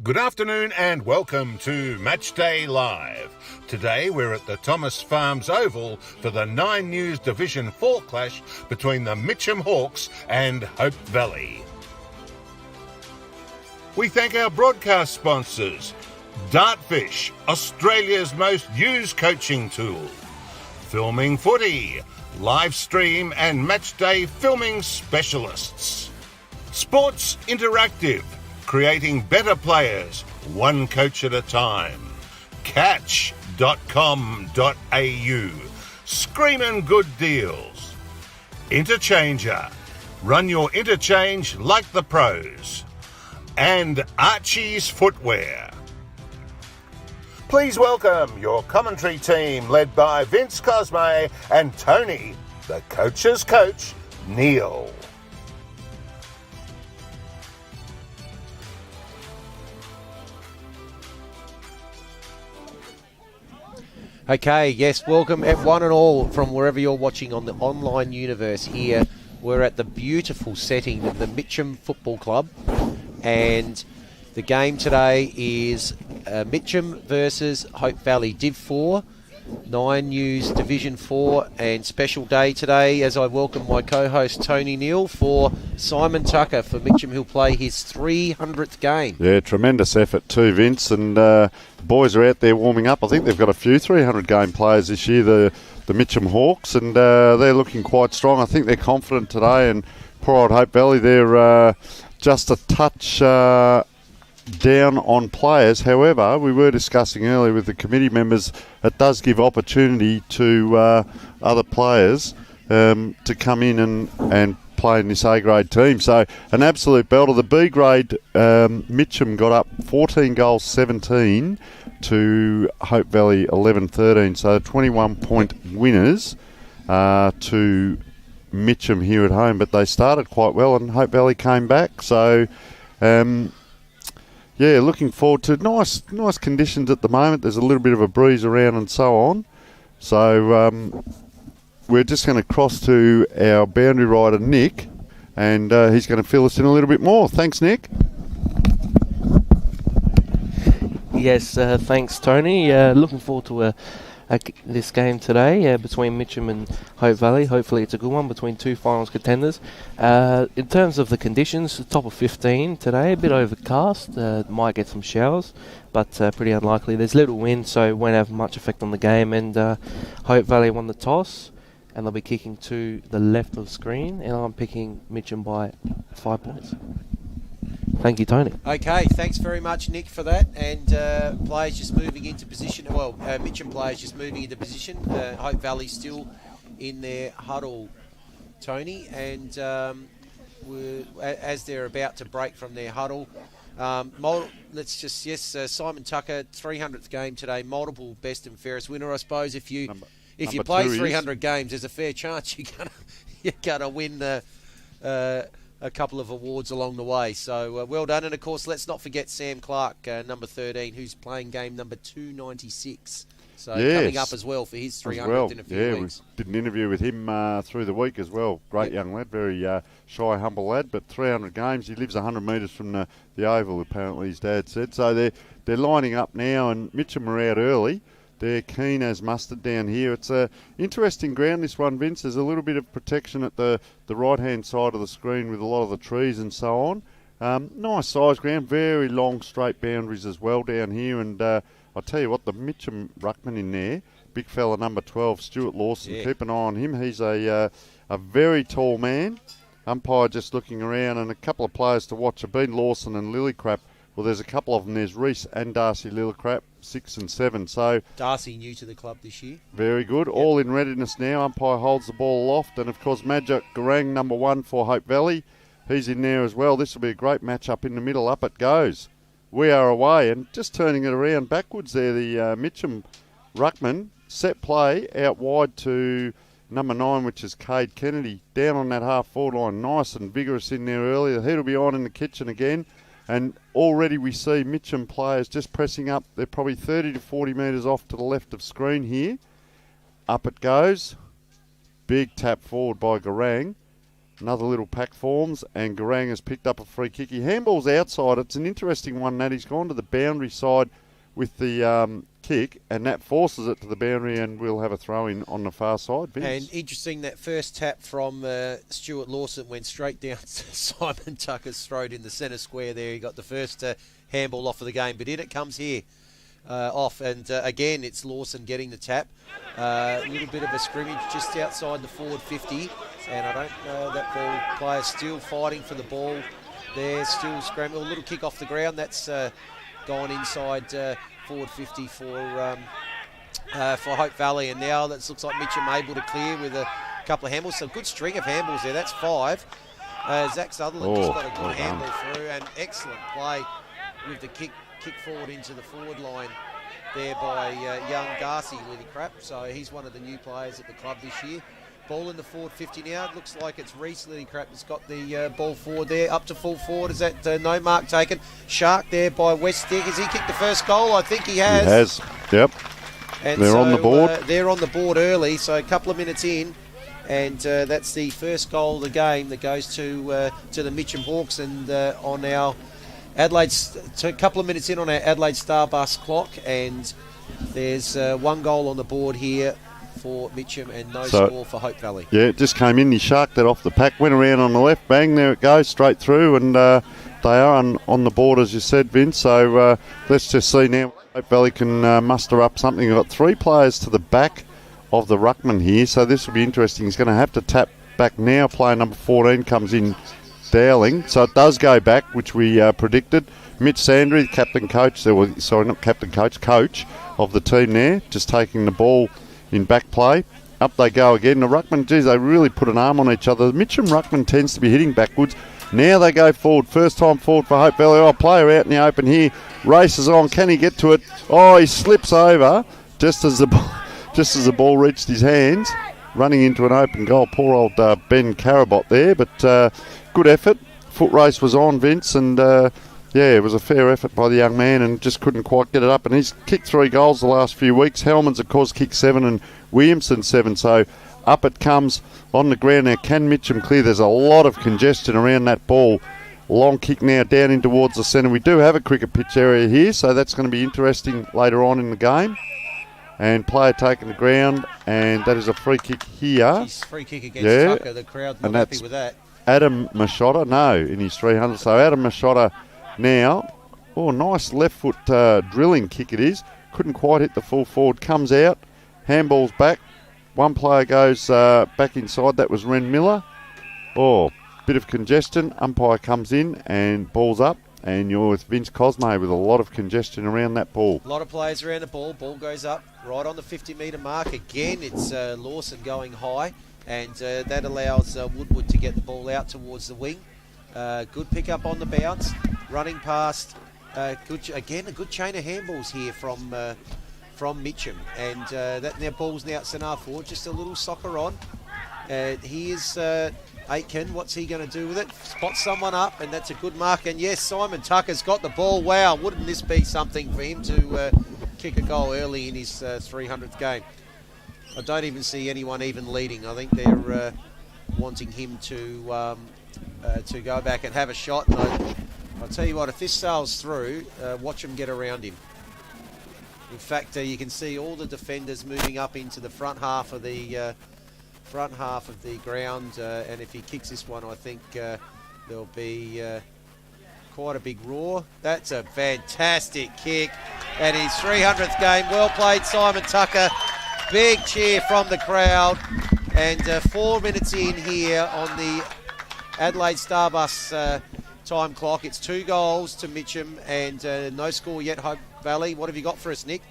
Good afternoon and welcome to Matchday Live. Today we're at the Thomas Farms Oval for the 9 News Division 4 clash between the Mitcham Hawks and Hope Valley. We thank our broadcast sponsors: Dartfish, Australia's most used coaching tool; Filming Footy, live stream and matchday filming specialists; Sports Interactive, creating better players, one coach at a time; catch.com.au, screaming good deals; Interchanger, run your interchange like the pros; and Archie's Footwear. Please welcome your commentary team led by Vince Cosme and Tony, the coach's coach, Neil. Okay, yes, welcome one and all from wherever you're watching on the online universe here. We're at the beautiful setting of the Mitcham Football Club, and the game today is Mitcham versus Hope Valley, Div 4, 9 News Division 4, and special day today as I welcome my co-host Tony Neal for Simon Tucker for Mitcham, who'll play his 300th game. Yeah, tremendous effort too, Vince, and the boys are out there warming up. I think they've got a few 300-game players this year, the Mitcham Hawks, and they're looking quite strong. I think they're confident today, and poor old Hope Valley, they're just a touch down on players. However, we were discussing earlier with the committee members, it does give opportunity to other players to come in and play in this A-grade team. So an absolute belter. The B-grade Mitcham got up 14 goals 17 to Hope Valley 11-13. So 21-point winners to Mitcham here at home. But they started quite well and Hope Valley came back. So yeah, looking forward to nice conditions at the moment. There's a little bit of a breeze around and so on. So we're just going to cross to our boundary rider, Nick, and he's going to fill us in a little bit more. Thanks, Nick. Yes, thanks, Tony. Looking forward to this game today between Mitcham and Hope Valley. Hopefully it's a good one between two finals contenders. In terms of the conditions, top of 15 today, a bit overcast, might get some showers, but pretty unlikely. There's little wind, so it won't have much effect on the game, and Hope Valley won the toss, and they'll be kicking to the left of the screen, and I'm picking Mitcham by 5 points. Thank you, Tony. Okay, thanks very much, Nick, for that. And players just moving into position. Well, Mitcham players just moving into position. Hope Valley still in their huddle, Tony. And as they're about to break from their huddle, Simon Tucker, 300th game today, multiple best and fairest winner. I suppose if you play 300 games, there's a fair chance you're gonna win a couple of awards along the way. So well done. And of course, let's not forget Sam Clark, number 13, who's playing game number 296. So yes, coming up as well for his 300th in a few weeks. We did an interview with him through the week as well. Great young lad, very shy, humble lad, but 300 games. He lives 100 metres from the Oval, apparently his dad said. So they're lining up now, and Mitcham are out early. They're keen as mustard down here. It's a interesting ground, this one, Vince. There's a little bit of protection at the right-hand side of the screen with a lot of the trees and so on. Nice size ground, very long straight boundaries as well down here. And I'll tell you what, the Mitcham ruckman in there, big fella number 12, Stuart Lawson, keep an eye on him. He's a very tall man. Umpire just looking around, and a couple of players to watch have been Lawson and Lillicrap. Well, there's a couple of them. There's Reese and Darcy Lillicrap, 6 and 7. So Darcy new to the club this year. Very good. Yep. All in readiness now. Umpire holds the ball aloft. And, of course, Majak Garang, number 1 for Hope Valley. He's in there as well. This will be a great match-up in the middle. Up it goes. We are away. And just turning it around backwards there, the Mitcham ruckman. Set play out wide to number 9, which is Cade Kennedy. Down on that half-forward line. Nice and vigorous in there early. The heat will be on in the kitchen again. And already we see Mitcham players just pressing up. They're probably 30 to 40 metres off to the left of screen here. Up it goes. Big tap forward by Garang. Another little pack forms, and Garang has picked up a free kick. He handballs outside. It's an interesting one, Nat. He's gone to the boundary side with the kick, and that forces it to the boundary, and we'll have a throw-in on the far side. Vince. And interesting, that first tap from Stuart Lawson went straight down to Simon Tucker's throat in the centre square there. He got the first handball off of the game, but in it comes here. Off, and again it's Lawson getting the tap. A little bit of a scrimmage just outside the forward 50, and I don't know, that ball player still fighting for the ball there, still scrambling. A little kick off the ground, that's gone inside forward 50 for Hope Valley, and now that looks like Mitcham able to clear with a couple of handballs. So good string of handballs there, that's 5. Zach Sutherland just got a good handball through, and excellent play with the kick forward into the forward line there by young Darcy Lillycrap. So he's one of the new players at the club this year. Ball in the forward 50 now. It looks like it's Reese Lillycrap that's got the ball forward there, up to full forward. Is that no mark taken? Shark there by Westick. Has he kicked the first goal? I think he has. He has, yep. And they're on the board. They're on the board early, so a couple of minutes in. And that's the first goal of the game that goes to the Mitcham Hawks, and on our Adelaide, a couple of minutes in on our Adelaide Starbus clock, and there's one goal on the board here for Mitcham and no score for Hope Valley. Yeah, it just came in, he sharked that off the pack, went around on the left, bang, there it goes, straight through, and they are on the board, as you said, Vince. So let's just see now. Hope Valley can muster up something. We've got 3 players to the back of the ruckman here, so this will be interesting. He's going to have to tap back now. Player number 14 comes in, Dowling, so it does go back, which we predicted. Mitch Sandry, captain coach, coach of the team there, just taking the ball in back play. Up they go again. The ruckman, geez, they really put an arm on each other. The Mitcham ruckman tends to be hitting backwards. Now they go forward. First time forward for Hope Valley. Oh, player out in the open here. Races on. Can he get to it? Oh, he slips over just as the ball reached his hands, running into an open goal. Poor old Ben Carabot there, but good effort. Foot race was on, Vince, and it was a fair effort by the young man, and just couldn't quite get it up. And he's kicked 3 goals the last few weeks. Hellman's, of course, kicked 7, and Williamson 7. So up it comes on the ground now. Can Mitcham clear? There's a lot of congestion around that ball. Long kick now down in towards the centre. We do have a cricket pitch area here, so that's going to be interesting later on in the game. And player taking the ground, and that is a free kick here. Free kick against Tucker. The crowd not happy with that. Adam Machota, in his 300. So Adam Machota now. Oh, nice left foot drilling kick it is. Couldn't quite hit the full forward. Comes out. Handball's back. One player goes back inside. That was Ren Miller. Oh, bit of congestion. Umpire comes in and ball's up. And you're with Vince Cosme with a lot of congestion around that ball. A lot of players around the ball. Ball goes up right on the 50-metre mark. Again, it's Lawson going high. And that allows Woodward to get the ball out towards the wing. Good pick up on the bounce. Running past. A good chain of handballs here from Mitcham. And that now ball's now at centre forward. Just a little soccer on. Here's Aitken. What's he going to do with it? Spots someone up, and that's a good mark. And yes, Simon Tucker's got the ball. Wow, wouldn't this be something for him to kick a goal early in his 300th game? I don't even see anyone even leading. I think they're wanting him to go back and have a shot. And I'll tell you what, if this sails through, watch him get around him. In fact, you can see all the defenders moving up into the front half of the ground, and if he kicks this one, I think there'll be quite a big roar. That's a fantastic kick, and his 300th game. Well played, Simon Tucker. Big cheer from the crowd, and 4 minutes in here on the Adelaide Starbus time clock. It's 2 goals to Mitcham and no score yet, Hope Valley. What have you got for us, Nick?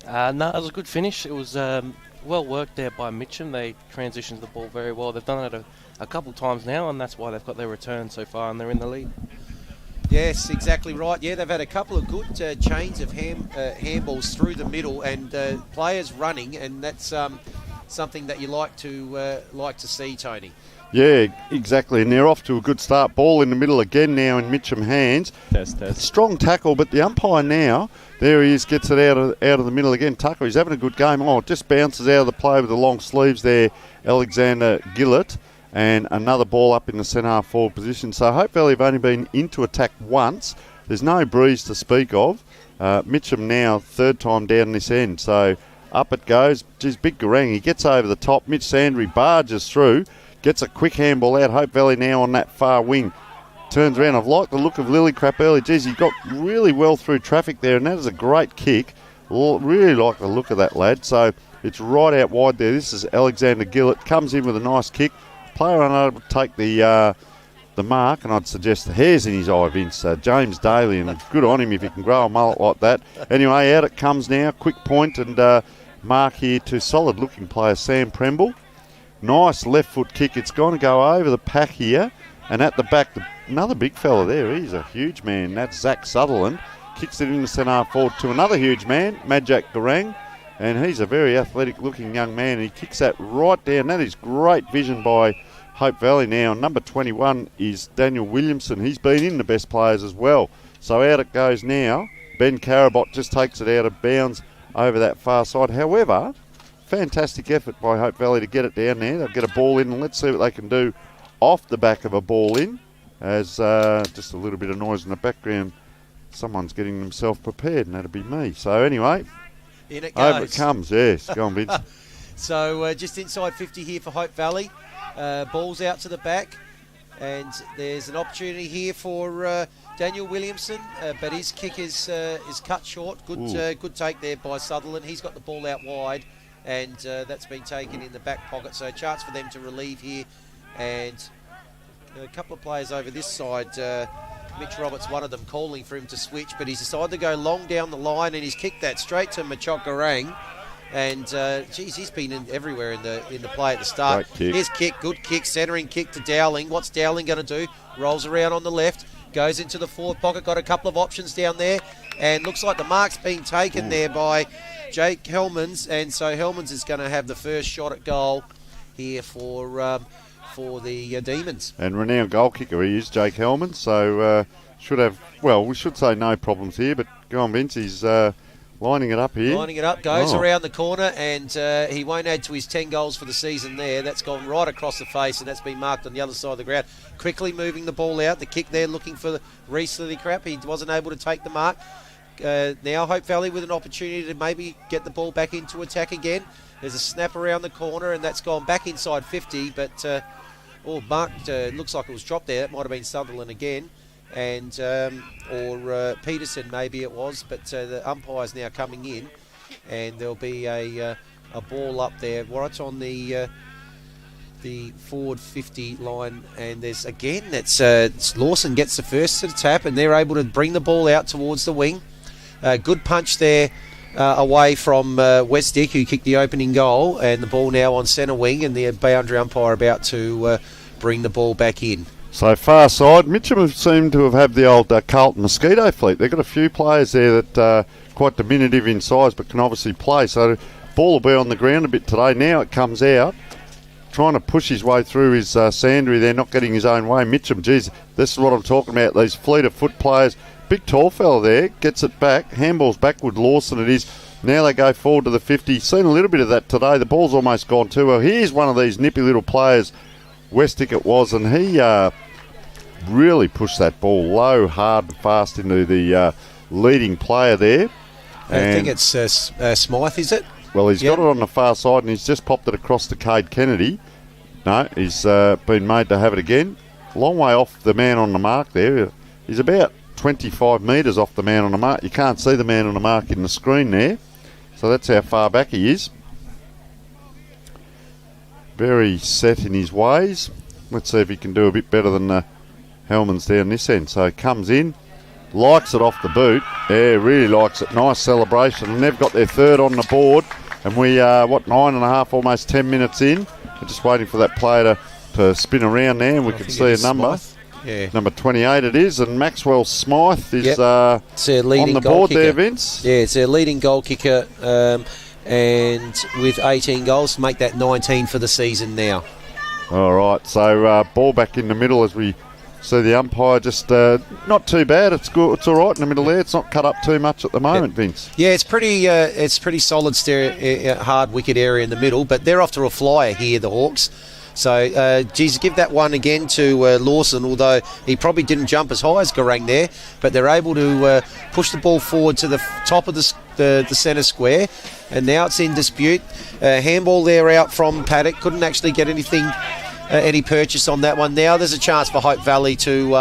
No, it was a good finish. It was well worked there by Mitcham. They transitioned the ball very well. They've done it a couple times now, and that's why they've got their return so far, and they're in the lead. Yes, exactly right. Yeah, they've had a couple of good chains of handballs through the middle, and players running, and that's something that you like to see, Tony. Yeah, exactly, and they're off to a good start. Ball in the middle again now in Mitcham hands. Test. Strong tackle, but the umpire now, there he is, gets it out of the middle again. Tucker, he's having a good game. Oh, it just bounces out of the play with the long sleeves there, Alexander Gillett. and another ball up in the centre half forward position. So Hope Valley have only been into attack once. There's no breeze to speak of. Mitcham now third time down this end. So up it goes. Geez, big Garang. He gets over the top. Mitch Sandry barges through. Gets a quick handball out. Hope Valley now on that far wing. Turns around. I've liked the look of Lillycrap early. Geez, he got really well through traffic there, and that is a great kick. Really like the look of that lad. So it's right out wide there. This is Alexander Gillett. Comes in with a nice kick. Player unable to take the mark, and I'd suggest the hair's in his eye, Vince. James Daly, and good on him if he can grow a mullet like that. Anyway, out it comes now. Quick point and mark here to solid-looking player Sam Premble. Nice left foot kick. It's going to go over the pack here, and at the back, another big fella there. He's a huge man. That's Zach Sutherland. Kicks it in the centre half forward to another huge man, Majak Garang. And he's a very athletic-looking young man. And he kicks that right down. That is great vision by Hope Valley now. Number 21 is Daniel Williamson. He's been in the best players as well. So out it goes now. Ben Carabot just takes it out of bounds over that far side. However, fantastic effort by Hope Valley to get it down there. They'll get a ball in, and let's see what they can do off the back of a ball in. As just a little bit of noise in the background. Someone's getting themselves prepared, and that'll be me. So anyway, in it goes. Over it comes, yes. Go on, Vince. So just inside 50 here for Hope Valley. Ball's out to the back, and there's an opportunity here for Daniel Williamson, but his kick is cut short. Good take there by Sutherland. He's got the ball out wide, and that's been taken in the back pocket. So a chance for them to relieve here, and a couple of players over this side. Mitch Roberts, one of them, calling for him to switch, but he's decided to go long down the line, and he's kicked that straight to Machok Garang. And he's been everywhere in the play at the start. His kick, good kick, centering kick to Dowling. What's Dowling going to do? Rolls around on the left, goes into the forward pocket, got a couple of options down there, and looks like the mark's been taken there by Jake Hellmans, and so Hellmans is going to have the first shot at goal here for the Demons. And renowned goal kicker he is, Jake Hellman, so we should say no problems here, but go on, Vince, he's lining it up here. Lining it up, goes around the corner, and he won't add to his 10 goals for the season there. That's gone right across the face, and that's been marked on the other side of the ground. Quickly moving the ball out, the kick there looking for Reece Lillycrap. He wasn't able to take the mark. Now Hope Valley with an opportunity to maybe get the ball back into attack again. There's a snap around the corner, and that's gone back inside 50, but marked, looks like it was dropped there. It might have been Sutherland again, and or Peterson maybe it was, but the umpire's now coming in, and there'll be a ball up there right on the forward 50 line, and there's again it's Lawson gets the first to the tap, and they're able to bring the ball out towards the wing. Good punch there away from Westdick, who kicked the opening goal, and the ball now on centre wing, and the boundary umpire about to bring the ball back in. So far side, Mitcham seem to have had the old Carlton Mosquito fleet. They've got a few players there that are quite diminutive in size but can obviously play. So the ball will be on the ground a bit today. Now it comes out, trying to push his way through his Sandry there, not getting his own way. Mitcham, geez, this is what I'm talking about, these fleet of foot players. Big tall fella there, gets it back, handballs backward, Lawson it is. Now they go forward to the 50. Seen a little bit of that today. The ball's almost gone too well. Here's one of these nippy little players, Westdick it was, and he really pushed that ball low, hard and fast into the leading player there. I think it's Smythe, is it? Well, he's got it on the far side, and he's just popped it across to Cade Kennedy. No, he's been made to have it again. Long way off the man on the mark there. He's about 25 metres off the man on the mark. You can't see the man on the mark in the screen there. So that's how far back he is. Very set in his ways. Let's see if he can do a bit better than the Hellmans down this end. So comes in, likes it off the boot. Yeah, really likes it. Nice celebration. And they've got their third on the board. And we are, 9.5, almost 10 minutes in. We're just waiting for that player to spin around there, and we can see a number. Smythe. Yeah. Number 28 it is, and Maxwell Smythe is it's their leading on the goal board kicker there, Vince. Yeah, it's their leading goal kicker, and with 18 goals to make that 19 for the season now. All right, so ball back in the middle as we see the umpire just not too bad. It's good. It's all right in the middle there. It's not cut up too much at the moment, Vince. Yeah, it's pretty solid hard wicket area in the middle, but they're off to a flyer here, the Hawks. So, give that one again to Lawson, although he probably didn't jump as high as Garang there, but they're able to push the ball forward to the top of the centre square, and now it's in dispute. Handball there out from Paddock, couldn't actually get any purchase on that one. Now there's a chance for Hope Valley to,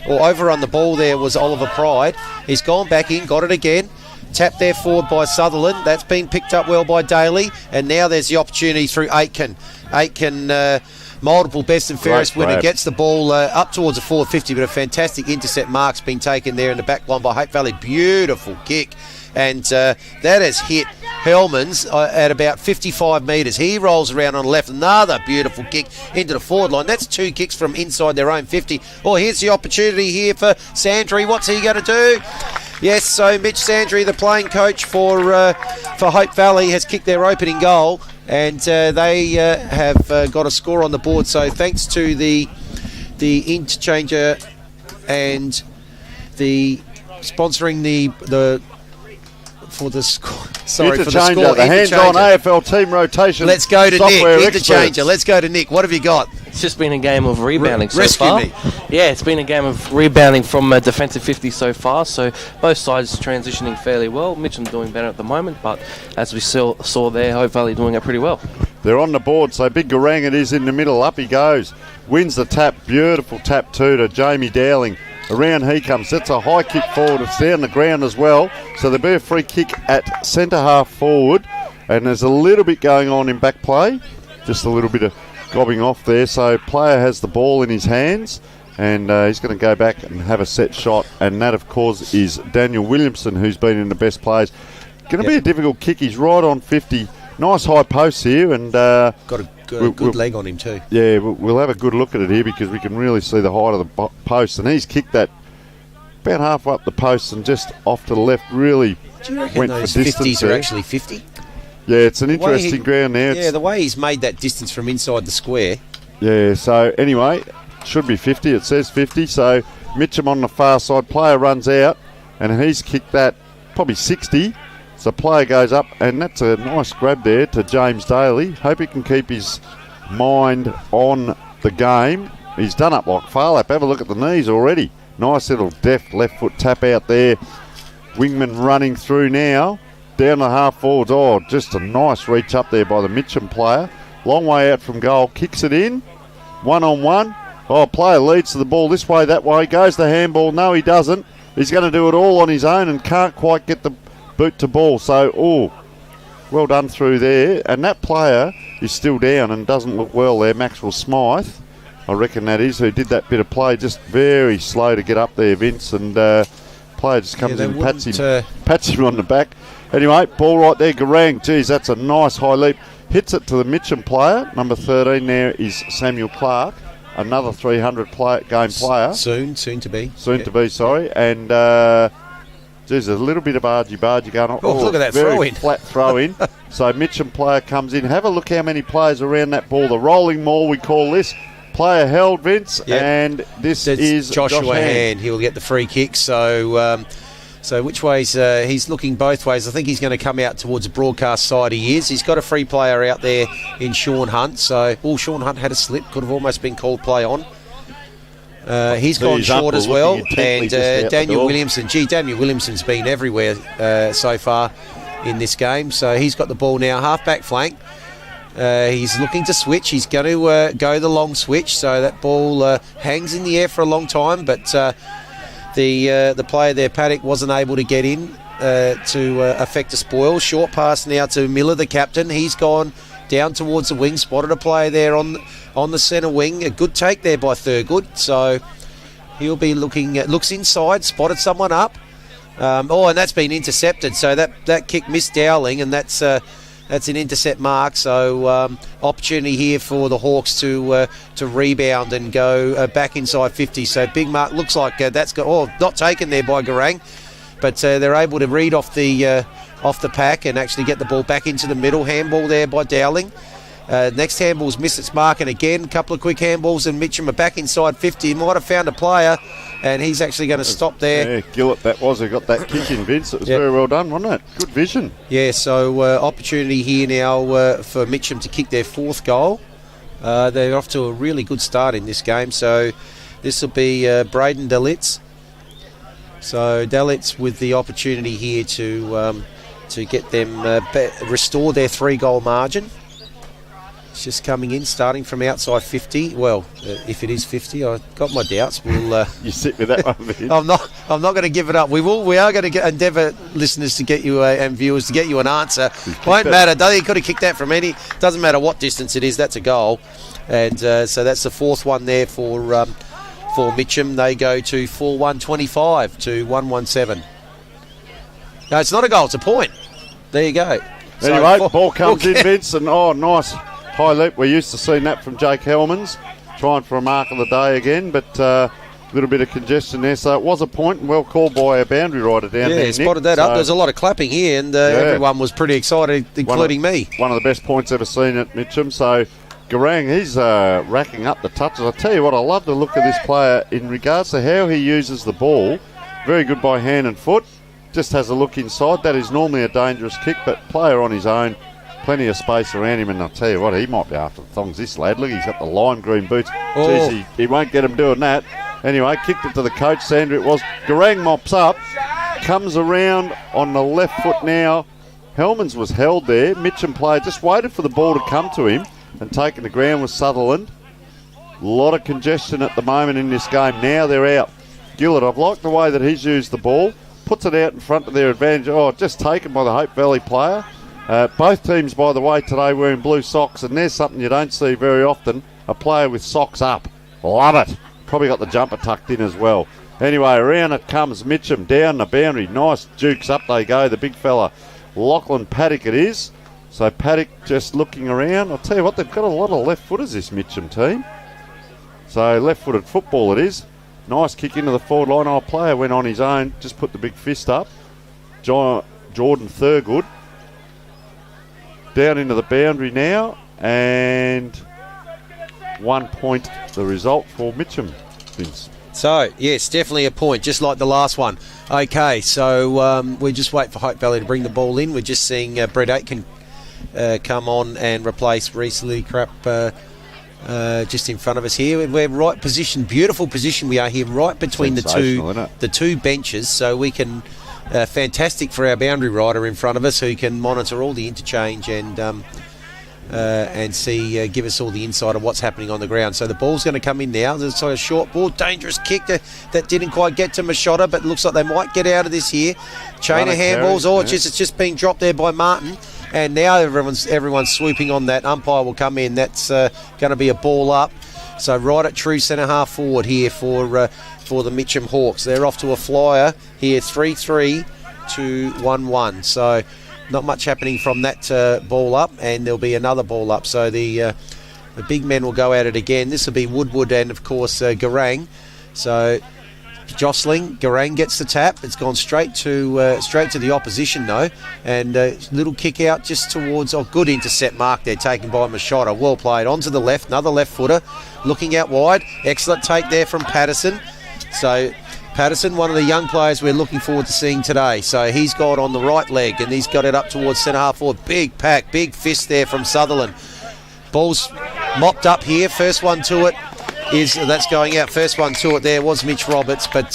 or over on the ball there was Oliver Pride. He's gone back in, got it again. Tapped there forward by Sutherland. That's been picked up well by Daly. And now there's the opportunity through Aitken. Aitken, multiple best and fairest winner, gets the ball up towards the forward 50, but a fantastic intercept mark's been taken there in the back line by Hope Valley. Beautiful kick. And that has hit Hellman's at about 55 metres. He rolls around on the left. Another beautiful kick into the forward line. That's 2 kicks from inside their own 50. Oh, here's the opportunity here for Sandry. What's he going to do? Yes, so Mitch Sandry, the playing coach for Hope Valley, has kicked their opening goal, and they have got a score on the board. So thanks to the interchanger and the sponsoring the for the score. Sorry, for the score. The hands-on AFL team rotation. Let's go to Nick. Interchanger. Let's go to Nick. What have you got? It's just been a game of rebounding so rescue far. Me. Yeah, it's been a game of rebounding from defensive 50 so far. So both sides transitioning fairly well. Mitcham doing better at the moment, but as we saw there, Hope Valley doing it pretty well. They're on the board, so Big Garang it is in the middle. Up he goes. Wins the tap. Beautiful tap too to Jamie Dowling. Around he comes. That's a high kick forward. It's down the ground as well. So there'll be a free kick at centre half forward. And there's a little bit going on in back play. Just a little bit of gobbing off there. So player has the ball in his hands. And he's going to go back and have a set shot. And that, of course, is Daniel Williamson, who's been in the best players. Going to be a difficult kick. He's right on 50. Nice high post here. And got a good leg on him too. Yeah, we'll have a good look at it here because we can really see the height of the post. And he's kicked that about halfway up the post and just off to the left. Really Do you reckon went those for distance 50s there. are actually 50? Yeah, it's an interesting ground there. Yeah, the way he's made that distance from inside the square. Yeah, so anyway, should be 50. It says 50. So Mitcham on the far side. Player runs out and he's kicked that probably 60. So player goes up, and that's a nice grab there to James Daly. Hope he can keep his mind on the game. He's done up like Farlap. Have a look at the knees already. Nice little deft left foot tap out there. Wingman running through now. Down the half forwards. Oh, just a nice reach up there by the Mitcham player. Long way out from goal. Kicks it in. 1-on-1. Oh, player leads to the ball this way, that way. Goes the handball. No, he doesn't. He's going to do it all on his own and can't quite get the boot to ball. So, well done through there. And that player is still down and doesn't look well there. Maxwell Smythe, I reckon that is, who did that bit of play. Just very slow to get up there, Vince. And player just comes in and pats him on the back. Anyway, ball right there, Garang. Geez, that's a nice high leap. Hits it to the Mitcham player. Number 13 there is Samuel Clark. Another 300 game player. Soon to be. Soon to be, sorry. And there's a little bit of argy-bargy going on. Oh, look at that very throw-in. Flat throw-in. So Mitcham player comes in. Have a look how many players around that ball. The rolling maul, we call this. Player held, Vince. Yep. And this is Joshua Hand. He will get the free kick. So which ways? He's looking both ways. I think he's going to come out towards the broadcast side. He is. He's got a free player out there in Sean Hunt. So, Sean Hunt had a slip. Could have almost been called play on. He's gone short as well. And Daniel Williamson. Daniel Williamson's been everywhere so far in this game. So he's got the ball now, half-back flank. He's looking to switch. He's going to go the long switch. So that ball hangs in the air for a long time. But the player there, Paddock, wasn't able to get in to affect a spoil. Short pass now to Miller, the captain. He's gone down towards the wing, spotted a player there on the centre wing. A good take there by Thurgood. So he'll be looking, looks inside, spotted someone up. And that's been intercepted. So that kick missed Dowling, and that's an intercept mark. So opportunity here for the Hawks to rebound and go back inside 50. So big mark, looks like that's not taken there by Garang, but they're able to read off the pack and actually get the ball back into the middle. Handball there by Dowling. Next handball's missed its mark, and again a couple of quick handballs, and Mitcham are back inside 50. He might have found a player, and he's actually going to stop there. Yeah, Gillett, that was who got that kick in, Vince. It was very well done, wasn't it? Good vision. Yeah, so opportunity here now for Mitcham to kick their fourth goal. They're off to a really good start in this game. So this will be Braden Dalitz. So Dalitz with the opportunity here to get them restore their 3-goal margin. It's just coming in, starting from outside 50. Well, if it is 50, I've got my doubts. We'll. You sit with that one, Vince. I'm not going to give it up. We are going to endeavour listeners to get you and viewers to get you an answer. Won't matter. He could have kicked that from any. Doesn't matter what distance it is. That's a goal, and so that's the 4th one there for Mitcham. They go to 4-1-25 to 1-1-7. No, it's not a goal. It's a point. There you go. Anyway, ball comes in, Vince, and nice high leap. We're used to seeing that from Jake Hellmans, trying for a mark of the day again, but a little bit of congestion there. So it was a point, and well called by a boundary rider down there. Yeah, spotted that up. There's a lot of clapping here, and everyone was pretty excited, including me. One of the best points ever seen at Mitcham. So Garang, he's racking up the touches. I tell you what, I love the look of this player in regards to how he uses the ball. Very good by hand and foot. Just has a look inside. That is normally a dangerous kick, but player on his own. Plenty of space around him, and I'll tell you what, he might be after the thongs, this lad. Look, he's got the lime green boots. Oh. Jeez, he won't get him doing that. Anyway, kicked it to the coach, Sandra it was. Garang mops up, comes around on the left foot now. Hellmans was held there. Mitcham player just waited for the ball to come to him and taken the ground with Sutherland. A lot of congestion at the moment in this game. Now they're out. Gillett, I've liked the way that he's used the ball. Puts it out in front of their advantage. Just taken by the Hope Valley player. Both teams, by the way, today wearing blue socks, and there's something you don't see very often, a player with socks up. Love it. Probably got the jumper tucked in as well. Anyway, around it comes Mitcham, down the boundary. Nice dukes, up they go, the big fella. Lachlan Paddock it is. So Paddock just looking around. I'll tell you what, they've got a lot of left-footers, this Mitcham team. So left-footed football it is. Nice kick into the forward line. Our player went on his own, just put the big fist up. Jordan Thurgood. Down into the boundary now, and 1 point the result for Mitcham, Vince. So, yes, definitely a point, just like the last one. Okay, so we just wait for Hope Valley to bring the ball in. We're just seeing Brett Aitken come on and replace Reese Lillicrap just in front of us here. We're right position, beautiful position we are here, right between the two benches, so we can... fantastic for our boundary rider in front of us, who can monitor all the interchange and see, give us all the insight of what's happening on the ground. So the ball's going to come in now. There's a short ball, dangerous kick that didn't quite get to Machota, but looks like they might get out of this here. Chain of handballs. It's just being dropped there by Martin, and now everyone's swooping on that. Umpire will come in. That's going to be a ball up. So right at true centre half forward here for the Mitcham Hawks. They're off to a flyer here, 3-3 to 1-1. So not much happening from that ball up, and there'll be another ball up. So the big men will go at it again. This will be Woodward and, of course, Garang. So jostling, Garang gets the tap. It's gone straight to the opposition, though. And little kick out just towards... good intercept mark there, taken by Machota. Well played. Onto the left, another left footer. Looking out wide. Excellent take there from Patterson. So Patterson, one of the young players we're looking forward to seeing today. So he's got on the right leg, and he's got it up towards centre half forward. Big pack, big fist there from Sutherland. Ball's mopped up here. First one to it that's going out. First one to it there was Mitch Roberts, but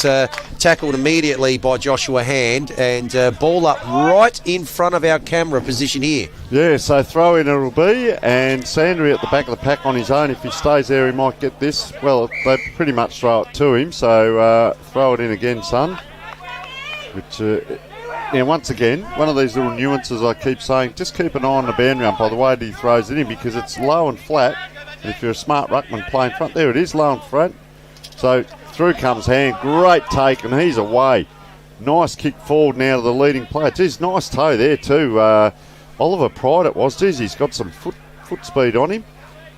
tackled immediately by Joshua Hand, and ball up right in front of our camera position here. Yeah, so throw in it'll be, and Sandry at the back of the pack on his own. If he stays there, he might get this. Well, they pretty much throw it to him, so throw it in again, son. Which, once again, one of these little nuances I keep saying, just keep an eye on the boundary umpire, the way that he throws it in, because it's low and flat. And if you're a smart ruckman playing front, there it is, low and front. So through comes Hand, great take, and he's away. Nice kick forward now to the leading player. Geez, nice toe there too. Oliver Pride it was. Geez, he's got some foot speed on him.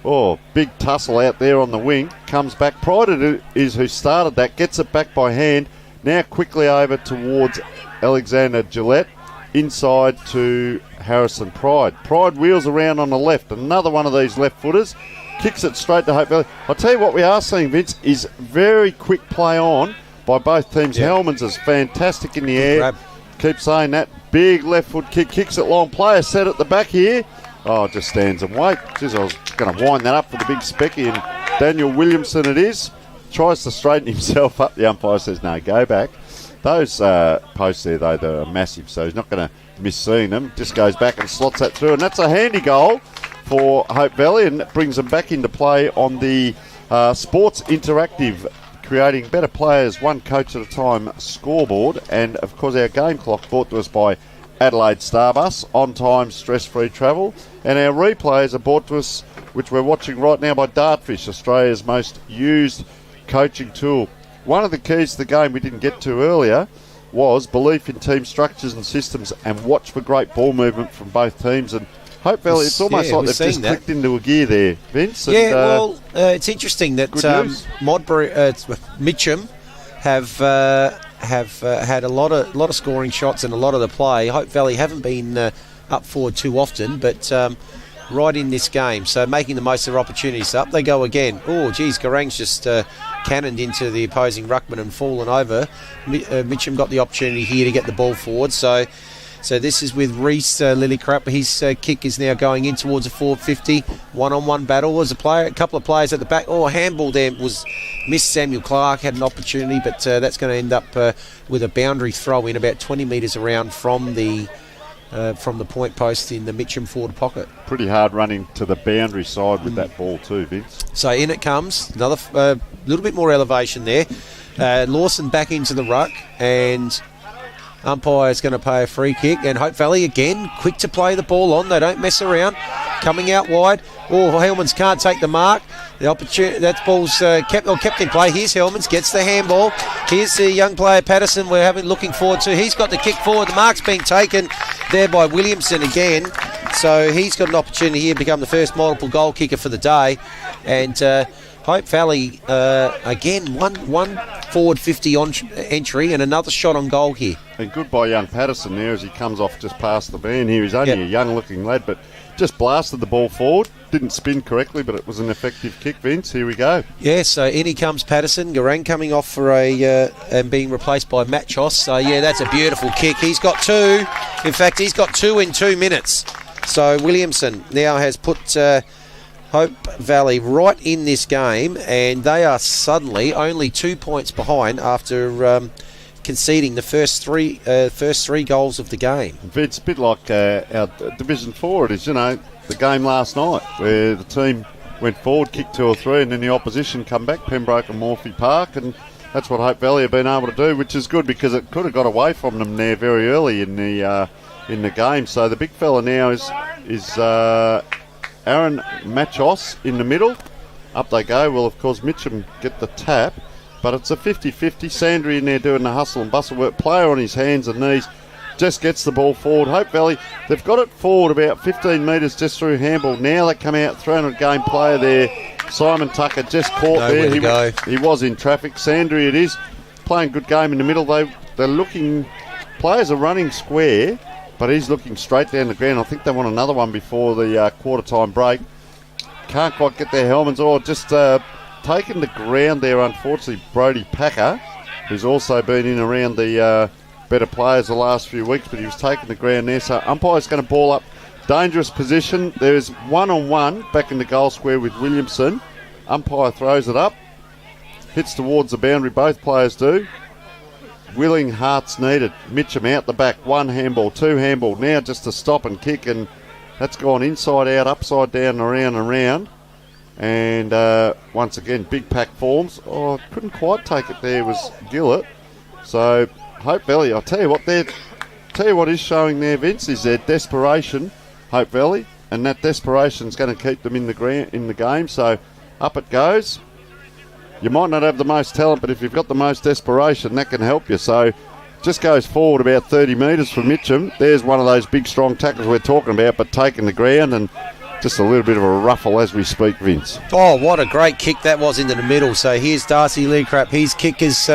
Oh, big tussle out there on the wing. Comes back. Pride is who started that. Gets it back by Hand. Now quickly over towards Alexander Gillette. Inside to Harrison Pride. Pride wheels around on the left. Another one of these left footers. Kicks it straight to Hope Valley. I'll tell you what we are seeing, Vince, is very quick play on by both teams. Yep. Hellmans is fantastic in the air. Grab. Keep saying that. Big left foot kick. Kicks it long. Player set at the back here. Oh, just stands and wait. Jeez, I was going to wind that up for the big specky, and Daniel Williamson it is. Tries to straighten himself up. The umpire says, no, go back. Those posts there, though, they're massive, so he's not going to miss seeing them. Just goes back and slots that through, and that's a handy goal for Hope Valley, and it brings them back into play on the Sports Interactive, creating better players, one coach at a time scoreboard. And, of course, our game clock brought to us by Adelaide Starbus, on-time, stress-free travel. And our replays are brought to us, which we're watching right now, by Dartfish, Australia's most used coaching tool. One of the keys to the game we didn't get to earlier was belief in team structures and systems, and watch for great ball movement from both teams. And Hope Valley, it's almost like they've just clicked into a gear there, Vince. Yeah, well, it's interesting that Mitcham have had a lot of scoring shots and a lot of the play. Hope Valley haven't been up forward too often, but right in this game, so making the most of their opportunities. Up they go again. Oh, geez, Garang's just cannoned into the opposing ruckman and fallen over. Mitcham got the opportunity here to get the ball forward, so this is with Reese Lillycrap. His kick is now going in towards a 450. One-on-one battle. There's a couple of players at the back. Oh, handball there was missed. Samuel Clark had an opportunity, but that's going to end up with a boundary throw in about 20 metres around from the point post in the Mitcham forward pocket. Pretty hard running to the boundary side with that ball too, Vince. So in it comes. Another little bit more elevation there. Lawson back into the ruck, and umpire is going to pay a free kick. And Hope Valley again, quick to play the ball on. They don't mess around. Coming out wide. Oh, Hellmans can't take the mark. The opportunity, that ball's kept in play. Here's Hellmans, gets the handball. Here's the young player Patterson we're looking forward to. He's got the kick forward. The mark's being taken there by Williamson again. So he's got an opportunity here to become the first multiple goal kicker for the day. And Hope Valley, again, one forward 50 on entry and another shot on goal here. And good by young Patterson there as he comes off just past the man here. He's only a young-looking lad, but just blasted the ball forward. Didn't spin correctly, but it was an effective kick, Vince. Here we go. Yeah, so in he comes Patterson. Garang coming off for and being replaced by Matt Choss. So, yeah, that's a beautiful kick. He's got two. In fact, he's got two in 2 minutes. So Williamson now has put Hope Valley right in this game, and they are suddenly only 2 points behind after conceding the first three goals of the game. It's a bit like our Division 4 it is, the game last night where the team went forward, kicked 2 or 3, and then the opposition come back, Pembroke and Morphy Park, and that's what Hope Valley have been able to do, which is good because it could have got away from them there very early in the game. So the big fella now is Aaron Machos in the middle. Up they go. Well, of course, Mitcham get the tap, but it's a 50-50. Sandry in there doing the hustle and bustle work. Player on his hands and knees, just gets the ball forward. Hope Valley, they've got it forward about 15 metres just through handball. Now they come out, 300-game player there. Simon Tucker just caught there. He was in traffic. Sandry it is, playing good game in the middle. They're looking, players are running square, but he's looking straight down the ground. I think they want another one before the quarter-time break. Can't quite get their helmets. Just taken the ground there, unfortunately, Brody Packer, who's also been in around the better players the last few weeks, but he was taking the ground there. So umpire's going to ball up. Dangerous position. There's one-on-one back in the goal square with Williamson. Umpire throws it up. Hits towards the boundary. Both players do. Willing hearts needed. Mitcham out the back. 1 handball, 2 handball. Now just to stop and kick, and that's gone inside out, upside down, around and around. And once again, big pack forms. Oh, couldn't quite take it there, was Gillett. So Hope Valley, I'll tell you what is showing there, Vince, is their desperation, Hope Valley, and that desperation is going to keep them in the game. So up it goes. You might not have the most talent, but if you've got the most desperation, that can help you. So just goes forward about 30 metres from Mitcham. There's one of those big, strong tackles we're talking about, but taking the ground, and just a little bit of a ruffle as we speak, Vince. Oh, what a great kick that was into the middle. So here's Darcy Leecrap. His kick has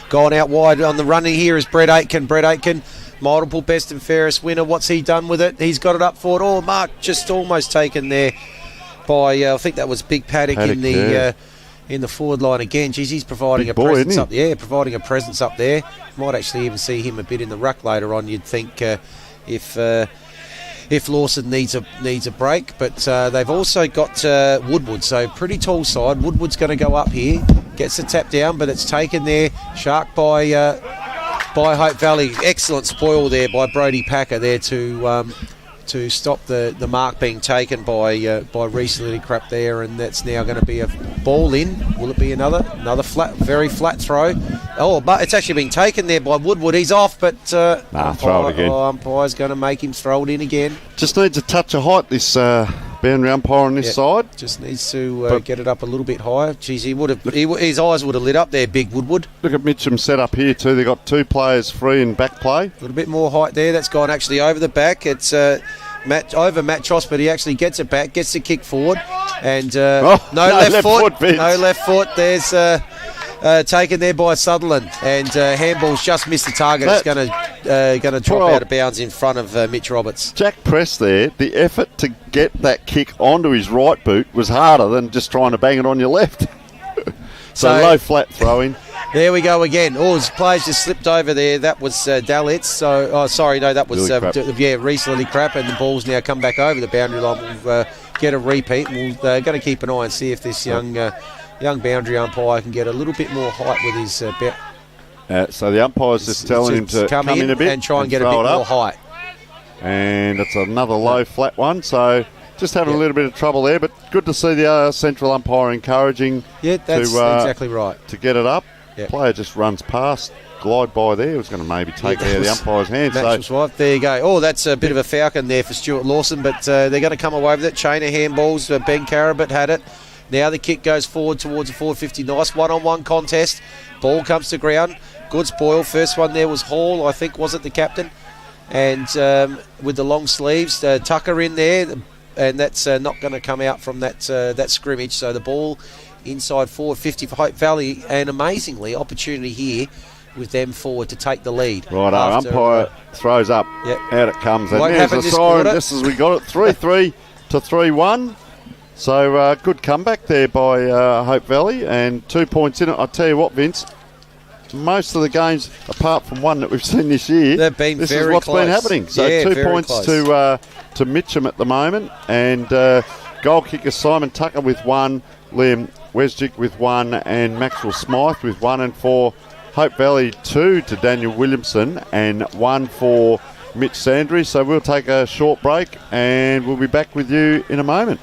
gone out wide. On the running here is Brett Aitken. Brett Aitken, multiple best and fairest winner. What's he done with it? He's got it up forward. Oh, Mark just almost taken there by, I think that was Big Paddock in the forward line again. Geez, he's providing a presence up there. Yeah, providing a presence up there. Might actually even see him a bit in the ruck later on, you'd think, if if Lawson needs a break. But they've also got Woodward, so pretty tall side. Woodward's going to go up here, gets the tap down, but it's taken there. Shark by Hope Valley. Excellent spoil there by Brody Packer there to stop the mark being taken by Reese Lillycrap there, and that's now going to be a ball in. Will it be another flat, very flat throw? Oh, but it's actually been taken there by Woodward. He's off, but throw it again. Umpire's going to make him throw it in again. Just needs a touch of height, this boundary umpire on this side. Just needs to get it up a little bit higher. Geez, his eyes would have lit up there, big Woodward. Look at Mitcham set up here too. They've got 2 players free in back play. A little bit more height there. That's gone actually over the back. It's Matt Choss, but he actually gets it back, gets the kick forward, and no left foot. No left foot. There's taken there by Sutherland, and handball's just missed the target. It's going to drop out of bounds in front of Mitch Roberts. Jack Press there, the effort to get that kick onto his right boot was harder than just trying to bang it on your left. so low flat throwing. There we go again. Oh, his players just slipped over there. That was Dalitz. That was Reese Lillycrap, and the ball's now come back over the boundary line. We'll get a repeat. We're going to keep an eye and see if this young boundary umpire can get a little bit more height with his so the umpire's just telling him to come in a bit and try and get a bit more height. And it's another low flat one. So just having a little bit of trouble there, but good to see the central umpire encouraging. Yeah, that's exactly right. To get it up. Yep. Player just runs past, glide by there. It was going to maybe take out of the umpire's hand. There you go. Oh, that's a bit of a falcon there for Stuart Lawson, but they're going to come away with it. Chain of handballs. Ben Carabot had it. Now the kick goes forward towards the 450. Nice one-on-one contest. Ball comes to ground. Good spoil. First one there was Hall, I think, was it the captain? And with the long sleeves, Tucker in there, and that's not going to come out from that scrimmage. So the ball inside 450 for Hope Valley, and amazingly, opportunity here with them forward to take the lead. Right, our umpire throws up. Yep. Out it comes. And Won't there's happen a this siren quarter. just as we got it. 3-3 to 3-1. So good comeback there by Hope Valley, and 2 points in it. I tell you what, Vince, most of the games, apart from one that we've seen this year, they've been this very is what's close. been happening. So 2 points close. to Mitcham at the moment, and goal kicker Simon Tucker with 1, Liam Wesjick with 1, and Maxwell Smythe with 1, and for Hope Valley 2 to Daniel Williamson, and 1 for Mitch Sandry. So we'll take a short break, and we'll be back with you in a moment.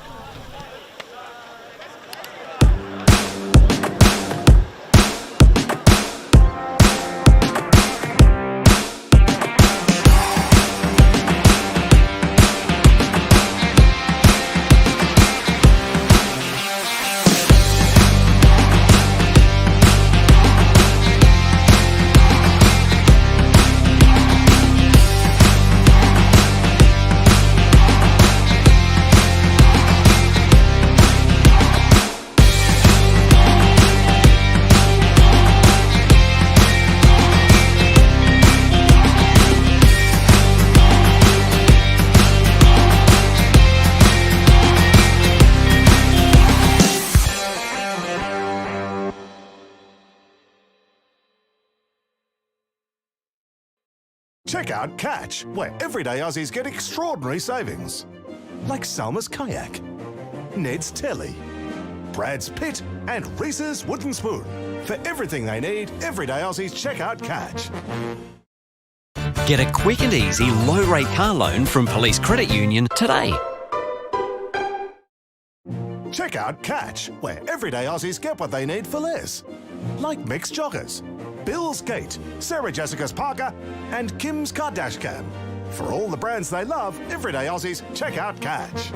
Check out Catch, where everyday Aussies get extraordinary savings. Like Salma's Kayak, Ned's Telly, Brad's Pit, and Reese's Wooden Spoon. For everything they need, everyday Aussies check out Catch. Get a quick and easy low-rate car loan from Police Credit Union today. Check out Catch, where everyday Aussies get what they need for less. Like Mix Joggers, Bill's Gate, Sarah Jessica's Parker, and Kim's Kardashian. For all the brands they love, everyday Aussies check out Catch.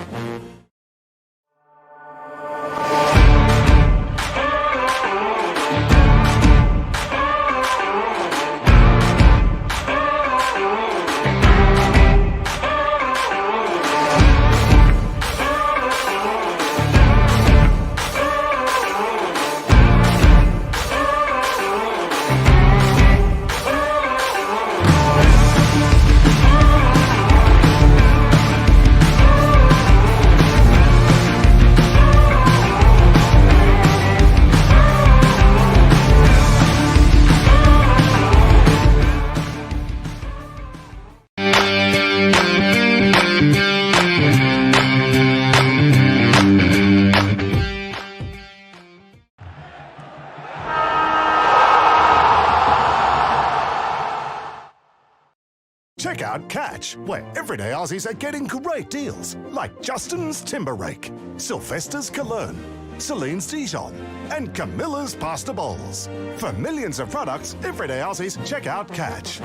check out Catch, where everyday Aussies are getting great deals, like Justin's Timber Rake, Sylvester's Cologne, Celine's Dijon, and Camilla's Pasta Bowls. For millions of products, everyday Aussies, check out Catch.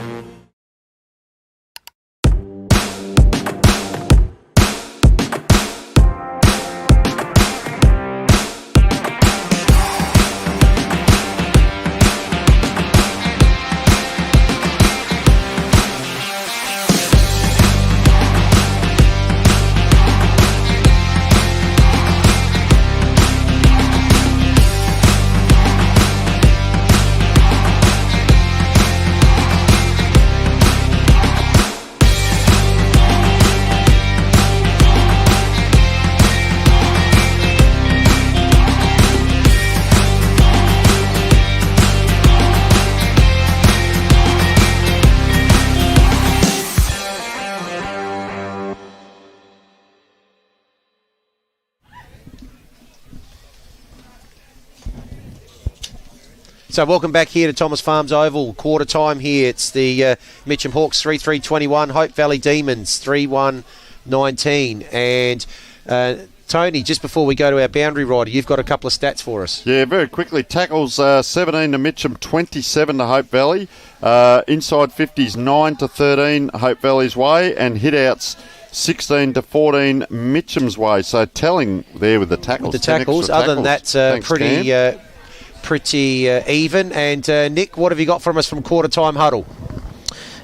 So welcome back here to Thomas Farms Oval. Quarter time here. It's the Mitcham Hawks 3-3-21, Hope Valley Demons 3-1-19. And Tony, just before we go to our boundary rider, you've got a couple of stats for us. Yeah, very quickly. Tackles 17 to Mitcham, 27 to Hope Valley. Inside 50s 9-13 Hope Valley's way, and hitouts 16 to 14 Mitcham's way. So telling there with the tackles. With the tackles. Other than that, pretty even. And Nick, what have you got from us from quarter time huddle?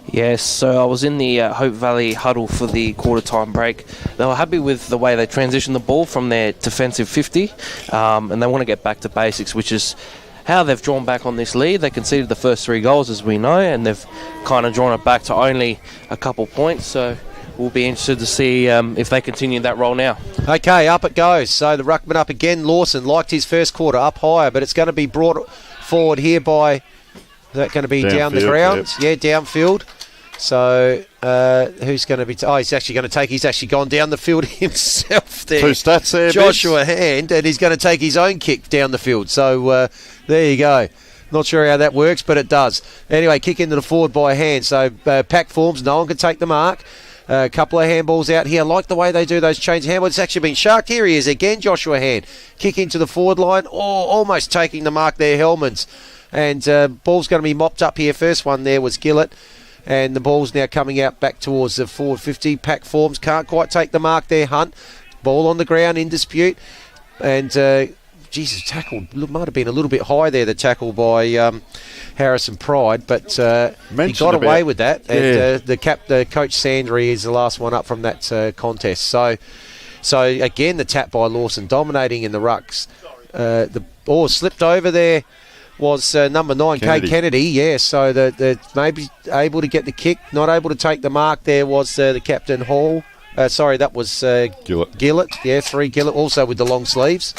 Yes, so I was in the Hope Valley huddle for the quarter time break. They were happy with the way they transitioned the ball from their defensive 50, and they want to get back to basics, which is how they've drawn back on this lead. They conceded the first 3 goals, as we know, and they've kind of drawn it back to only a couple points. So we'll be interested to see if they continue that role now. Okay, up it goes. So the ruckman up again. Lawson liked his first quarter up higher, but it's going to be brought forward here by, is that going to be down the ground? Yep. Yeah, downfield. So who's going to be... he's actually gone down the field himself there. 2 stats there, Joshua Hand, and he's going to take his own kick down the field. So there you go. Not sure how that works, but it does. Anyway, kick into the forward by Hand. So pack forms, no one can take the mark. A couple of handballs out here. I like the way they do those change handballs. It's actually been sharked. Here he is again, Joshua Hand. Kick into the forward line. Almost taking the mark there, Hellmans. And ball's going to be mopped up here. First one there was Gillett. And the ball's now coming out back towards the forward 50. Pack forms. Can't quite take the mark there, Hunt. Ball on the ground in dispute. And... tackle might have been a little bit high there, the tackle by Harrison Pride, but he got away with that. And the coach Sandry is the last one up from that contest. So again, the tap by Lawson dominating in the rucks. The ball slipped over there was number 9, Kate Kennedy. Yeah, so the maybe able to get the kick, not able to take the mark there was the captain Hall. That was Gillett. Yeah, 3 Gillett, also with the long sleeves.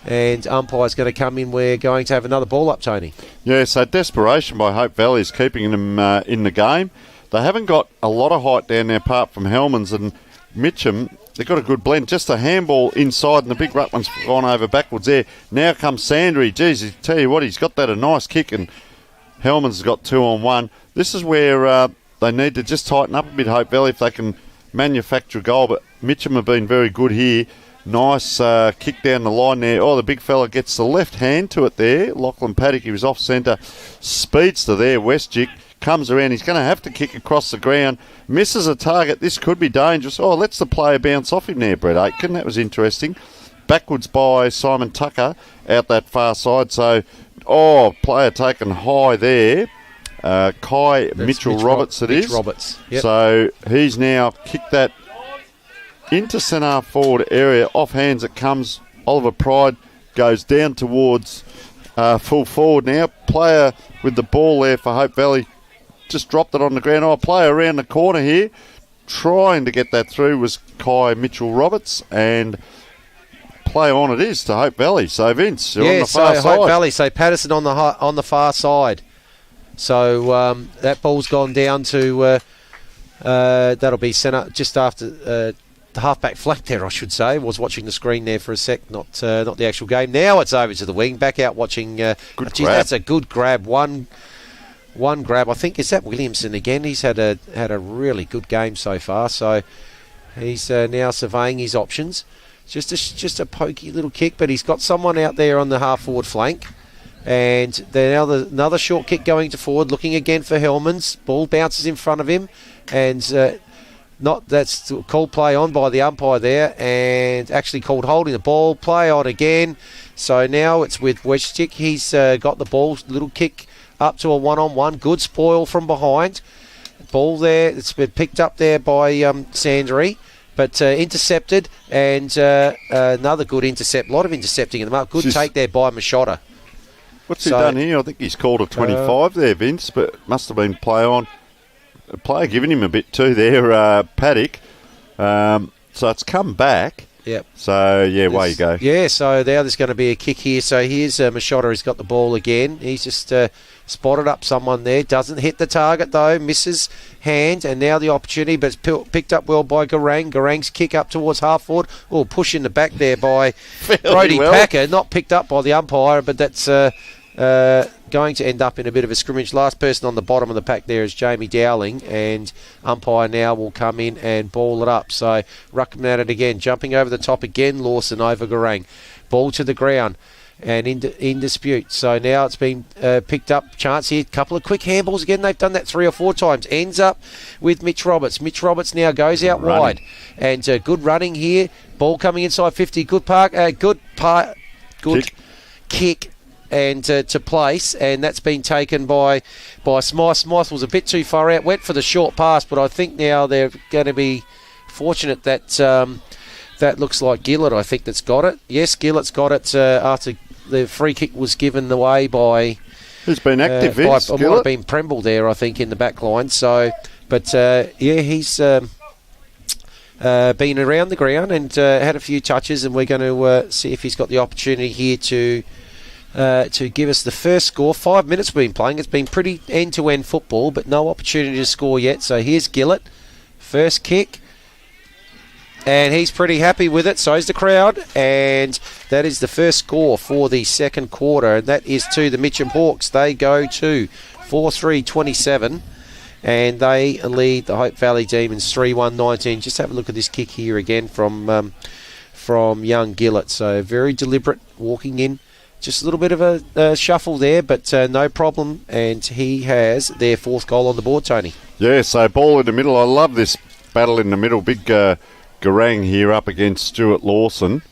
And umpire's going to come in. We're going to have another ball up, Tony. Yeah, so desperation by Hope Valley is keeping them in the game. They haven't got a lot of height down there apart from Hellmans and Mitcham. They've got a good blend. Just a handball inside and the big ruckman's gone over backwards there. Now comes Sandry. Geez, I tell you what, he's got that a nice kick and Hellmans has got 2 on 1. This is where they need to just tighten up a bit, Hope Valley, if they can manufacture a goal. But Mitcham have been very good here. Nice kick down the line there. The big fella gets the left hand to it there. Lachlan Paddock, he was off centre. Speedster there, Westjick. Comes around. He's going to have to kick across the ground. Misses a target. This could be dangerous. Lets the player bounce off him there, Brett Aitken. That was interesting. Backwards by Simon Tucker out that far side. So, player taken high there. Mitchell Roberts it is. Roberts. Yep. So, he's now kicked that into centre forward area. Off hands it comes. Oliver Pride goes down towards full forward now. Player with the ball there for Hope Valley just dropped it on the ground. Player around the corner here trying to get that through was Mitchell Roberts, and play on it is to Hope Valley. So Vince, you're on the far side. Hope Valley. So Patterson on the far side. So that ball's gone down to that'll be centre just after the halfback flank there, I should say. Was watching the screen there for a sec, not the actual game. Now it's over to the wing. Back out watching. Good grab. That's a good grab. One one grab. I think, is that Williamson again? He's had a really good game so far, so he's now surveying his options. Just a pokey little kick, but he's got someone out there on the half-forward flank. And then another short kick going to forward, looking again for Hellmans. Ball bounces in front of him, and that's called play on by the umpire there, and actually called holding the ball. Play on again. So now it's with Weststick. He's got the ball, little kick up to a one-on-one. Good spoil from behind. Ball there. It's been picked up there by Sandry. But intercepted, and another good intercept. A lot of intercepting in the mark. Good take there by Machota. What's he done here? I think he's called a 25 there, Vince, but must have been play on. A player giving him a bit too there, Paddock. So it's come back. Yep. So, away you go. Yeah, so now there's going to be a kick here. So here's Machota. He's got the ball again. He's just spotted up someone there. Doesn't hit the target, though. Misses hand. And now the opportunity, but it's picked up well by Garang. Garang's kick up towards half forward. Oh, push in the back there by Brody Packer. Not picked up by the umpire, but that's going to end up in a bit of a scrimmage. Last person on the bottom of the pack there is Jamie Dowling, and umpire now will come in and ball it up. So Ruckman at it again, jumping over the top again. Lawson over Garang. Ball to the ground and in dispute. So now it's been picked up. Chance here. Couple of quick handballs again. They've done that 3 or 4 times. Ends up with Mitch Roberts. Mitch Roberts now goes out wide. And good running here. Ball coming inside 50. Good kick. And to place, and that's been taken by Smythe. Smythe was a bit too far out, went for the short pass, but I think now they're going to be fortunate that that looks like Gillett, I think, that's got it. Yes, Gillett's got it after the free kick was given away by... He's been active, Vince, might have been Premble there, I think, in the back line. So, but he's... been around the ground and had a few touches, and we're going to see if he's got the opportunity here to give us the first score. 5 minutes we've been playing. It's been pretty end-to-end football, but no opportunity to score yet. So here's Gillett. First kick. And he's pretty happy with it. So is the crowd. And that is the first score for the second quarter. And that is to the Mitcham Hawks. They go to 4-3-27. And they lead the Hope Valley Demons 3-1-19. Just have a look at this kick here again from young Gillett. So very deliberate walking in. Just a little bit of a shuffle there, but no problem. And he has their 4th goal on the board, Tony. Yeah, so ball in the middle. I love this battle in the middle. Big Garang here up against Stuart Lawson.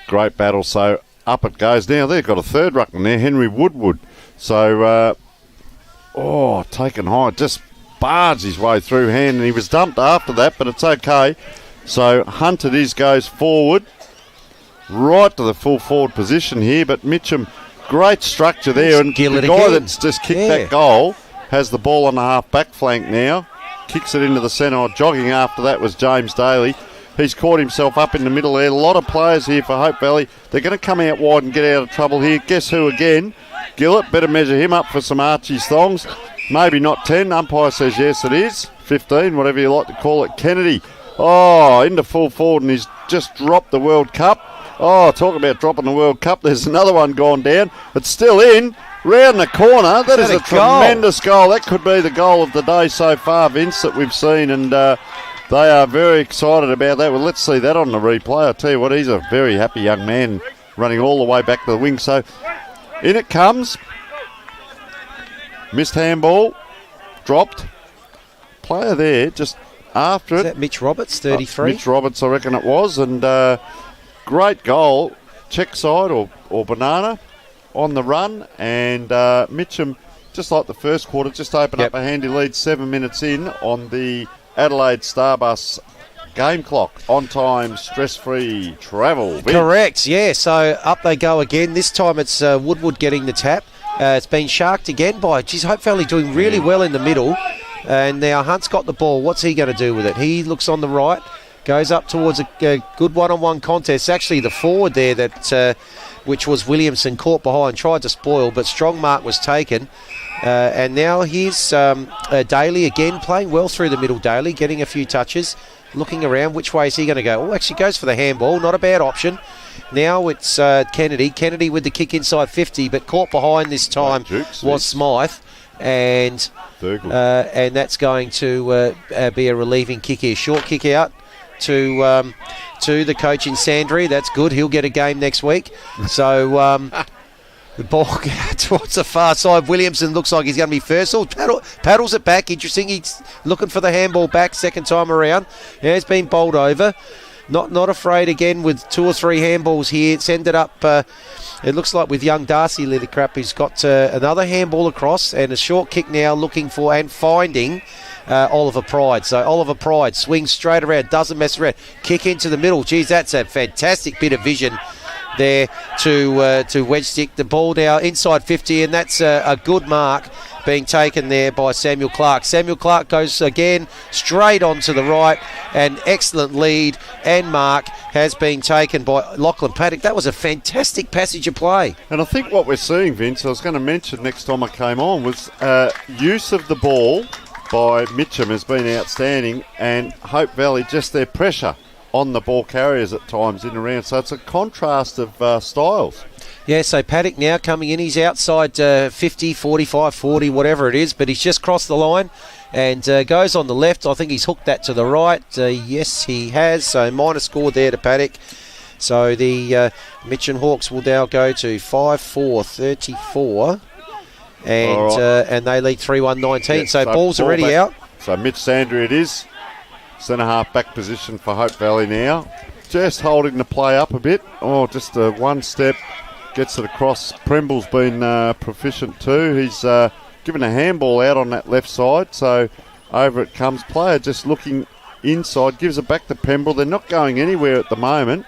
Great battle. So up it goes. Now they've got a third ruckman there, Henry Woodward. So, taken high. Just barged his way through hand, and he was dumped after that, but it's okay. So Hunt it is, goes forward. Right to the full forward position here, but Mitcham, great structure there, and the guy that's just kicked that goal has the ball on the half back flank now, kicks it into the centre. Jogging after that was James Daly. He's caught himself up in the middle there. A lot of players here for Hope Valley. They're going to come out wide and get out of trouble here. Guess who again? Gillett. Better measure him up for some Archie's thongs. Maybe not 10. Umpire says yes it is. 15, whatever you like to call it. Kennedy. Into full forward, and he's just dropped the World Cup. Talk about dropping the World Cup. There's another one gone down. It's still in. Round the corner. That is a tremendous goal. That could be the goal of the day so far, Vince, that we've seen. And they are very excited about that. Well, let's see that on the replay. I tell you what, he's a very happy young man running all the way back to the wing. So in it comes. Missed handball. Dropped. Player there just after it. Is that Mitch Roberts, 33? Mitch Roberts, I reckon it was. And... great goal, check side or banana on the run, and Mitcham, just like the first quarter, just opened up a handy lead 7 minutes in on the Adelaide Starbus game clock. On time, stress-free travel. Correct, yeah, so up they go again. This time it's Woodward getting the tap. It's been sharked again by, Hope Valley doing really well in the middle, and now Hunt's got the ball. What's he going to do with it? He looks on the right. Goes up towards a good one-on-one contest. Actually, the forward there, that which was Williamson, caught behind, tried to spoil, but strong mark was taken. And now here's Daly again, playing well through the middle. Daly getting a few touches, looking around. Which way is he going to go? Actually goes for the handball. Not a bad option. Now it's Kennedy. Kennedy with the kick inside 50, but caught behind this time was Smythe. and that's going to be a relieving kick here. Short kick out to the coach in Sandry. That's good. He'll get a game next week. So the ball towards the far side. Williamson looks like he's going to be first. Paddles it back. Interesting. He's looking for the handball back second time around. Yeah, it's been bowled over. Not afraid again with 2 or 3 handballs here. It's ended up, it looks like with young Darcy Lillycrap, who's got another handball across and a short kick now looking for and finding Oliver Pride. So Oliver Pride swings straight around, doesn't mess around. Kick into the middle. Geez, that's a fantastic bit of vision there to wedge stick the ball now inside 50, and that's a good mark being taken there by Samuel Clark. Samuel Clark goes again straight on to the right, and excellent lead and mark has been taken by Lachlan Paddock. That was a fantastic passage of play. And I think what we're seeing, Vince, I was going to mention next time I came on, was use of the ball by Mitcham has been outstanding, and Hope Valley, just their pressure on the ball carriers at times in and around. So it's a contrast of styles. Yeah, so Paddock now coming in. He's outside 50, 45, 40, whatever it is, but he's just crossed the line and goes on the left. I think he's hooked that to the right. Yes, he has. So minor score there to Paddock. So the Mitcham Hawks will now go to 5-4-34, and they lead 3-1-19. Yeah, so ball's already back out. So Mitch Sandry it is. Centre half back position for Hope Valley now. Just holding the play up a bit. Oh, just one step. Gets it across. Premble's been proficient too. He's given a handball out on that left side. So over it comes. Player just looking inside. Gives it back to Pembrel. They're not going anywhere at the moment.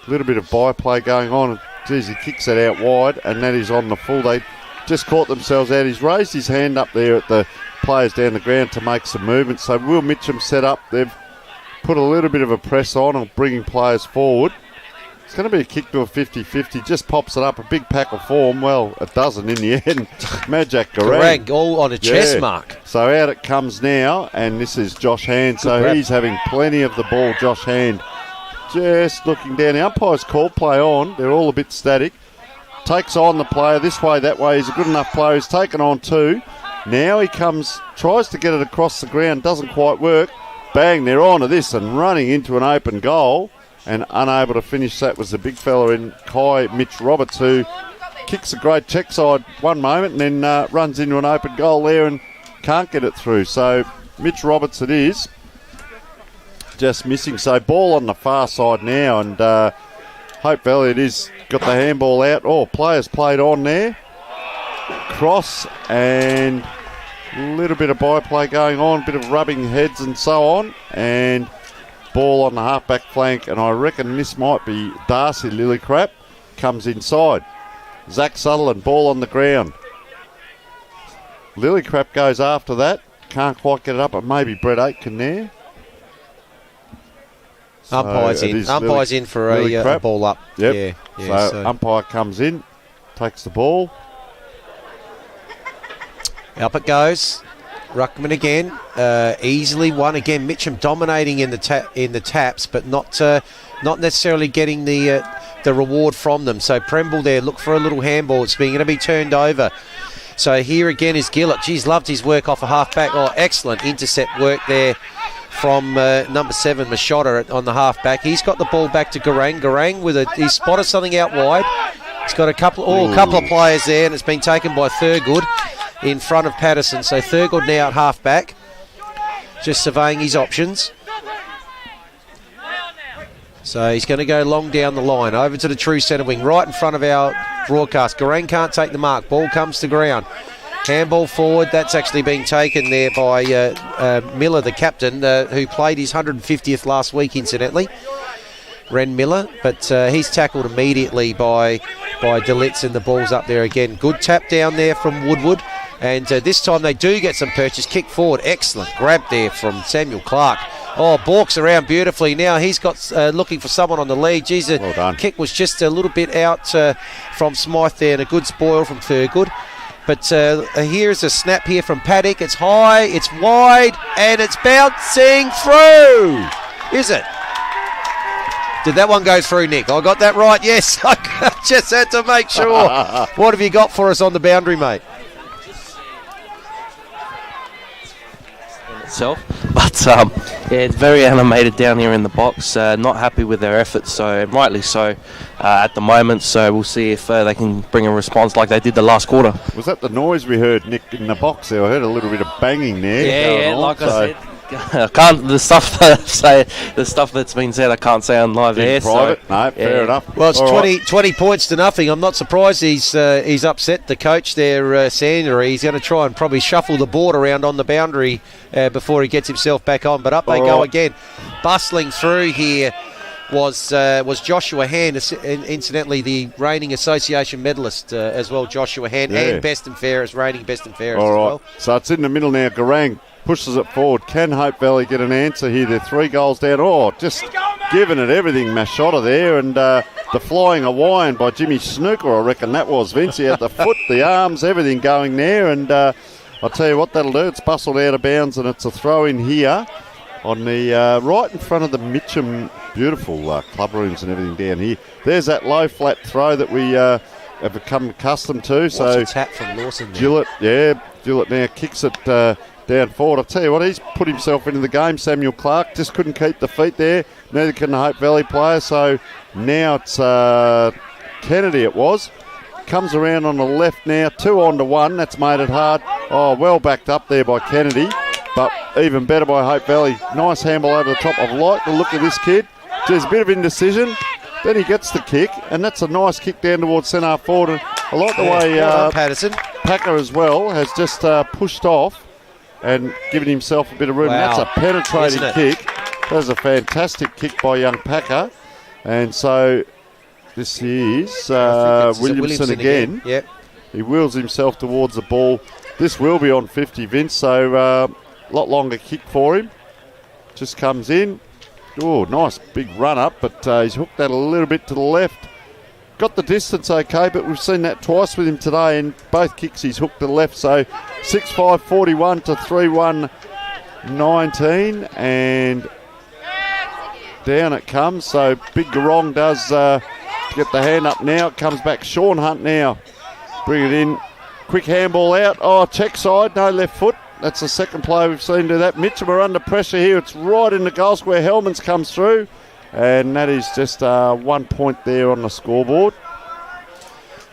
A little bit of byplay going on. Geez, he kicks it out wide, and that is on the full. They just caught themselves out. He's raised his hand up there at the players down the ground to make some movement. So Will Mitcham set up. They've put a little bit of a press on and bringing players forward. It's going to be a kick to a 50-50. Just pops it up. A big pack of form. Well, it doesn't in the end. Majak Garang. All on a chest mark. So out it comes now, and this is Josh Hand. So he's having plenty of the ball, Josh Hand. Just looking down. The umpire's called play on. They're all a bit static. Takes on the player this way, that way. He's a good enough player. He's taken on 2. Now he comes, tries to get it across the ground. Doesn't quite work. Bang, they're on to this and running into an open goal. And unable to finish that was the big fella in Mitch Roberts, who kicks a great check side one moment and then runs into an open goal there and can't get it through. So Mitch Roberts it is. Just missing. So ball on the far side now, and Hope Valley it is. Got the handball out. Oh, players played on there. Cross and a little bit of byplay going on, a bit of rubbing heads and so on. And ball on the half-back flank, and I reckon this might be Darcy Lillycrap. Comes inside. Zach Sutherland, ball on the ground. Lillycrap goes after that. Can't quite get it up, but maybe Brett Aitken there. So Umpire's in. Umpire's in for a ball up. Yep. Yeah, so umpire comes in, takes the ball. Up it goes. Ruckman again, easily won again. Mitcham dominating in the taps, but not necessarily getting the reward from them. So Premble there, look for a little handball. It's going to be turned over. So here again is Gillett. Geez, loved his work off a half-back. Oh, excellent intercept work there from number 7, Machota on the half-back. He's got the ball back to Garang. Garang he spotted something out wide. He's got a couple of players there, and it's been taken by Thurgood in front of Patterson. So Thurgood now at half-back, just surveying his options. So he's going to go long down the line, over to the true centre wing, right in front of our broadcast. Garang can't take the mark. Ball comes to ground. Handball forward. That's actually being taken there by Miller, the captain, who played his 150th last week, incidentally. Ren Miller, but he's tackled immediately by Delitz, and the ball's up there again. Good tap down there from Woodward. And this time they do get some purchase. Kick forward. Excellent grab there from Samuel Clark. Oh, balks around beautifully. Now he's got looking for someone on the lead. Geez, the kick was just a little bit out from Smythe there, and a good spoil from Thurgood. But here's a snap here from Paddock. It's high, it's wide, and it's bouncing through. Is it? Did that one go through, Nick? I got that right? Yes. I just had to make sure. What have you got for us on the boundary, mate? itself. But yeah, it's very animated down here in the box. Not happy with their efforts, so and rightly so at the moment. So we'll see if they can bring a response like they did the last quarter. Was that the noise we heard, Nick, in the box there? I heard a little bit of banging there. Yeah, on, like I said. I can't the stuff that's been said I can't say on live air. Private, so, no, fair enough. Well, it's All 20 points to nothing. I'm not surprised he's upset the coach there, Sander. He's going to try and probably shuffle the board around on the boundary before he gets himself back on. But up they go again. Bustling through here was Joshua Hand, incidentally the reigning association medalist as well, Joshua Hand, and best and fairest, reigning best and fairest as well. So it's in the middle now. Garang pushes it forward. Can Hope Valley get an answer here? They're 3 goals down. Oh, just giving it everything, Mashota there. And the flying Hawaiian by Jimmy Snooker, I reckon that was, Vince. He had the foot, the arms, everything going there. And I'll tell you what that'll do. It's bustled out of bounds, and it's a throw in here on the right in front of the Mitcham beautiful club rooms and everything down here. There's that low flat throw that we have become accustomed to. What's a tap from Lawson there? Gillett now kicks it down forward. I'll tell you what, he's put himself into the game. Samuel Clark just couldn't keep the feet there. Neither can the Hope Valley player. So now it's Kennedy it was. Comes around on the left now. 2 on to 1. That's made it hard. Oh, well backed up there by Kennedy. But even better by Hope Valley. Nice handball over the top. I like the look of this kid. There's a bit of indecision. Then he gets the kick. And that's a nice kick down towards centre forward. And I like the way Patterson. Packer as well has just pushed off and given himself a bit of room. Wow. That's a penetrating kick. That was a fantastic kick by young Packer. And so this is Williamson again. Yep. He wheels himself towards the ball. This will be on 50, Vince, so a lot longer kick for him. Just comes in. Oh, nice big run up, but he's hooked that a little bit to the left. Got the distance okay, but we've seen that twice with him today, and both kicks he's hooked to the left. So 6-5-41 to 3-1-19, and down it comes. So Big Garong does get the hand up now. It comes back. Sean Hunt now. Bring it in. Quick handball out. Oh, check side. No left foot. That's the second play we've seen do that. Mitcham are under pressure here. It's right in the goal square. Hellmans comes through. And that is just 1 point there on the scoreboard.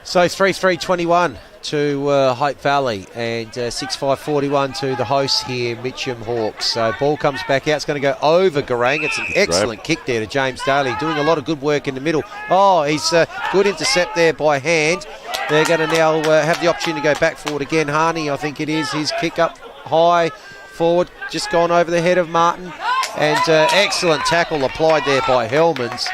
So 3-3-21 to Hope Valley, and 6-5-41 to the hosts here, Mitcham Hawks. So ball comes back out. It's going to go over Garang. It's an excellent kick there to James Daly, doing a lot of good work in the middle. Oh, he's good intercept there by Hand. They're going to now have the opportunity to go back forward again. Harney, I think it is, his kick up high forward, just gone over the head of Martin. And excellent tackle applied there by Hellmans.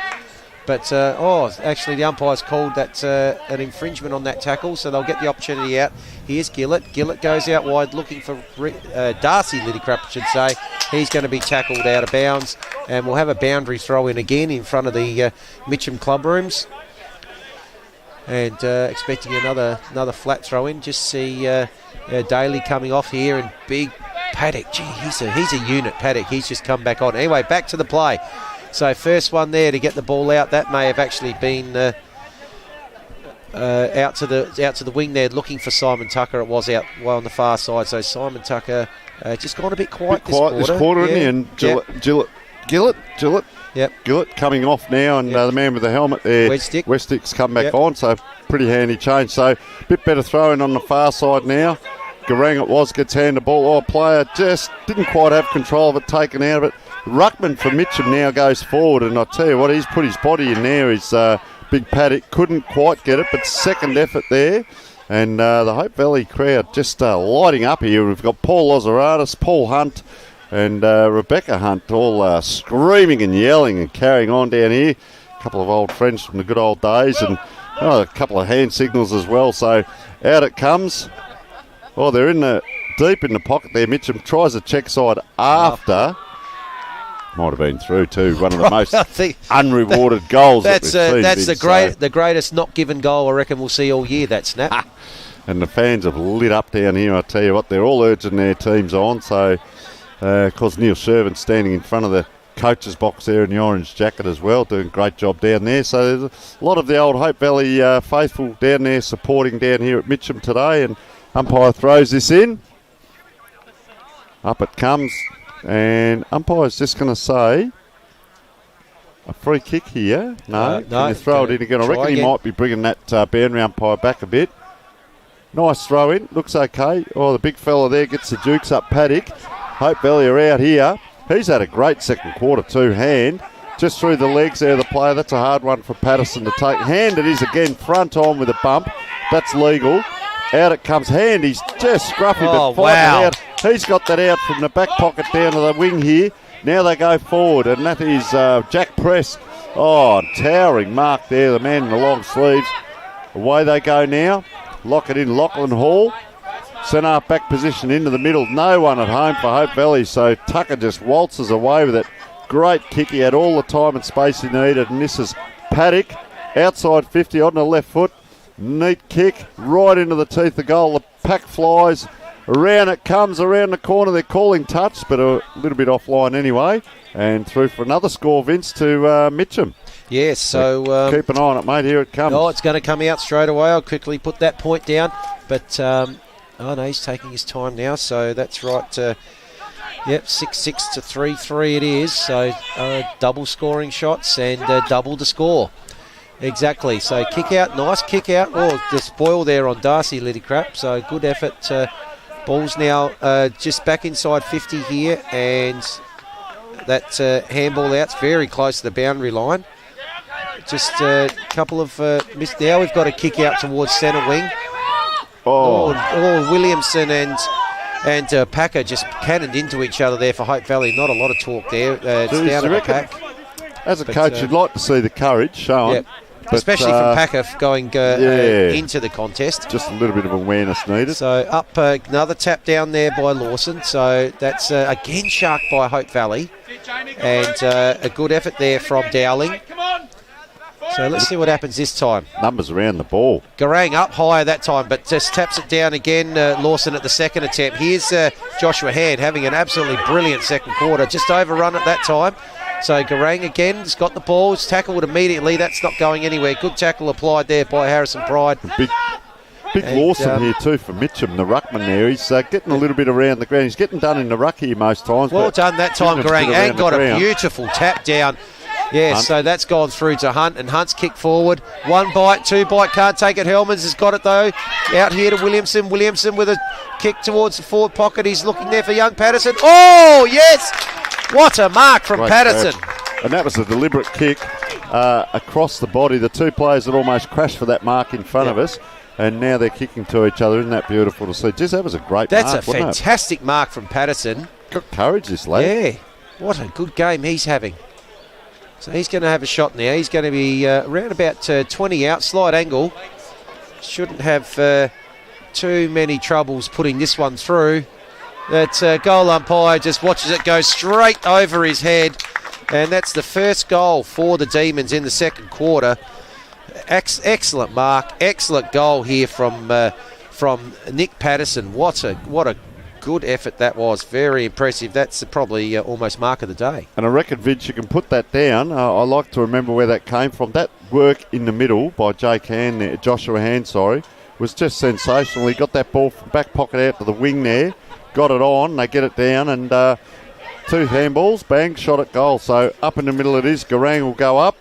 But, actually the umpire's called that an infringement on that tackle, so they'll get the opportunity out. Here's Gillett. Gillett goes out wide looking for Darcy Liddycrap, I should say. He's going to be tackled out of bounds, and we'll have a boundary throw in again in front of the Mitcham club rooms. And expecting another flat throw in. Just see Daly coming off here, and big Paddock. Gee, he's a unit, Paddock. He's just come back on. Anyway, back to the play. So first one there to get the ball out. That may have actually been out to the wing there, looking for Simon Tucker. It was out well on the far side. So Simon Tucker just gone a bit quiet this quarter. Isn't he? And Gillett. Yep. Gillett coming off now, and the man with the helmet there, Westick's come back on, so pretty handy change. So a bit better throwing on the far side now. Garang it was, gets hand the ball. Oh, player just didn't quite have control of it, taken out of it. Ruckman for Mitcham now goes forward, and I'll tell you what, he's put his body in there. He's Big Paddock couldn't quite get it, but second effort there. And the Hope Valley crowd just lighting up here. We've got Paul Lozeratis, Paul Hunt, and Rebecca Hunt all screaming and yelling and carrying on down here. A couple of old friends from the good old days, and a couple of hand signals as well. So out it comes. Oh, they're deep in the pocket there. Mitcham tries a check side after. Might have been through too. One of the most unrewarded goals that's that we've seen. That's the greatest not given goal I reckon we'll see all year, that snap. And the fans have lit up down here. I tell you what, they're all urging their teams on. So, of course, Neil Shervin's standing in front of the coach's box there in the orange jacket as well, doing a great job down there. So there's a lot of the old Hope Valley faithful down there supporting down here at Mitcham today. And umpire throws this in. Up it comes, and umpire's just going to say a free kick here. No, can you throw it in again? I reckon he might be bringing that boundary umpire back a bit. Nice throw in, looks okay. Oh, the big fella there gets the jukes up. Paddock. Hope Valley are out here. He's had a great second quarter too. Hand just through the legs there of the player. That's a hard one for Patterson to take. Hand it is again, front on with a bump. That's legal. Out it comes. Hand, he's just scruffy, but fighting out. He's got that out from the back pocket down to the wing here. Now they go forward, and that is Jack Press. Oh, towering mark there, the man in the long sleeves. Away they go now. Lock it in, Lachlan Hall. Centre half back position into the middle. No one at home for Hope Valley, so Tucker just waltzes away with it. Great kick. He had all the time and space he needed, and this is Paddock. Outside 50 on the left foot. Neat kick right into the teeth of goal. The pack flies. Around it comes, around the corner. They're calling touch, but a little bit offline anyway. And through for another score, Vince, to Mitcham. Yes, so... keep an eye on it, mate. Here it comes. Oh, it's going to come out straight away. I'll quickly put that point down. But, oh no, he's taking his time now. So that's right. Yep, 6-6 to 3-3 it is. So double scoring shots and double the score. Exactly. So kick out, nice kick out. Oh, the spoil there on Darcy Liddycrap. So good effort. Ball's now just back inside 50 here. And that handball out's very close to the boundary line. Just a couple of missed. Now we've got a kick out towards centre wing. Williamson and Packer just cannoned into each other there for Hope Valley. Not a lot of talk there. It's down to the pack. As a coach, you'd like to see the courage shown. Yep. Especially from Packer going into the contest. Just a little bit of awareness needed. So up another tap down there by Lawson. So that's again sharked by Hope Valley. And a good effort there from Dowling. So let's see what happens this time. Numbers around the ball. Garang up higher that time, but just taps it down again. Lawson at the second attempt. Here's Joshua Hand having an absolutely brilliant second quarter. Just overrun it that time. So Garang again has got the ball. It's tackled immediately. That's not going anywhere. Good tackle applied there by Harrison Pride. Big Lawson here too for Mitcham, the ruckman there. He's getting a little bit around the ground. He's getting done in the ruck here most times. Well done that time, Garang. And got a beautiful tap down. Yeah, Hunt. So that's gone through to Hunt, and Hunt's kicked forward. 1 bite, 2 bite, can't take it. Hellmans has got it though. Out here to Williamson. Williamson with a kick towards the forward pocket. He's looking there for young Patterson. Oh, yes! What a mark from Patterson. And that was a deliberate kick across the body. The two players had almost crashed for that mark in front of us. And now they're kicking to each other. Isn't that beautiful to see? Just that was a great mark. That's a fantastic mark from Patterson. Got courage, this lad. Yeah. What a good game he's having. So he's going to have a shot now. He's going to be around about 20 out, slight angle. Shouldn't have too many troubles putting this one through. That goal umpire just watches it go straight over his head. And that's the first goal for the Demons in the second quarter. Excellent mark, excellent goal here from Nick Patterson. What a good effort that was. Very impressive. That's probably almost mark of the day. And I reckon, Vince, you can put that down. I like to remember where that came from. That work in the middle by Joshua Hand, was just sensational. He got that ball from back pocket out to the wing there, got it on, they get it down, and 2 handballs, bang, shot at goal. So up in the middle it is. Garang will go up.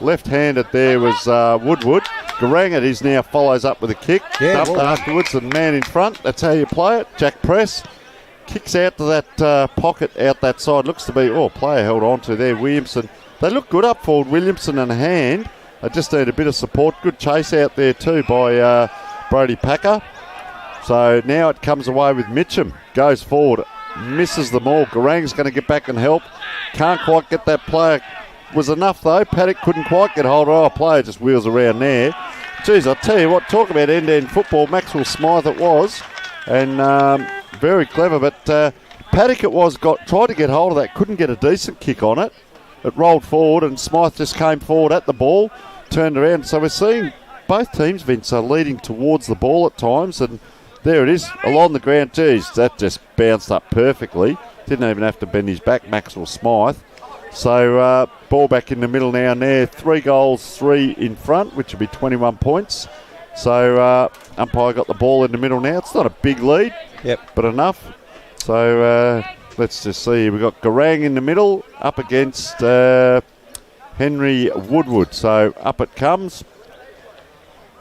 Left-handed there was Woodward. Garang it is now, follows up with a kick. Afterwards, and man in front. That's how you play it. Jack Press kicks out to that pocket out that side. Looks to be, player held on to there, Williamson. They look good up forward, Williamson and Hand. They just need a bit of support. Good chase out there too by Brody Packer. So now it comes away with Mitcham. Goes forward, misses them all. Garang's going to get back and help. Can't quite get that player. Was enough though. Paddock couldn't quite get hold of it. Player just wheels around there. Jeez, I'll tell you what, talk about end-to-end football. Maxwell Smythe it was. And very clever, but Paddock it was, tried to get hold of that, couldn't get a decent kick on it. It rolled forward and Smythe just came forward at the ball, turned around. So we're seeing both teams, Vince, are leading towards the ball at times, and there it is, along the ground. Jeez, that just bounced up perfectly. Didn't even have to bend his back, Maxwell Smythe. So ball back in the middle now and there. 3 goals, 3 in front, which would be 21 points. So umpire got the ball in the middle now. It's not a big lead, but enough. So let's just see. We've got Garang in the middle up against Henry Woodward. So up it comes.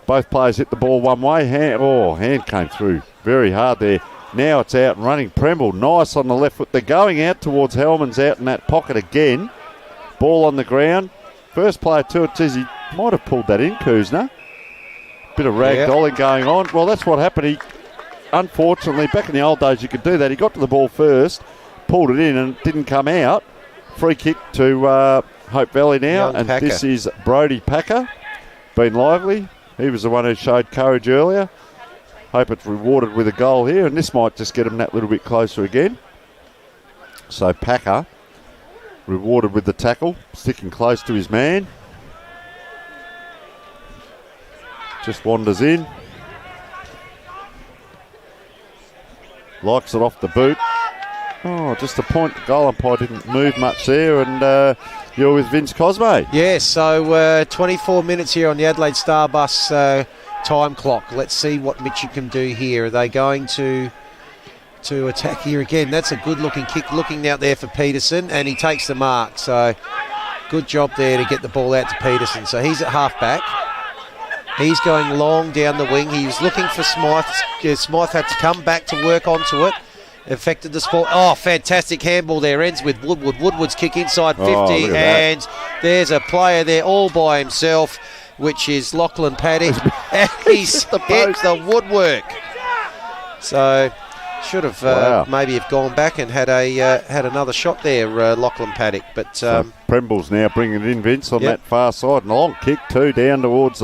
Both players hit the ball one way. Hand came through very hard there. Now it's out and running. Premble, nice on the left foot. They're going out towards Hellman's out in that pocket again. Ball on the ground. First player to it says he might have pulled that in, Kuzner. Bit of ragdolling going on. Well, that's what happened. He, unfortunately, back in the old days you could do that. He got to the ball first, pulled it in and it didn't come out. Free kick to Hope Valley now. Young and Packer. This is Brody Packer. Been lively. He was the one who showed courage earlier. Hope it's rewarded with a goal here, and this might just get him that little bit closer again. So Packer rewarded with the tackle, sticking close to his man. Just wanders in. Likes it off the boot. Oh, just a point. The goal umpire didn't move much there, and you're with Vince Cosme. Yeah, so 24 minutes here on the Adelaide Star Bus time clock. Let's see what Mitchell can do here. Are they going to attack here again? That's a good-looking kick, looking out there for Peterson, and he takes the mark. So good job there to get the ball out to Peterson. So he's at half-back. He's going long down the wing. He was looking for Smythe. Smythe had to come back to work onto it. Affected the sport. Oh, fantastic handball there. Ends with Woodward. Woodward's kick inside 50. Look at And there's a player there all by himself, which is Lachlan Paddock. And he's hit the woodwork. So should have maybe have gone back and had another shot there, Lachlan Paddock. But Premble's now bringing it in, Vince, on that far side. And a long kick too, down towards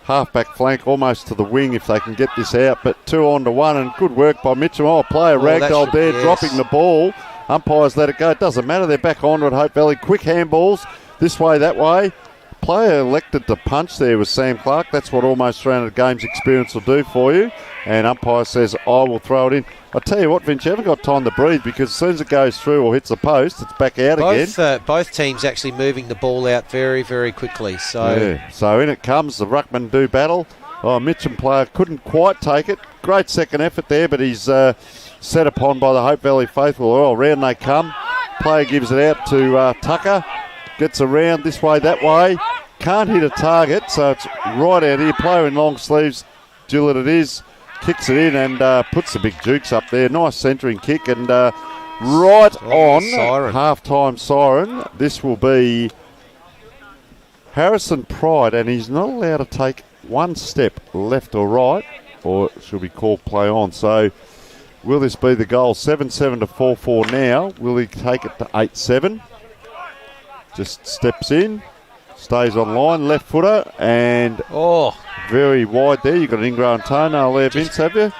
half-back flank, almost to the wing if they can get this out. But 2-on-1, and good work by Mitcham. Oh, player ragdoll there, dropping the ball. Umpires let it go. It doesn't matter. They're back on at Hope Valley. Quick handballs this way, that way. Player elected to punch there was Sam Clark. That's what almost 300 games experience will do for you. And umpire says, I will throw it in. I tell you what, Vince, you haven't got time to breathe, because as soon as it goes through or hits the post, it's back out again. Both teams actually moving the ball out very, very quickly. So in it comes. The ruckman do battle. Oh, Mitcham player couldn't quite take it. Great second effort there, but he's set upon by the Hope Valley faithful. Oh, round they come. Player gives it out to Tucker. Gets around this way, that way. Can't hit a target, so it's right out here. Player in long sleeves, Gillett it is. Kicks it in and puts the big jukes up there. Nice centering kick, and right on siren. Half-time siren. This will be Harrison Pride, and he's not allowed to take one step left or right, or should we call play on? So will this be the goal? 7-7 to 4-4 now. Will he take it to 8-7? Just steps in, stays on line, left footer, and very wide there. You've got an ingrown toenail there, Vince, have you?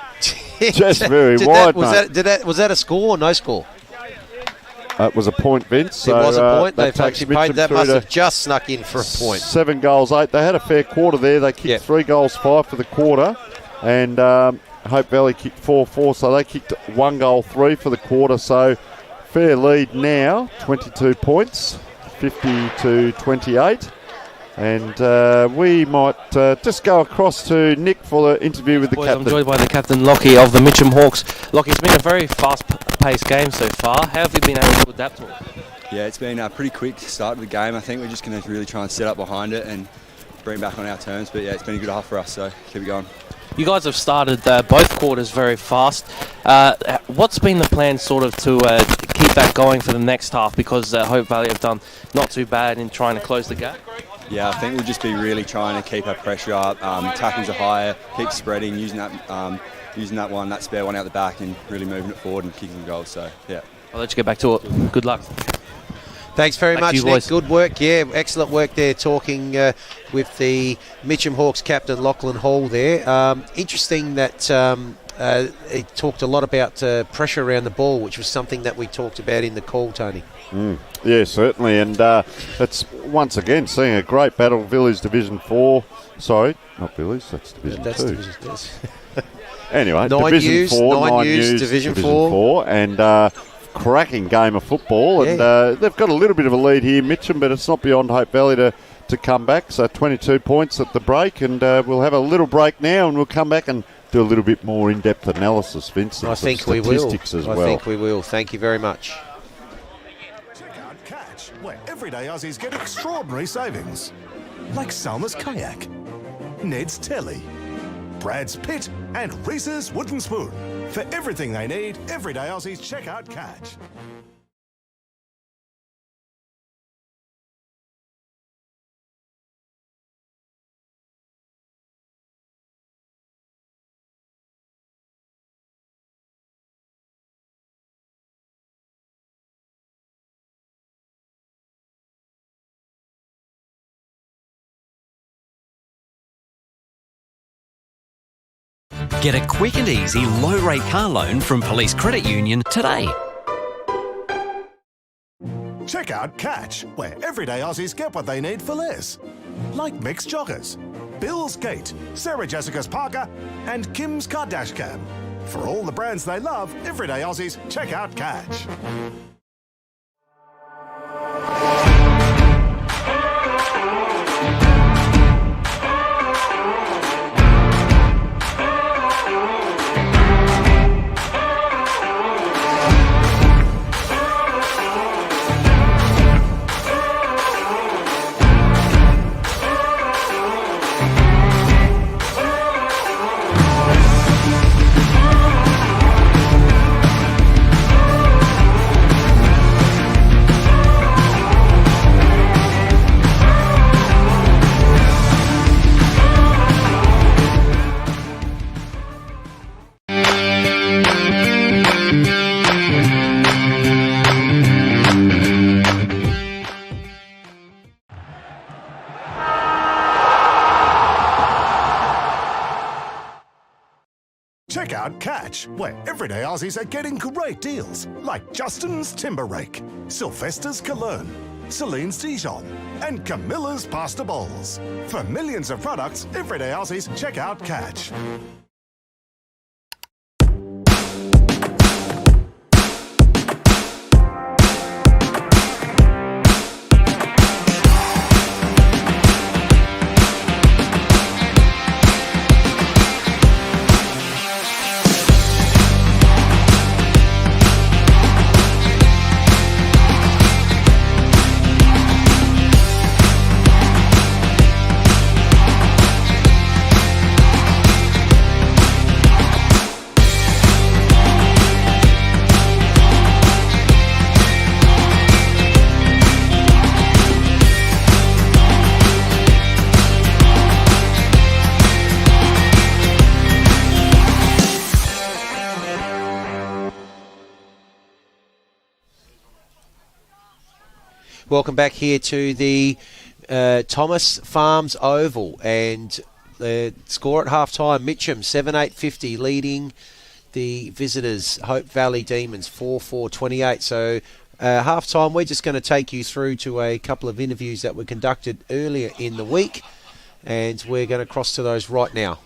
Just very wide, mate. Was that a score or no score? It was a point, Vince. It was a point. That They've actually paid. That must have just snuck in for a point. 7 goals, 8. They had a fair quarter there. They kicked 3 goals, 5 for the quarter. And Hope Valley kicked 4-4, so they kicked 1 goal, 3 for the quarter. So fair lead now, 22 points, 50 to 28. And we might just go across to Nick for the interview with the captain. I'm joined by the captain, Lockie, of the Mitcham Hawks. Lockie, it's been a very fast-paced game so far. How have you been able to adapt to it? Yeah, it's been a pretty quick start to the game. I think we're just going to really try and set up behind it and bring back on our terms. But yeah, it's been a good half for us, so keep it going. You guys have started both quarters very fast. What's been the plan sort of to keep that going for the next half? Because Hope Valley have done not too bad in trying to close the gap. Yeah, I think we'll just be really trying to keep our pressure up. Tackles are higher, keep spreading, using that spare one out the back and really moving it forward and kicking goals. So, yeah. I'll let you get back to it. Good luck. Thanks very Back much, to you, Nick. boys. Good work. Yeah, excellent work there talking with the Mitcham Hawks captain, Lachlan Hall there. Interesting that he talked a lot about pressure around the ball, which was something that we talked about in the call, Tony. Yeah, certainly. And it's once again seeing a great battle. Village Division 4. Sorry, not Village, that's Division 2. Division, yes. Anyway, Nine Division U's, 4, Nine U's, Division 4. And cracking game of football. Yeah. And they've got a little bit of a lead here, Mitcham, but it's not beyond Hope Valley to come back. So 22 points at the break. And we'll have a little break now, and we'll come back and do a little bit more in-depth analysis, Vince. I think we will. I think we will. Thank you very much. Check out Catch, where everyday Aussies get extraordinary savings. Like Salma's Kayak, Ned's Telly, Brad's Pit, and Reese's Wooden Spoon. For everything they need, everyday Aussies check out Catch. Get a quick and easy low-rate car loan from Police Credit Union today. Check out Catch, where everyday Aussies get what they need for less. Like Mix Joggers, Bill's Gate, Sarah Jessica's Parker, and Kim's Kardashian. For all the brands they love, everyday Aussies, check out Catch. Check out Catch, where everyday Aussies are getting great deals, like Justin's Timber Rake, Sylvester's Cologne, Celine's Dijon, and Camilla's Pasta Bowls. For millions of products, everyday Aussies, check out Catch. Welcome back here to the Thomas Farms Oval, and the score at half-time, Mitcham 7-8-50 leading the visitors, Hope Valley Demons 4-4-28. So half-time, we're just going to take you through to a couple of interviews that were conducted earlier in the week, and we're going to cross to those right now.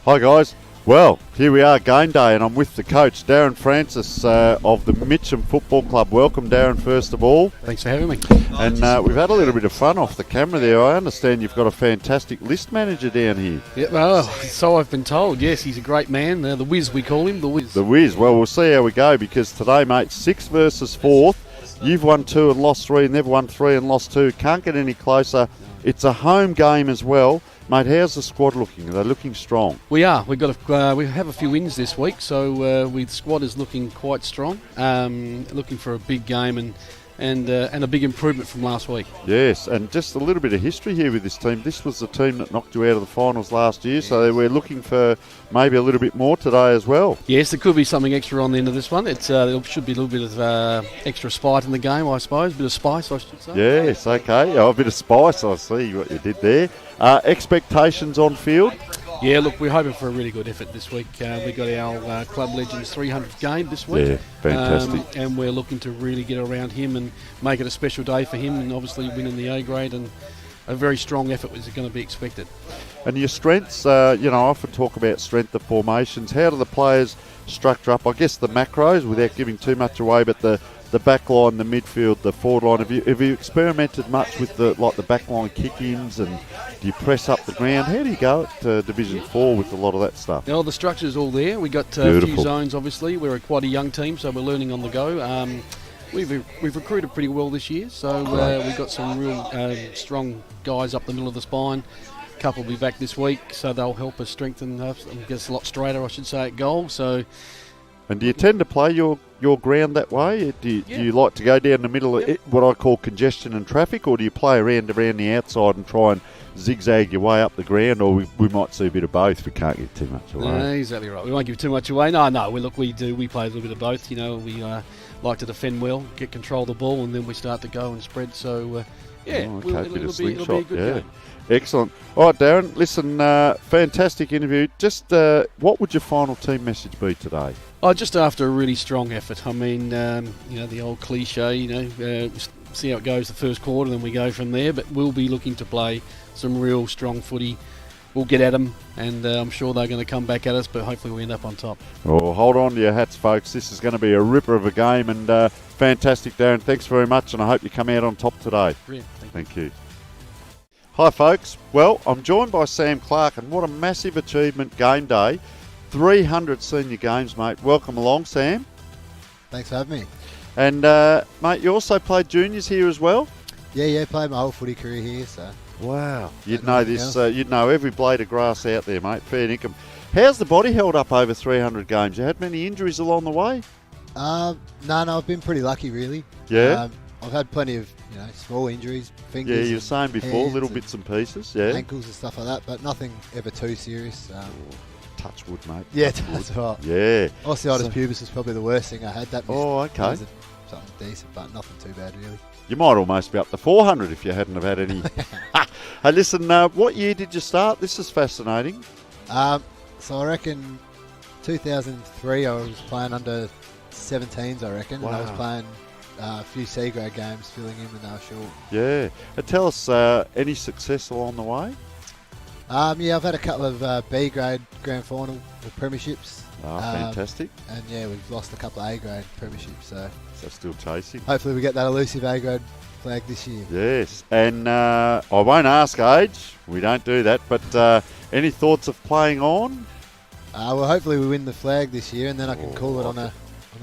Hi guys. Well, here we are, game day, and I'm with the coach, Darren Francis of the Mitcham Football Club. Welcome, Darren, first of all. Thanks for having me. And we've had a little bit of fun off the camera there. I understand you've got a fantastic list manager down here. Yeah, well, so I've been told. Yes, he's a great man. The Wiz, we call him, the Wiz. The Wiz. Well, we'll see how we go, because today, mate, 6th versus 4th. You've won 2 and lost 3, and they've won 3 and lost 2. Can't get any closer. It's a home game as well. Mate, how's the squad looking? Are they looking strong? We are. We have a few wins this week, so the squad is looking quite strong. Looking for a big game and a big improvement from last week. Yes, and just a little bit of history here with this team. This was the team that knocked you out of the finals last year, so we're looking for maybe a little bit more today as well. Yes, there could be something extra on the end of this one. There should be a little bit of extra spice in the game, I suppose. A bit of spice, I should say. Yes, okay. Oh, a bit of spice, I see what you did there. Expectations on field? Yeah, look, we're hoping for a really good effort this week. We got our Club Legends 300th game this week. Yeah, fantastic. And we're looking to really get around him and make it a special day for him, and obviously winning the A grade, and a very strong effort is going to be expected. And your strengths, I often talk about strength of formations. How do the players structure up? I guess the macros, without giving too much away, but the the back line, the midfield, the forward line. Have you experimented much with the back line kick-ins, and do you press up the ground? How do you go at Division 4 with a lot of that stuff? Well, the structure's all there. We got a few zones, obviously. We're quite a young team, so we're learning on the go. We've recruited pretty well this year, so we've got some real strong guys up the middle of the spine. A couple will be back this week, so they'll help us strengthen us and get us a lot straighter, I should say, at goal. So. And do you tend to play your ground that way? Do you like to go down the middle of what I call congestion and traffic, or do you play around the outside and try and zigzag your way up the ground, or we might see a bit of both? We can't give too much away. No, exactly right. We won't give too much away. No. We play a little bit of both. We like to defend well, get control of the ball, and then we start to go and spread. So, it'll be a good game. Excellent. All right, Darren, listen, fantastic interview. Just what would your final team message be today? Oh, just after a really strong effort. I mean, the old cliche, see how it goes the first quarter, then we go from there. But we'll be looking to play some real strong footy. We'll get at them, and I'm sure they're going to come back at us, but hopefully we end up on top. Oh, hold on to your hats, folks. This is going to be a ripper of a game, and fantastic, Darren. Thanks very much, and I hope you come out on top today. Brilliant. Thank you. Hi, folks. Well, I'm joined by Sam Clark, and what a massive achievement game day. 300 senior games, mate. Welcome along, Sam. Thanks for having me. And, mate, you also played juniors here as well? Yeah, played my whole footy career here, so... Wow. You'd know this. You'd know every blade of grass out there, mate. Fair income. How's the body held up over 300 games? You had many injuries along the way? No, I've been pretty lucky, really. Yeah? I've had plenty of, small injuries, fingers. Yeah, you were saying before, little bits and pieces, yeah. Ankles and stuff like that, but nothing ever too serious. Touch wood, mate. Yeah, that's right. Yeah. Osteitis pubis was probably the worst thing I had. That okay. Something decent, but nothing too bad, really. You might almost be up to 400 if you hadn't have had any. Hey, listen, what year did you start? This is fascinating. So I reckon 2003 I was playing under 17s, I reckon. Wow. And I was playing a few C-grade games, filling in when they were short. Yeah. And tell us, any success along the way? I've had a couple of B-grade grand final or premierships. Fantastic. And we've lost a couple of A-grade premierships, so still chasing. Hopefully we get that elusive A-grade flag this year. Yes, and I won't ask age. We don't do that. But any thoughts of playing on? Well, hopefully we win the flag this year, and then I can call it on a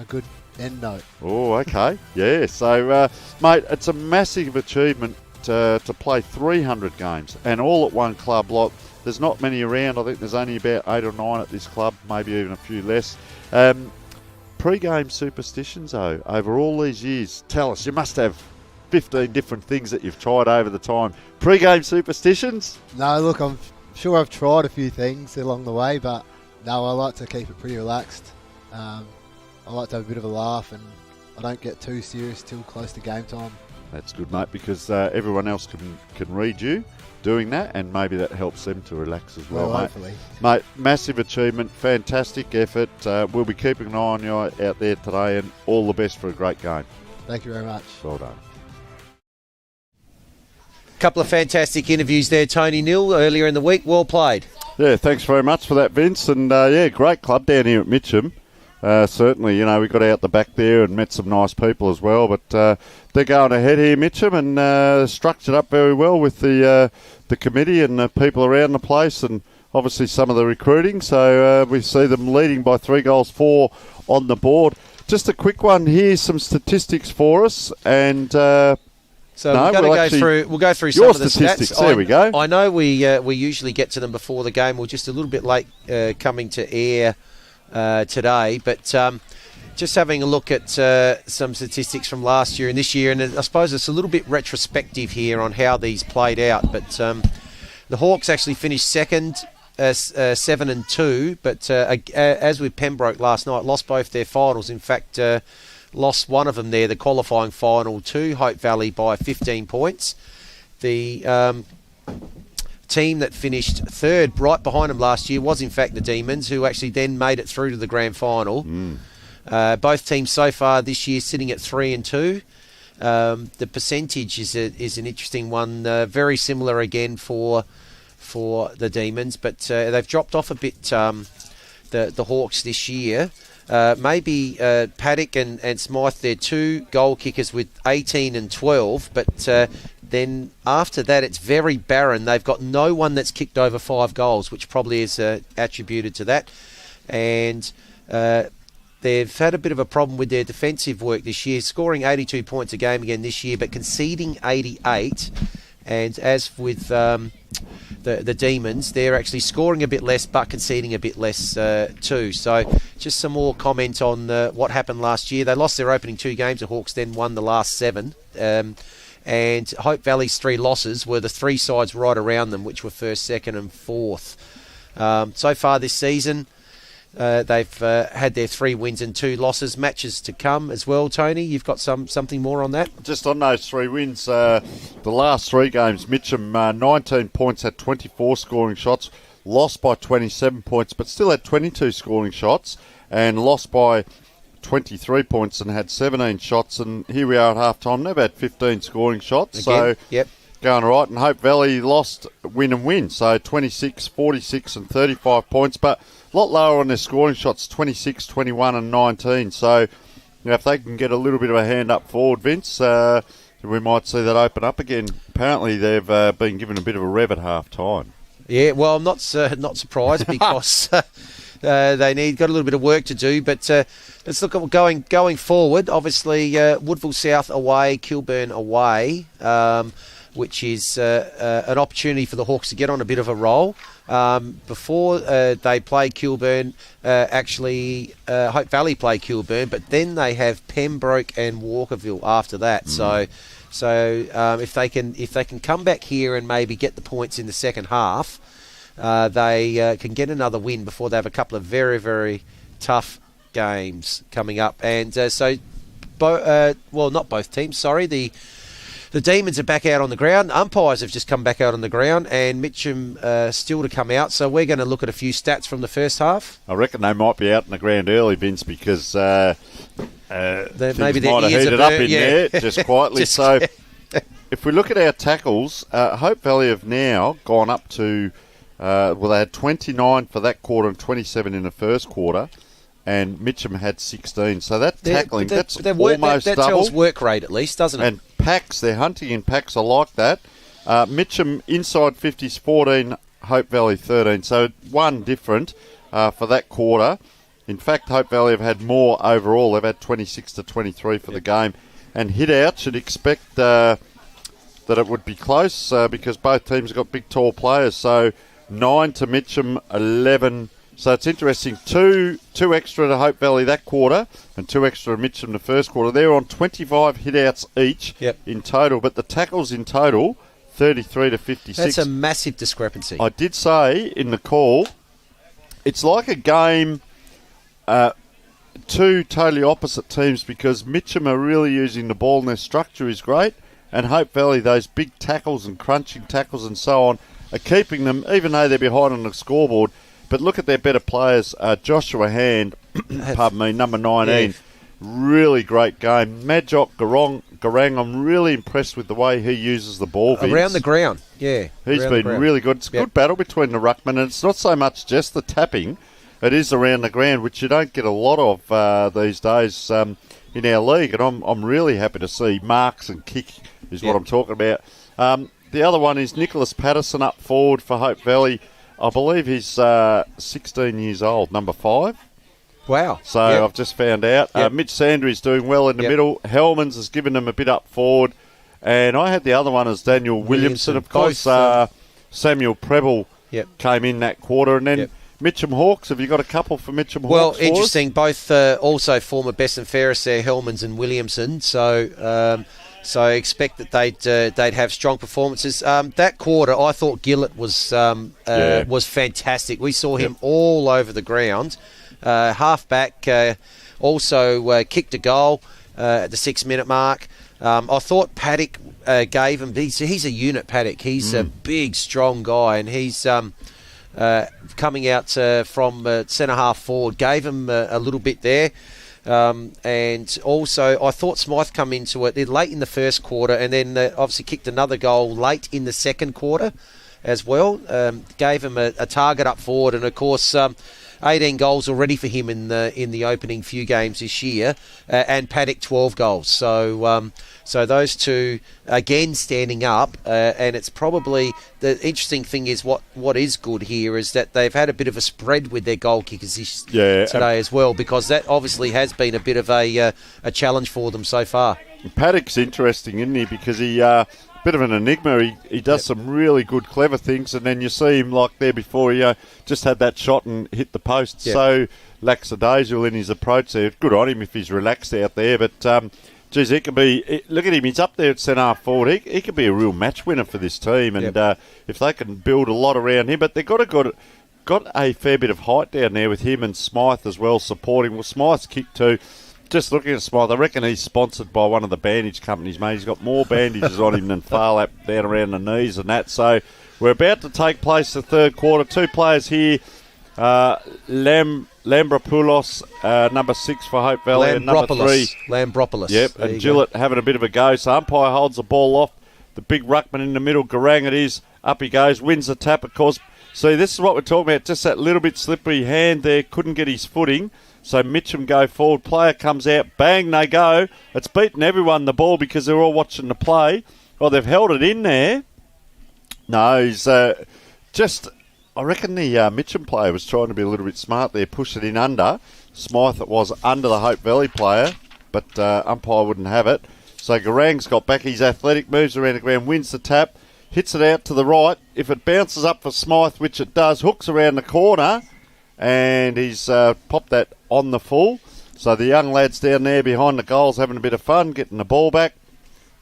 good end note. Oh, okay. Yeah. So, mate, it's a massive achievement to play 300 games and all at one club. Like, there's not many around. I think there's only about 8 or 9 at this club, maybe even a few less. Pre-game superstitions, though, over all these years. Tell us, you must have 15 different things that you've tried over the time. Pre-game superstitions? No, look, I'm sure I've tried a few things along the way, but no, I like to keep it pretty relaxed. I like to have a bit of a laugh, and I don't get too serious till close to game time. That's good, mate, because everyone else can read you doing that, and maybe that helps them to relax as well, mate. Hopefully. Mate, massive achievement, fantastic effort. We'll be keeping an eye on you out there today, and all the best for a great game. Thank you very much. Well done. Couple of fantastic interviews there, Tony Neal, earlier in the week. Well played. Yeah, thanks very much for that, Vince. And, great club down here at Mitcham. Certainly, we got out the back there and met some nice people as well. But they're going ahead here, Mitcham, and structured up very well with the committee and the people around the place, and obviously some of the recruiting. So we see them leading by 3 goals, 4 on the board. Just a quick one here, some statistics for us, and so we'll go through some of the statistics. stats. There we go. I know we usually get to them before the game. We're just a little bit late coming to air today, but just having a look at some statistics from last year and this year, and I suppose it's a little bit retrospective here on how these played out. But the Hawks actually finished second, 7-2, but as with Pembroke last night, lost both their finals. In fact, lost one of them there, the qualifying final, to Hope Valley by 15 points. The team that finished third, right behind them last year, was in fact the Demons, who actually then made it through to the grand final. Both teams so far this year sitting at 3-2. The percentage is an interesting one, very similar again for the Demons, but they've dropped off a bit the Hawks this year. Maybe Paddock and Smythe, they're 2 goal kickers with 18 and 12, but then after that it's very barren. They've got no one that's kicked over 5 goals, which probably is attributed to that. And they've had a bit of a problem with their defensive work this year, scoring 82 points a game again this year, but conceding 88. And as with the Demons, they're actually scoring a bit less but conceding a bit less too. So just some more comment on what happened last year. They lost their opening 2 games. The Hawks then won the last 7. And Hope Valley's 3 losses were the 3 sides right around them, which were 1st, 2nd and 4th. So far this season, they've had their 3 wins and 2 losses. Matches to come as well. Tony, you've got something more on that? Just on those 3 wins, the last 3 games, Mitcham 19 points, had 24 scoring shots, lost by 27 points, but still had 22 scoring shots, and lost by 23 points and had 17 shots. And here we are at half time. They've had 15 scoring shots. Again, so yep. Going right. And Hope Valley lost, win and win. So 26, 46 and 35 points. But a lot lower on their scoring shots, 26, 21 and 19. So if they can get a little bit of a hand up forward, Vince, we might see that open up again. Apparently they've been given a bit of a rev at half time. Yeah, well, I'm not surprised because they got a little bit of work to do. But let's look at going forward. Obviously, Woodville South away, Kilburn away, which is an opportunity for the Hawks to get on a bit of a roll. Before they play Kilburn, Hope Valley play Kilburn, but then they have Pembroke and Walkerville after that. So if they can come back here and maybe get the points in the second half, they can get another win before they have a couple of very, very tough games coming up. And not both teams. Sorry, the Demons are back out on the ground. Umpires have just come back out on the ground, and Mitcham still to come out. So we're going to look at a few stats from the first half. I reckon they might be out on the ground early, Vince, because maybe their might have ears heated are up burnt, in there just quietly. So if we look at our tackles, Hope Valley have now gone up to, they had 29 for that quarter and 27 in the first quarter. And Mitcham had 16. So that tackling, that's almost that double. tells work rate at least, doesn't it? And packs, they're hunting in packs. I like that. Mitcham inside 50s 14, Hope Valley 13. So one different for that quarter. In fact, Hope Valley have had more overall. They've had 26 to 23 for the game. And hit out, should expect that it would be close because both teams have got big, tall players. So 9 to Mitcham, 11. So it's interesting. Two extra to Hope Valley that quarter and 2 extra to Mitcham the first quarter. They're on 25 hit-outs each in total, but the tackles in total, 33 to 56. That's a massive discrepancy. I did say in the call, it's like a game, 2 totally opposite teams because Mitcham are really using the ball and their structure is great, and Hope Valley, those big tackles and crunching tackles and so on, are keeping them, even though they're behind on the scoreboard. But look at their better players. Joshua Hand, number 19, really great game. Majok Garang, I'm really impressed with the way he uses the ball, Vince. Around the ground, yeah. He's been really good. It's a good battle between the ruckmen, and it's not so much just the tapping. It is around the ground, which you don't get a lot of these days in our league. And I'm really happy to see marks and kick is what I'm talking about. The other one is Nicholas Patterson up forward for Hope Valley. I believe he's 16 years old, number 5. Wow. So I've just found out. Mitch Sandry is doing well in the middle. Hellmans has given them a bit up forward. And I had the other one as Daniel Williamson. Of course, Samuel Preble came in that quarter. And then Mitcham Hawks, have you got a couple for Mitcham Hawks? Well, interesting. Both also former best and fairest there, Hellmans and Williamson. So I expect that they'd have strong performances. That quarter, I thought Gillett was fantastic. We saw him all over the ground. Halfback also kicked a goal at the 6-minute mark. I thought Paddock gave him. He's a unit, Paddock. He's a big, strong guy, and he's coming out from centre half forward. Gave him a little bit there. And also, I thought Smythe come into it late in the first quarter and then obviously kicked another goal late in the second quarter as well. Gave him a target up forward. And, of course, 18 goals already for him in the opening few games this year, and Paddock 12 goals. So those two again standing up, and it's probably the interesting thing is what is good here is that they've had a bit of a spread with their goal kickers today as well, because that obviously has been a bit of a challenge for them so far. Paddock's interesting, isn't he? Because he bit of an enigma. He does some really good, clever things, and then you see him like there before. He just had that shot and hit the post. Yep. So lackadaisical in his approach there. Good on him if he's relaxed out there. But geez, he could be. Look at him. He's up there at centre half forward. He could be a real match winner for this team. And if they can build a lot around him, but they've got a fair bit of height down there with him and Smythe as well supporting. Well, Smythe's kick too. Just looking at Smythe, I reckon he's sponsored by one of the bandage companies, mate. He's got more bandages on him than Farlap down around the knees and that. So we're about to take place the third quarter. Two players here, Lambropoulos, number 6 for Hope Valley, and number 3. Lambropoulos. Yep, and Gillett having a bit of a go. So umpire holds the ball off. The big ruckman in the middle, Garang it is. Up he goes, wins the tap, of course. See, this is what we're talking about. Just that little bit slippery hand there, couldn't get his footing. So Mitcham go forward, player comes out, bang, they go. It's beaten everyone the ball because they're all watching the play. Well, they've held it in there. No, he's just, I reckon the Mitcham player was trying to be a little bit smart there, push it in under. Smythe it was under the Hope Valley player, but umpire wouldn't have it. So Garang's got back, he's athletic, moves around the ground, wins the tap, hits it out to the right. If it bounces up for Smythe, which it does, hooks around the corner, and he's popped that on the full. So the young lads down there behind the goals having a bit of fun, getting the ball back,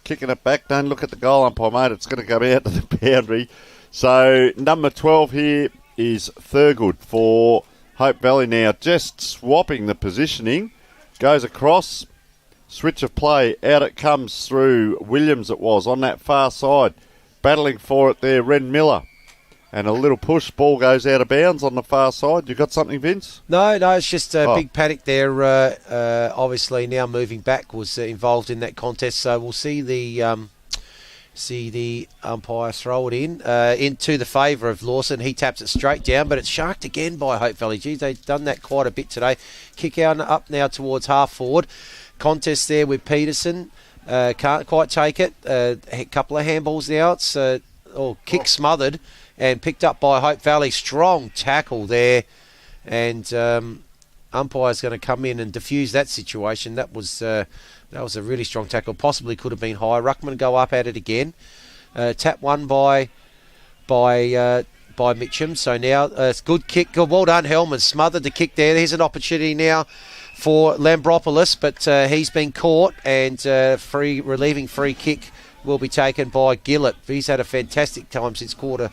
kicking it back. Don't look at the goal umpire, mate. It's going to go out to the boundary. So number 12 here is Thurgood for Hope Valley now. Just swapping the positioning. Goes across. Switch of play. Out it comes through Williams it was on that far side. Battling for it there, Ren Miller. And a little push, ball goes out of bounds on the far side. You got something, Vince? No, it's just a big Paddock there. Obviously now moving back was involved in that contest, so we'll see the umpire throw it into the favour of Lawson. He taps it straight down, but it's sharked again by Hope Valley. Geez, they've done that quite a bit today. Kick out up now towards half forward. Contest there with Peterson. Can't quite take it. A couple of handballs now. It's kick smothered. And picked up by Hope Valley. Strong tackle there. And umpire's going to come in and diffuse that situation. That was a really strong tackle. Possibly could have been high. Ruckman go up at it again. Tap one by Mitcham. So now it's good kick. Good, well done, Hellman. Smothered the kick there. There's an opportunity now for Lambropoulos, but he's been caught, and relieving free kick will be taken by Gillett. He's had a fantastic time since quarter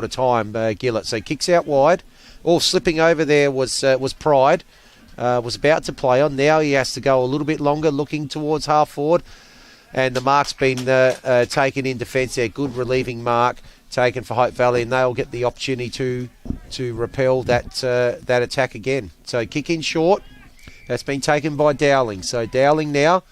time, Gillett. So kicks out wide. All slipping over there was Pride. Was about to play on. Now he has to go a little bit longer, looking towards half forward. And the mark's been taken in defence there. Good relieving mark taken for Hope Valley, and they'll get the opportunity to repel that attack again. So kick in short. That's been taken by Dowling. So Dowling now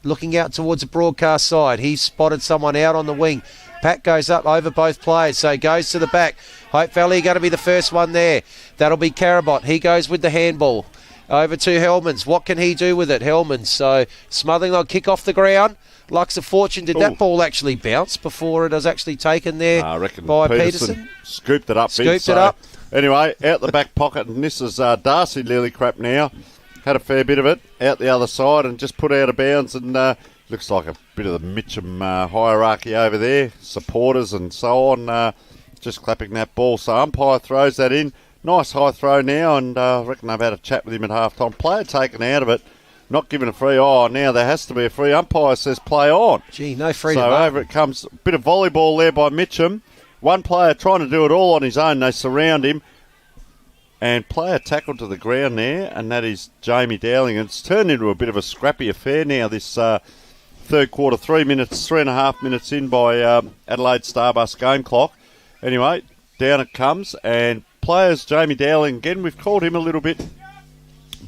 looking out towards the broadcast side. He's spotted someone out on the wing. Pat goes up over both players, so goes to the back. Hope Valley going to be the first one there. That'll be Carabot. He goes with the handball. Over to Hellmans. What can he do with it? Hellmans. So smothering on kick off the ground. Lucks of fortune. Did that ball actually bounce before it was actually taken there I reckon by Peterson? Scooped it up. Scooped it up. Anyway, out the back pocket, and this is Darcy Lillycrap now. Had a fair bit of it out the other side and just put out of bounds, and looks like a bit of the Mitcham hierarchy over there, supporters and so on, just clapping that ball. So umpire throws that in. Nice high throw now, and I reckon they've had a chat with him at half-time. Player taken out of it, not given a free. Oh, now there has to be a free. Umpire says play on. Gee, no free. So over it comes. A bit of volleyball there by Mitcham. One player trying to do it all on his own. They surround him. And player tackled to the ground there, and that is Jamie Dowling. It's turned into a bit of a scrappy affair now, this third quarter. 3.5 minutes in by Adelaide Starbus game clock. Anyway, down it comes, and players, Jamie Dowling, again, we've called him a little bit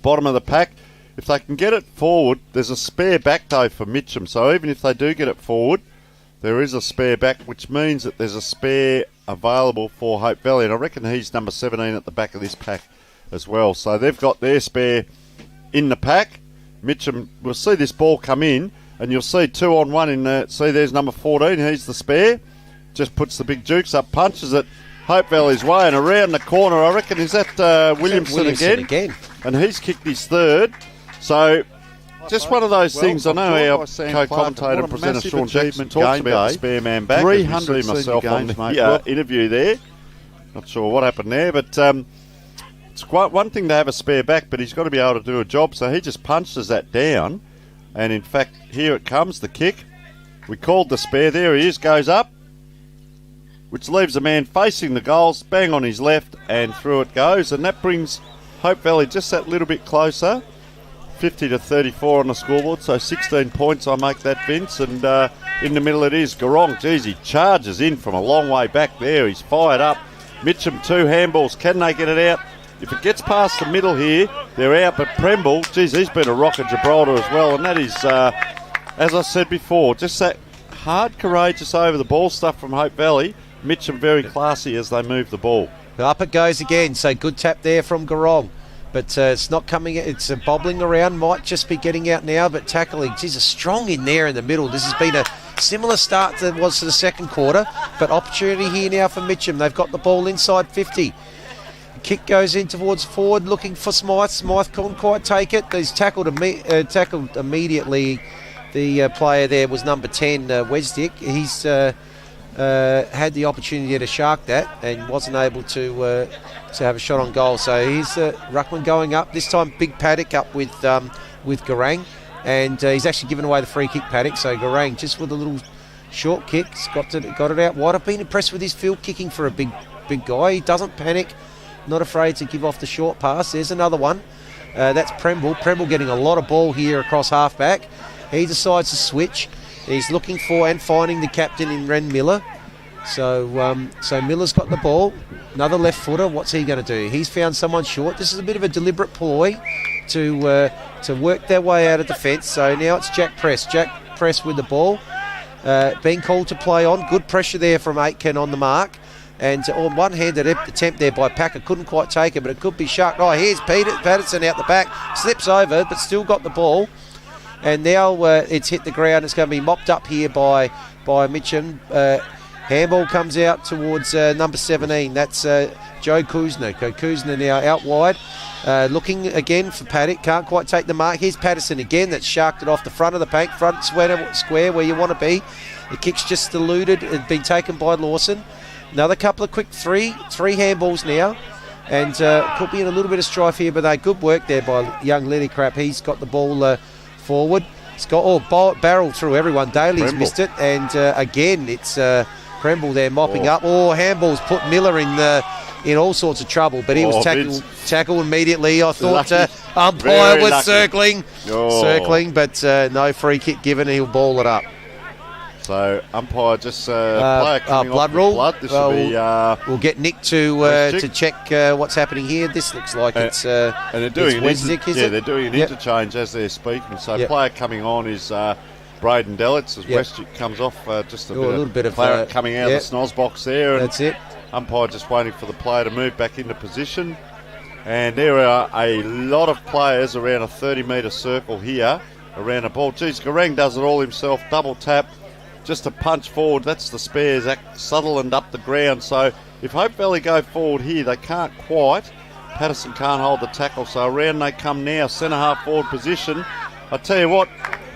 bottom of the pack. If they can get it forward, there's a spare back, though, for Mitcham. So even if they do get it forward, there is a spare back, which means that there's a spare available for Hope Valley. And I reckon he's number 17 at the back of this pack. as well. So they've got their spare in the pack. Mitcham will see this ball come in, and you'll see 2-on-1 in the... See, there's number 14. He's the spare. Just puts the big jukes up, punches it Hope Valley's way, and around the corner, I reckon, is that Williamson again? And he's kicked his third. So... Just one of those things. I know our co-commentator and presenter Sean Jackson talks about the spare man back. 300 myself on the interview there. Not sure what happened there, but it's quite one thing to have a spare back, but he's got to be able to do a job. So he just punches that down, and in fact, here it comes, the kick. We called the spare. There he is, goes up, which leaves the man facing the goals, bang on his left, and through it goes, and that brings Hope Valley just that little bit closer. 50-34 on the scoreboard, so 16 points I make that, Vince, and in the middle it is Garong. Geez, he charges in from a long way back there. He's fired up. Mitcham, 2 handballs. Can they get it out? If it gets past the middle here, they're out, but Premble, geez, he's been a rock at Gibraltar as well, and that is, as I said before, just that hard, courageous over the ball stuff from Hope Valley. Mitcham very classy as they move the ball. Up it goes again, so good tap there from Garong. But it's not coming, it's bobbling around, might just be getting out now, but tackling, geez, a strong in there in the middle. This has been a similar start to it was to the second quarter, but opportunity here now for Mitcham. They've got the ball inside 50. Kick goes in towards forward, looking for Smythe. Smythe couldn't quite take it. He's tackled immediately. The player there was number 10, Wesdick. He's had the opportunity to shark that and wasn't able to have a shot on goal. So here's Ruckman going up. This time Big Paddock up with Garang, and he's actually given away the free kick, Paddock. So Garang just with a little short kick, got it out wide. I've been impressed with his field kicking for a big guy. He doesn't panic, not afraid to give off the short pass. There's another one. That's Premble. Premble getting a lot of ball here across half-back. He decides to switch. He's looking for and finding the captain in Ren Miller. So Miller's got the ball. Another left footer. What's he going to do? He's found someone short. This is a bit of a deliberate ploy to work their way out of defence. So now it's Jack Press. Jack Press with the ball. Being called to play on. Good pressure there from Aitken on the mark. And on one-handed attempt there by Packer. Couldn't quite take it, but it could be sharked. Oh, here's Patterson out the back. Slips over, but still got the ball. And now it's hit the ground. It's going to be mopped up here by Mitcham. Handball comes out towards number 17. That's Joe Kuzner. Kuzner now out wide. Looking again for Paddock. Can't quite take the mark. Here's Patterson again. That's sharked it off the front of the paint. Front square where you want to be. The kick's just eluded. It's been taken by Lawson. Another couple of quick three handballs now. And could be in a little bit of strife here, but good work there by young Lillycrap. He's got the ball forward. It's got barrel through everyone. Daly's missed it. And again, it's... Premble there mopping up. Handball's put Miller in all sorts of trouble, but he was tackled immediately. I thought umpire was circling, but no free kick given. He'll ball it up. So umpire just player coming blood off rule. Blood. This will be. We'll get Nick to check what's happening here. This looks like it's and they're doing they're doing an interchange as they're speaking. So player coming on is. Braden Dellitz as Westwick comes off just a little bit of claret coming out of the snoz box there. And that's it. Umpire just waiting for the player to move back into position. And there are a lot of players around a 30-metre circle here around a ball. Geez, Garang does it all himself, double tap, just a punch forward. That's the spares, Sutherland up the ground. So if Hope Valley go forward here, they can't quite. Patterson can't hold the tackle, so around they come now, centre-half forward position. I tell you what,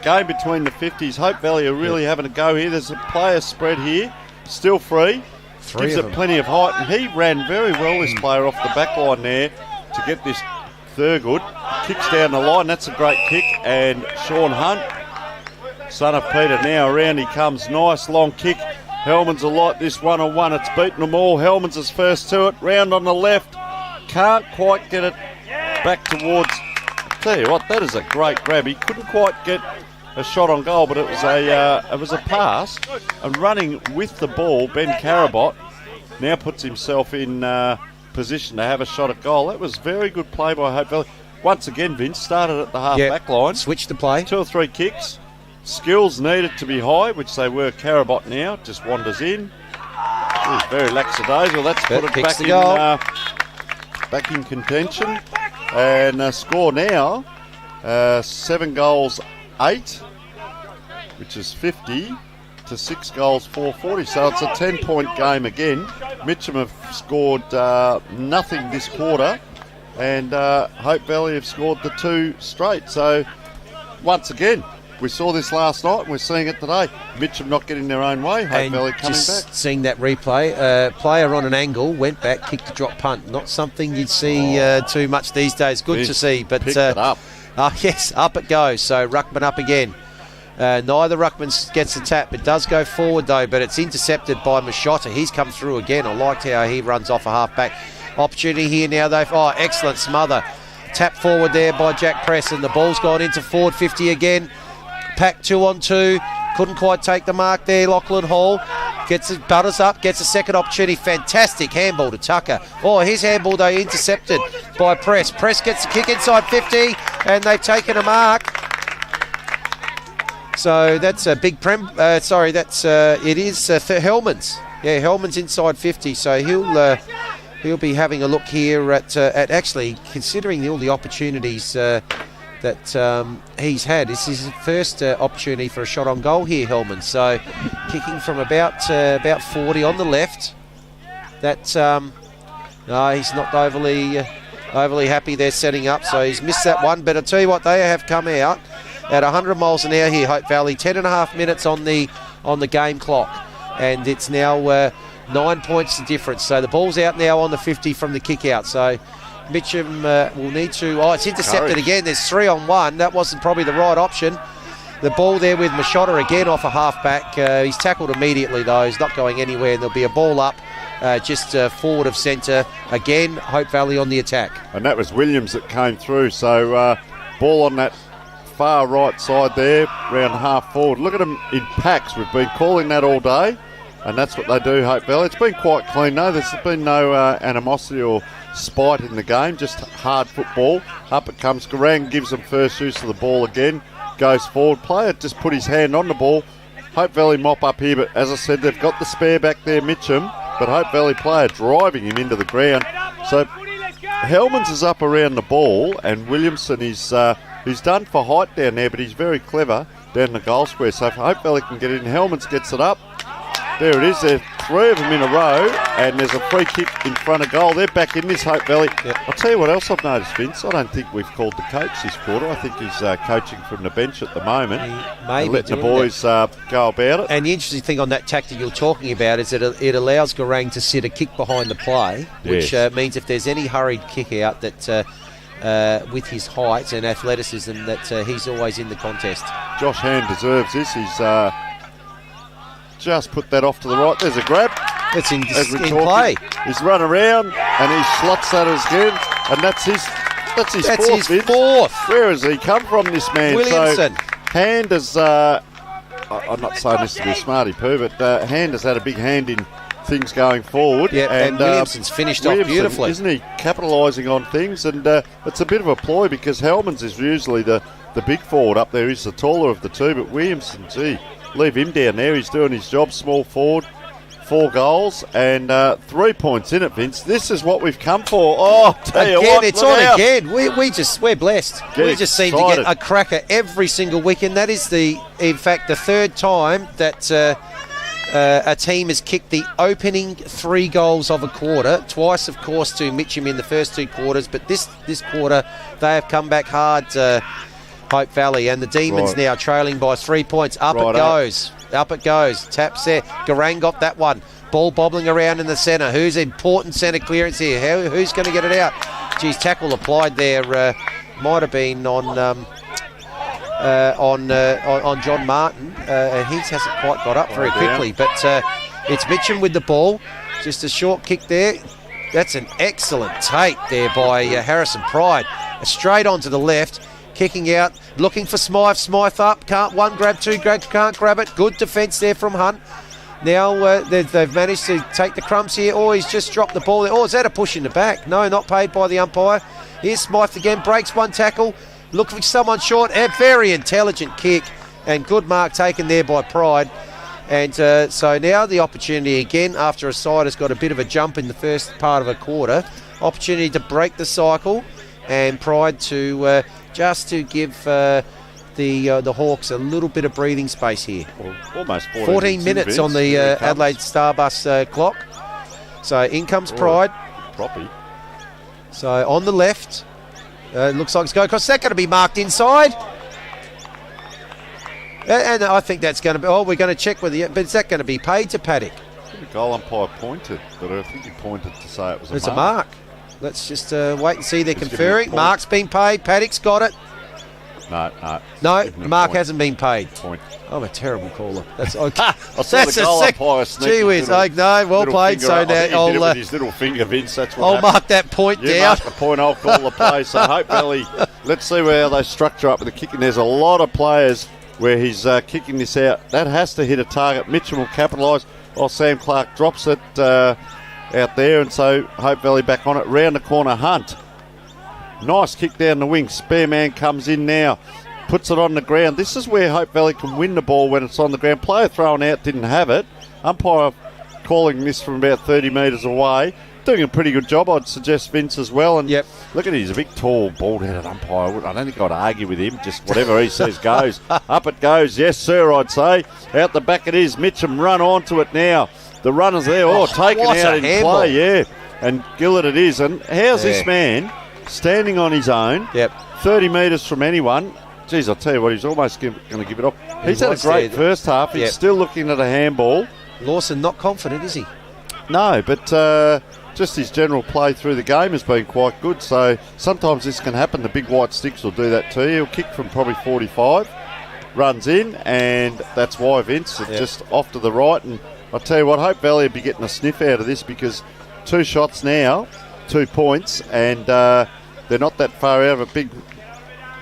game between the 50s. Hope Valley are really having a go here. There's a player spread here, still free. Gives it plenty of height, and he ran very well, this player, off the back line there to get this Thurgood. Kicks down the line, that's a great kick, and Sean Hunt, son of Peter, now around he comes. Nice long kick. Hellman's a lot, this one-on-one. It's beaten them all. Hellman's is first to it. Round on the left. Can't quite get it back towards... Tell you what, that is a great grab. He couldn't quite get a shot on goal, but it was a pass. And running with the ball, Ben Carabot now puts himself in position to have a shot at goal. That was very good play by Hope Valley. Once again, Vince started at the half-back line. Switched the play. 2 or 3 kicks. Skills needed to be high, which they were. Carabot now just wanders in. Very lackadaisical. Let's put it back in. back in contention. And score now, 7 goals 8, which is 50 to 6 goals 440. So it's a 10-point game again. Mitcham have scored nothing this quarter, and Hope Valley have scored the 2 straight. So once again, we saw this last night and we're seeing it today. Mitcham not getting their own way. Hope Valley coming just back. Seeing that replay, player on an angle, went back, kicked a drop punt. Not something you'd see too much these days. Good to see. But picked it up. Yes, up it goes. So Ruckman up again. Neither Ruckman gets the tap. It does go forward though, but it's intercepted by Machota. He's come through again. I liked how he runs off a half-back. Opportunity here now though. Oh, excellent smother. Tap forward there by Jack Press, and the ball's gone into forward 50 again. Pack 2-on-2. Couldn't quite take the mark there. Lachlan Hall gets it, butters up, gets a second opportunity. Fantastic handball to Tucker. Oh, his handball though intercepted by Press. Press gets the kick inside 50, and they've taken a mark. So that's a big it is Hellman's. Yeah, Hellman's inside 50. So he'll be having a look here at actually considering all the opportunities that he's had. This is his first opportunity for a shot on goal here, Hellman. So kicking from about 40 on the left. That no, he's not overly happy they're setting up. So he's missed that one. But I'll tell you what, they have come out at 100 miles an hour here, Hope Valley. 10.5 minutes on the game clock, and it's now 9 points the difference. So the ball's out now on the 50 from the kick out. So Mitcham will need to... Oh, it's intercepted again. There's 3-on-1. That wasn't probably the right option. The ball there with Machota again off a half-back. He's tackled immediately, though. He's not going anywhere. And there'll be a ball up just forward of centre. Again, Hope Valley on the attack. And that was Williams that came through. So ball on that far right side there, round half forward. Look at them in packs. We've been calling that all day. And that's what they do, Hope Valley. It's been quite clean, though. There's been no animosity or spite in the game, just hard football. Up it comes. Garang gives them first use of the ball again. Goes forward. Player just put his hand on the ball. Hope Valley mop up here, but as I said, they've got the spare back there, Mitcham. But Hope Valley player driving him into the ground. So Hellmans is up around the ball, and Williamson is he's done for height down there, but he's very clever down the goal square. So if Hope Valley can get in, Hellmans gets it up. There it is. There's 3 of them in a row, and there's a free kick in front of goal. They're back in this, Hope Valley. Yep. I'll tell you what else I've noticed, Vince. I don't think we've called the coach this quarter. I think he's coaching from the bench at the moment. Maybe letting the boys go about it. And the interesting thing on that tactic you're talking about is that it allows Garang to sit a kick behind the play, which means if there's any hurried kick out that with his height and athleticism, that he's always in the contest. Josh Hand deserves this. He's just put that off to the right. There's a grab. It's in play. He's run around and he slots that again, and that's his fourth. Where has he come from, this man? Williamson. So Hand has, I'm not saying this to be a smarty poo, but Hand has had a big hand in things going forward. Yeah, and Williamson's finished off beautifully. Isn't he capitalising on things? And it's a bit of a ploy because Hellmans is usually the big forward up there. He's the taller of the two, but Williamson, gee, leave him down there. He's doing his job. Small forward, 4 goals and 3 points in it, Vince. This is what we've come for. Oh, tell you what, it's on again. We're blessed. We just seem to get a cracker every single weekend. That is in fact the third time that a team has kicked the opening 3 goals of a quarter. Twice, of course, to Mitcham in the first 2 quarters, but this quarter they have come back hard. Hope Valley, and the Demons now trailing by 3 points. Up it goes. Taps there. Garang got that one. Ball bobbling around in the centre. Who's important centre clearance here? Who's going to get it out? Geez, tackle applied there. Might have been on John Martin. He hasn't quite got up very quickly, but it's Mitcham with the ball. Just a short kick there. That's an excellent take there by Harrison Pride. Straight onto the left. Kicking out, looking for Smythe. Smythe up, can't grab 2, can't grab it. Good defence there from Hunt. Now they've managed to take the crumbs here. Oh, he's just dropped the ball there. Oh, is that a push in the back? No, not paid by the umpire. Here's Smythe again, breaks one tackle. Looking for someone short. A very intelligent kick and good mark taken there by Pride. And so now the opportunity again after a side has got a bit of a jump in the first part of a quarter. opportunity to break the cycle, and Pride to just to give the Hawks a little bit of breathing space here. Well, almost 14 minutes on the Adelaide Starbus clock. So in comes Pride. Proppy. So on the left, looks like it's going across. Is that going to be marked inside? And I think that's going to be. Oh, we're going to check with you. But is that going to be paid to Paddock? The goal umpire pointed, but I think he pointed to say it was a mark. It's a mark. Let's just wait and see. They're conferring. Mark's been paid. Paddock's got it. No, Mark hasn't been paid. Point. I'm a terrible caller. That's okay. I saw the goal umpire sneaking. Gee whiz. No, well played. So now I'll did it with his little finger, Vince. That's what I'll happened. mark that point you down. Mark the point. I'll call the play. So Hope Valley. Let's see how they structure up with the kicking. There's a lot of players where he's kicking this out. That has to hit a target. Mitcham will capitalise. Oh, Sam Clark drops it out there, and so Hope Valley back on it. Round the corner, Hunt. Nice kick down the wing. Spare man comes in now. Puts it on the ground. This is where Hope Valley can win the ball when it's on the ground. Player thrown out, didn't have it. Umpire calling this from about 30 metres away. Doing a pretty good job, I'd suggest, Vince, as well. And look at him, he's a big, tall, bald-headed umpire. I don't think I'd argue with him. Just whatever he says goes. Up it goes. Yes, sir, I'd say. Out the back it is. Mitcham run onto it now. The runner's there. Taken out in play, yeah. And Gillett it is. And how's this man standing on his own, 30 metres from anyone? Geez, I'll tell you what, he's almost going to give it up. He's had a great first half. He's still looking at a handball. Lawson not confident, is he? No, but just his general play through the game has been quite good. So sometimes this can happen. The big white sticks will do that to you. He'll kick from probably 45, runs in, and that's why, Vince. It's just off to the right. And I'll tell you what, Hope Valley will be getting a sniff out of this because 2 shots now, 2 points, and they're not that far out of a big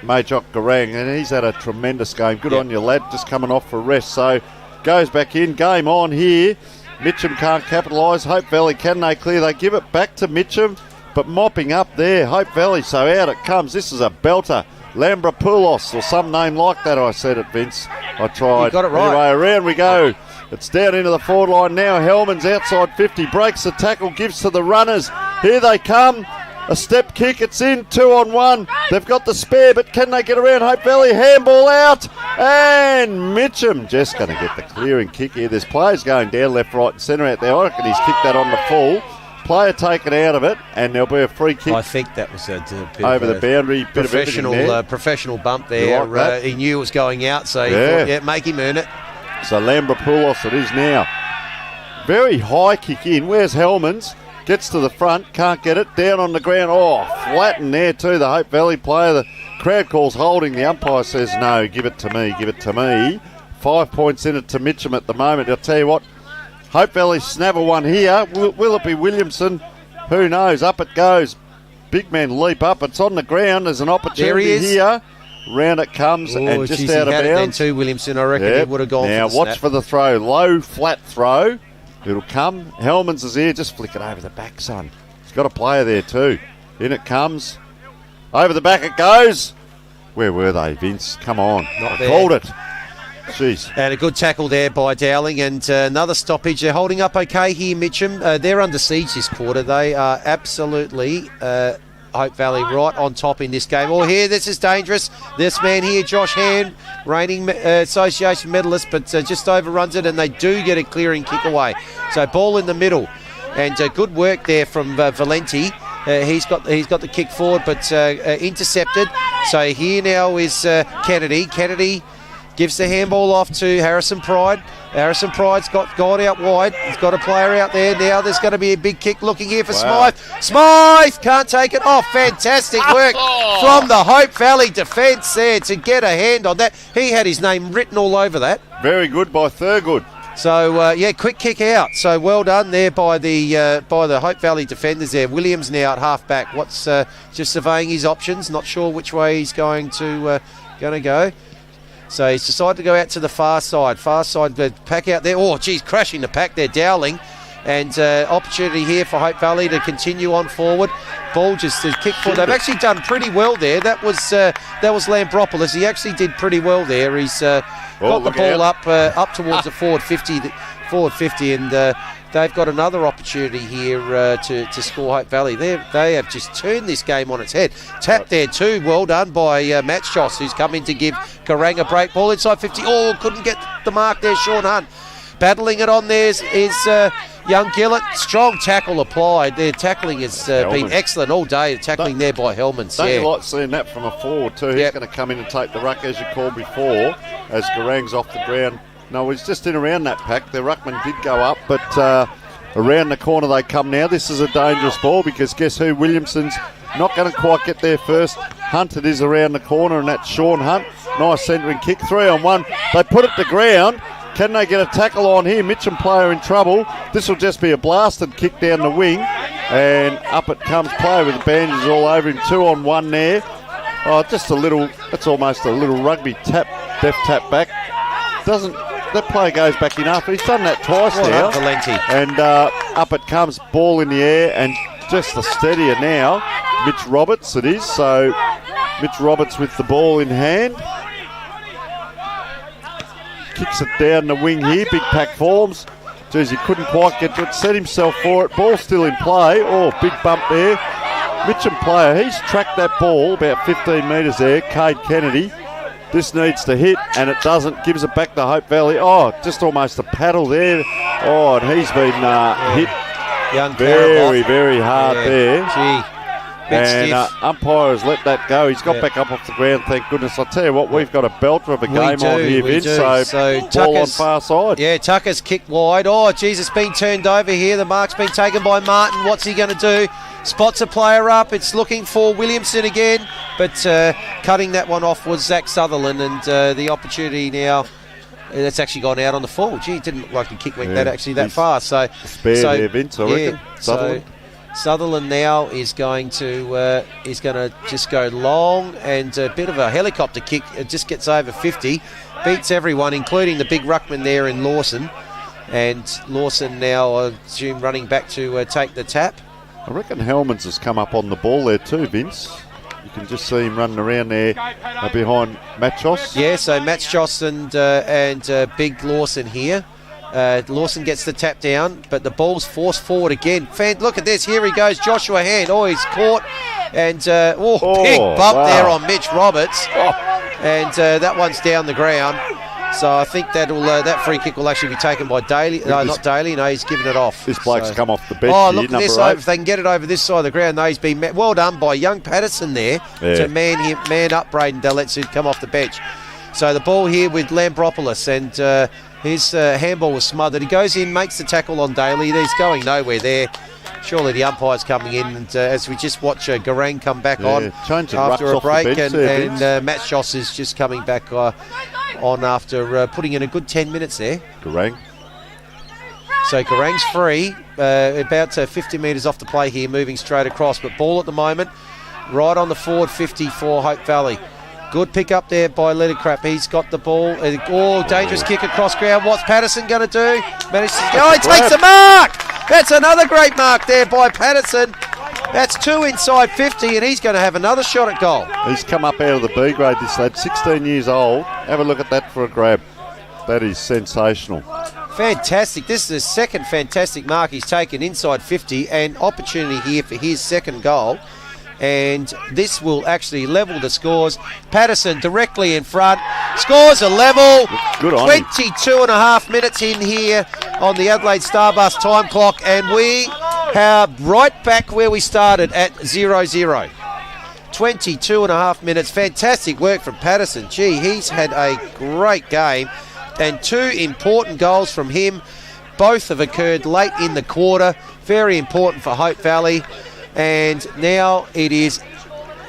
Majok Garang, and he's had a tremendous game. Good on you, lad, just coming off for a rest. So goes back in, game on here. Mitcham can't capitalise. Hope Valley, can they clear? They give it back to Mitcham, but mopping up there, Hope Valley. So out it comes. This is a belter. Lambrapoulos, or some name like that, I said it, Vince. I tried. You got it right. Anyway, around we go. It's down into the forward line now. Hellman's outside 50, breaks the tackle, gives to the runners. Here they come. A step kick, it's in, 2-on-1. They've got the spare, but can they get around Hope Valley? Handball out, and Mitcham just going to get the clearing kick here. There's players going down left, right and centre out there. I reckon he's kicked that on the full. Player taken out of it, and there'll be a free kick. I think that was a bit over the boundary. Bit of everything there. Professional bump there. Like he knew it was going out, so he thought, make him earn it. So Lambrapoulos it is now. Very high kick in. Where's Hellman's? Gets to the front, can't get it, down on the ground. Flattened there too, the Hope Valley player. The crowd calls holding, the umpire says no, give it to me. 5 points in it to Mitcham at the moment. I'll tell you what, Hope Valley snabber one here. Will it be Williamson? Who knows? Up it goes. Big man leap up, it's on the ground, there's an opportunity here. Round it comes and just out of bounds. Then too, Williamson, I reckon he would have gone now, for the watch snap. for the throw, low, flat throw. It'll come. Hellman's is here. Just flick it over the back, son. He's got a player there too. In it comes. Over the back it goes. Where were they, Vince? Come on. Not I called it. Jeez. And a good tackle there by Dowling, and another stoppage. They're holding up okay here, Mitcham. They're under siege this quarter. They are absolutely Hope Valley right on top in this game. Here, this is dangerous. This man here, Josh Hand, reigning association medalist, but just overruns it, and they do get a clearing kick away. So ball in the middle, and good work there from Valenti. He's got the kick forward, but intercepted. So here now is Kennedy. Kennedy gives the handball off to Harrison Pride. Harrison Pride's gone out wide. He's got a player out there. Now there's going to be a big kick looking here for Smythe. Smythe can't take it off. Fantastic work from the Hope Valley defence there to get a hand on that. He had his name written all over that. Very good by Thurgood. So, quick kick out. So well done there by the Hope Valley defenders there. Williams now at half-back. Just surveying his options. Not sure which way he's going to go. So he's decided to go out to the far side. The pack out there. Crashing the pack there, Dowling. And opportunity here for Hope Valley to continue on forward. Ball just to kick forward. They've actually done pretty well there. That was Lambropoulos. He actually did pretty well there. He's got the ball up towards the forward 50, and they've got another opportunity here to score Hope Valley. They have just turned this game on its head. Tap there too, well done by Matchos, who's come in to give Garang a break. Ball inside 50. Oh, couldn't get the mark there, Sean Hunt. Battling it on there is young Gillett. Strong tackle applied. Their tackling has been excellent all day. Tackling there by Hellmans. Don't you like seeing that from a forward too? He's going to come in and take the ruck, as you called before, as Garang's off the ground. No, he's just in around that pack. The ruckman did go up, but around the corner they come now. This is a dangerous ball because guess who? Williamson's not going to quite get there first. Hunt it is around the corner, and that's Sean Hunt. Nice centering kick, 3-on-1. They put it to ground. Can they get a tackle on here? Mitcham player in trouble. This will just be a blasted kick down the wing. And up it comes, player with the bandages all over him. 2-on-1 there. Oh, just a little, that's almost a little rugby tap, deft tap back. That player goes back enough. He's done that twice now. And up it comes, ball in the air, and just a steadier now. Mitch Roberts it is. So Mitch Roberts with the ball in hand. Kicks it down the wing here. Big pack forms. Geez, he couldn't quite get to it. Set himself for it. Ball still in play. Oh, big bump there. Mitcham player, he's tracked that ball about 15 metres there. Cade Kennedy. This needs to hit, and it doesn't. Gives it back to Hope Valley. Oh, just almost a paddle there. Oh, and he's been hit young very, very hard there. Gee. And umpire has let that go. He's got back up off the ground, thank goodness. I tell you what, we've got a belter of a game on here, Vince. So ball on far side. Yeah, Tucker's kicked wide. Oh, geez, it's been turned over here. The mark's been taken by Martin. What's he going to do? Spots a player up. It's looking for Williamson again. But cutting that one off was Zach Sutherland. And the opportunity now, that's actually gone out on the full. Gee, it didn't look like the kick went that far. So spare there, Vince, I reckon. Sutherland. Sutherland now is going to just go long, and a bit of a helicopter kick. It just gets over 50, beats everyone, including the big ruckman there in Lawson. And Lawson now, I assume, running back to take the tap. I reckon Hellmans has come up on the ball there too, Vince. You can just see him running around there behind Matchos. Yeah, so Matchos and Big Lawson here. Lawson gets the tap down, but the ball's forced forward again. Look at this. Here he goes. Joshua Hand. Oh, he's caught. And, big bump there on Mitch Roberts. And that one's down the ground. So I think that free kick will actually be taken by Daly. No, not Daly. No, he's giving it off. This bloke's come off the bench. Oh, look at this. If they can get it over this side of the ground, he's been well done by young Patterson there to man up Braden Dallet's who'd come off the bench. So the ball here with Lambropoulos, and his handball was smothered. He goes in, makes the tackle on Daly. He's going nowhere there. Surely the umpire's coming in, and as we just watch Garang come back on after a break, and Matt Schoss is just coming back on after putting in a good 10 minutes there. Garang. So Garang's free, about 50 metres off the play here, moving straight across, but ball at the moment, right on the forward 50 for Hope Valley. Good pick up there by Lettercrap. He's got the ball. Dangerous kick across ground. What's Patterson going to do? He takes the mark! That's another great mark there by Patterson. That's 2 inside 50, and he's going to have another shot at goal. He's come up out of the B grade, this lad, 16 years old. Have a look at that for a grab. That is sensational. Fantastic. This is the second fantastic mark he's taken inside 50, and opportunity here for his second goal. And this will actually level the scores. Patterson directly in front. Scores a level. Good on 22 and a half minutes in here on the Adelaide Starbus time clock. And we are right back where we started at 0-0. 22 and a half minutes. Fantastic work from Patterson. Gee, he's had a great game. And 2 important goals from him. Both have occurred late in the quarter. Very important for Hope Valley. And now it is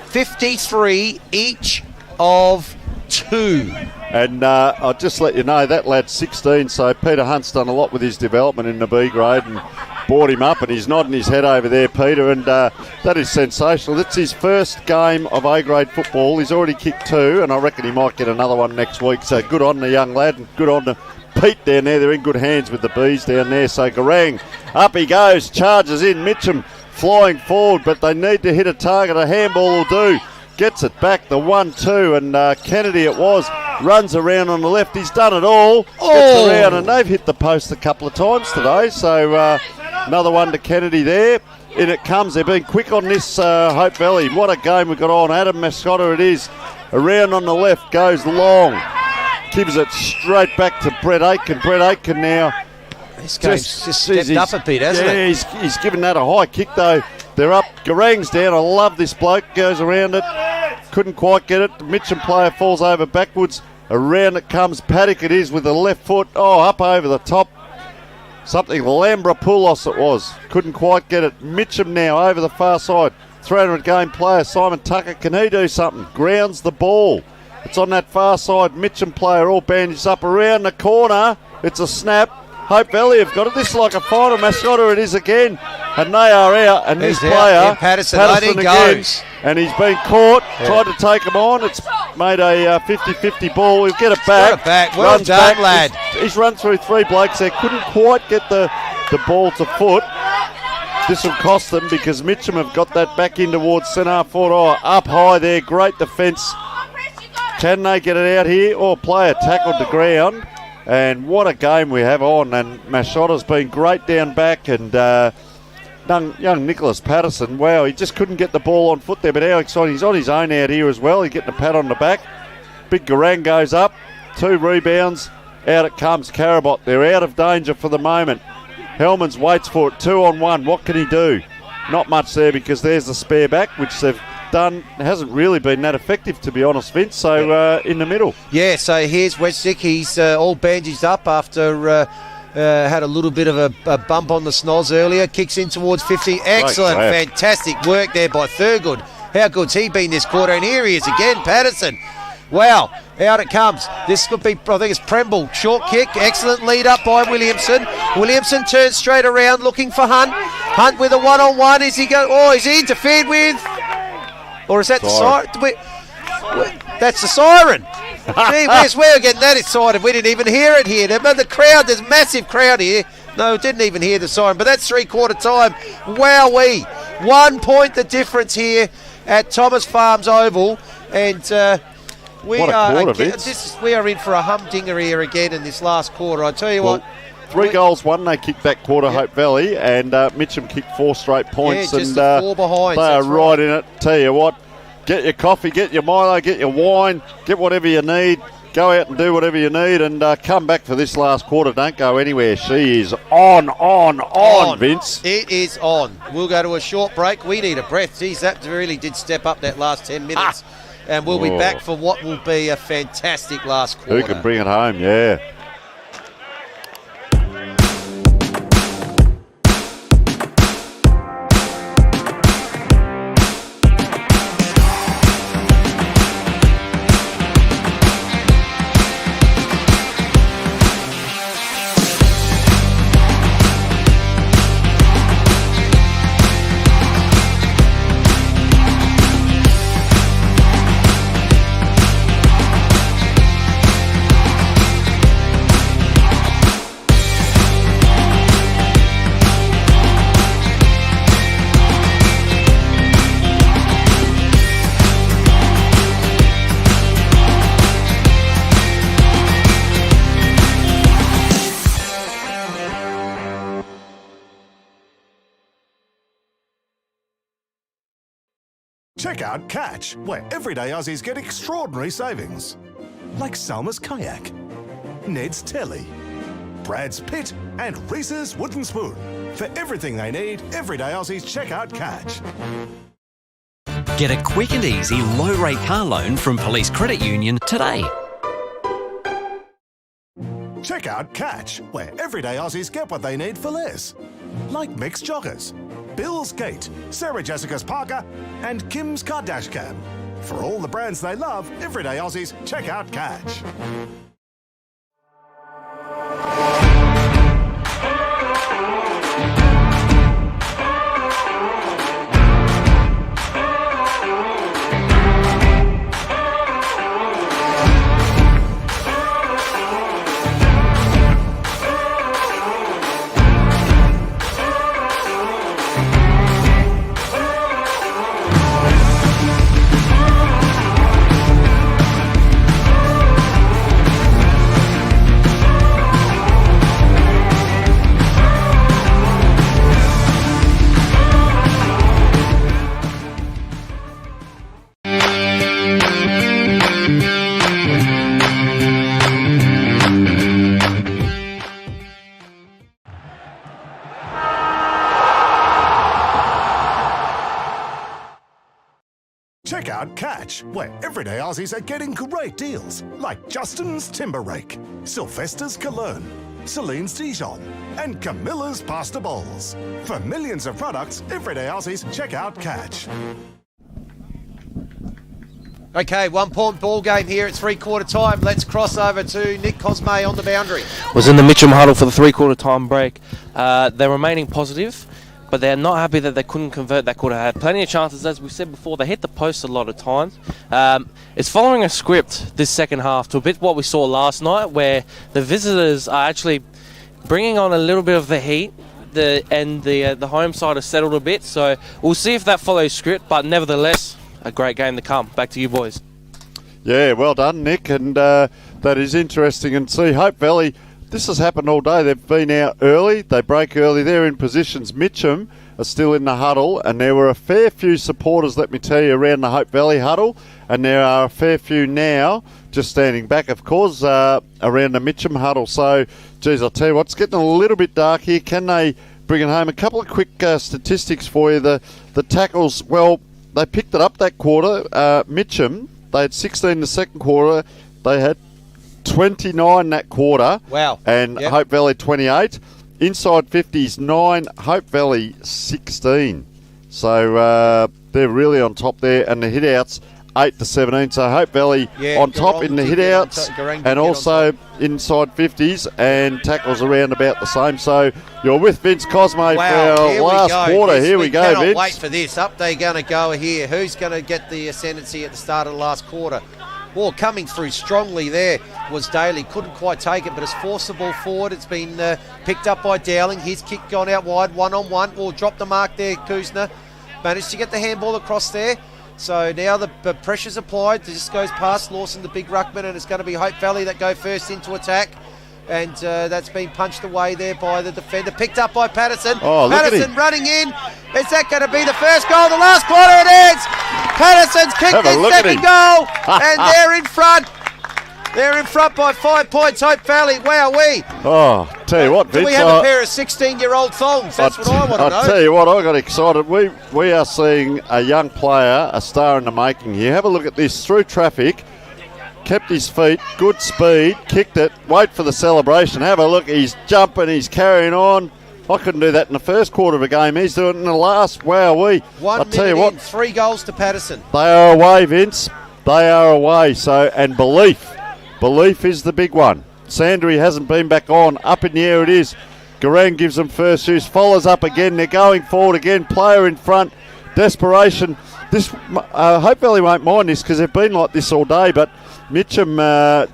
53 each of 2. And I'll just let you know, that lad's 16, so Peter Hunt's done a lot with his development in the B grade and brought him up, and he's nodding his head over there, Peter, and that is sensational. That's his first game of A grade football. He's already kicked 2, and I reckon he might get another one next week. So good on the young lad, and good on the Pete down there. They're in good hands with the Bees down there. So Garang, up he goes, charges in. Mitcham flying forward, but they need to hit a target. A handball will do. Gets it back, the 1-2, and Kennedy it was. runs around on the left. He's done it all. Gets around, and they've hit the post a couple of times today. So another one to Kennedy there. In it comes. They've been quick on this Hope Valley. What a game we've got on. Adam Mascotta it is. Around on the left, goes long. Gives it straight back to Brett Aitken. Brett Aitken now. This game's just stepped up a bit, hasn't it? Yeah, he's given that a high kick though. They're up. Garang's down. I love this bloke. Goes around it. Couldn't quite get it. The Mitcham player falls over backwards. Around it comes Paddock. It is with the left foot. Oh, up over the top. Something Lambropoulos it was. Couldn't quite get it. Mitcham now over the far side. 300 game player Simon Tucker. Can he do something? Grounds the ball. It's on that far side. Mitcham player all bandaged up around the corner. It's a snap. Hope Valley have got it. This is like a final. Mascotta it is again. And they are out. And this player, yeah, Patterson again, goes. And he's been caught. Tried to take him on. It's made a 50-50 ball. We'll get it back. Well done, lad. He's run through 3 blokes there. Couldn't quite get the ball to foot. This will cost them because Mitcham have got that back in towards centre forward. Oh, up high there. Great defence. Can they get it out here? Oh, player tackled the ground. And what a game we have on. And Mashotta's been great down back. And young Nicholas Patterson, wow, he just couldn't get the ball on foot there. But how exciting. He's on his own out here as well. He's getting a pat on the back. Big Garang goes up. 2 rebounds. Out it comes Carabot. They're out of danger for the moment. Hellmans waits for it. 2-on-1. What can he do? Not much there because there's the spare back, which they've done. Hasn't really been that effective, to be honest, Vince. So in the middle. Yeah, so here's Weststick. He's all bandaged up after had a little bit of a bump on the snoz earlier. Kicks in towards 50. Excellent, fantastic work there by Thurgood. How good's he been this quarter? And here he is again, Patterson. Wow, out it comes. This could be, I think it's Premble. Short kick, excellent lead up by Williamson. Williamson turns straight around looking for Hunt. Hunt with a one-on-one. Is he is he interfered with? Or is that the siren? That's the siren. Gee whiz, we're getting that excited. We didn't even hear it here. The crowd, there's a massive crowd here. No, didn't even hear the siren, but that's 3/4 time. Wowee. 1 point the difference here at Thomas Farms Oval. And we are in for a humdinger here again in this last quarter. I tell you what. 3 goals, 1 they kicked that quarter, Hope Valley, and Mitcham kicked 4 straight points. Yeah, just the 4 behind. They are right in it. Tell you what, get your coffee, get your Milo, get your wine, get whatever you need. Go out and do whatever you need and come back for this last quarter. Don't go anywhere. She is on, Vince. It is on. We'll go to a short break. We need a breath. Geez, that really did step up that last 10 minutes. And we'll be back for what will be a fantastic last quarter. Who can bring it home, yeah. Check out Catch, where everyday Aussies get extraordinary savings. Like Salma's Kayak, Ned's Telly, Brad's Pit, and Reese's Wooden Spoon. For everything they need, everyday Aussies check out Catch. Get a quick and easy low-rate car loan from Police Credit Union today. Check out Catch, where everyday Aussies get what they need for less. Like Mix Joggers, Bill's Gate, Sarah Jessica's Parker, and Kim's Kardashian. For all the brands they love, everyday Aussies, check out Catch. out Catch, where everyday Aussies are getting great deals, like Justin's Timber Rake, Sylvester's Cologne, Celine's Dijon, and Camilla's Pasta Bowls. For millions of products, everyday Aussies, check out Catch. Okay, 1 point ball game here at 3/4 time. Let's cross over to Nick Cosme on the boundary. Was in the Mitcham huddle for the 3/4 time break. They're remaining positive, but they're not happy that they couldn't convert that quarter. Had plenty of chances, as we said before. They hit the post a lot of times. It's following a script this second half to a bit what we saw last night, where the visitors are actually bringing on a little bit of the heat. The home side has settled a bit, so we'll see if that follows script. But nevertheless, a great game to come. Back to you, boys. Yeah, well done, Nick, and that is interesting. And see, Hope Valley, this has happened all day. They've been out early. They break early. They're in positions. Mitcham are still in the huddle, and there were a fair few supporters, let me tell you, around the Hope Valley huddle, and there are a fair few now just standing back, of course, around the Mitcham huddle. So, geez, I'll tell you what, it's getting a little bit dark here. Can they bring it home? A couple of quick statistics for you. The tackles, well, they picked it up that quarter. Mitcham, they had 16 in the second quarter. They had 29 that quarter. Wow. And Yep. Hope Valley 28. Inside 50s 9, Hope Valley 16. So they're really on top there. And the hit-outs 8 to 17. So Hope Valley on top in the hit-outs and also inside 50s and tackles around about the same. So you're with Vince Cosme for our last quarter. Here we go, Vince. Wait for this. Up they're going to go here. Who's going to get the ascendancy at the start of the last quarter? Well, coming through strongly there was Daly. Couldn't quite take it, but it's forced the ball forward. It's been picked up by Dowling. His kick gone out wide, 1-on-1. Well, dropped the mark there, Kuzner. Managed to get the handball across there. So now the pressure's applied. This goes past Lawson, the big ruckman, and it's going to be Hope Valley that go first into attack. And that's been punched away there by the defender. Picked up by Patterson. Oh, look at Patterson him. running in. Is that going to be the first goal? The last quarter it is. Patterson's kicked his second goal. And they're in front. They're in front by 5 points, Hope Valley. Wowee. Oh, tell you what, Vince. Do we have a pair of 16-year-old thongs? That's what I want to know. I'll tell you what, I got excited. We are seeing a young player, a star in the making here. Have a look at this. Through traffic, kept his feet, good speed, kicked it, wait for the celebration. Have a look, he's jumping, he's carrying on. I couldn't do that in the first quarter of a game. He's doing it in the last. Wowee. 1 I'll tell you minute what, in, 3 goals to Patterson. they are away, Vince. They are away. So, and belief is the big one. Sandry hasn't been back on. Up in the air it is. Garang gives them first use. Follows up again. They're going forward again. Player in front. Desperation. This Hope Valley won't mind this because they've been like this all day. But Mitcham,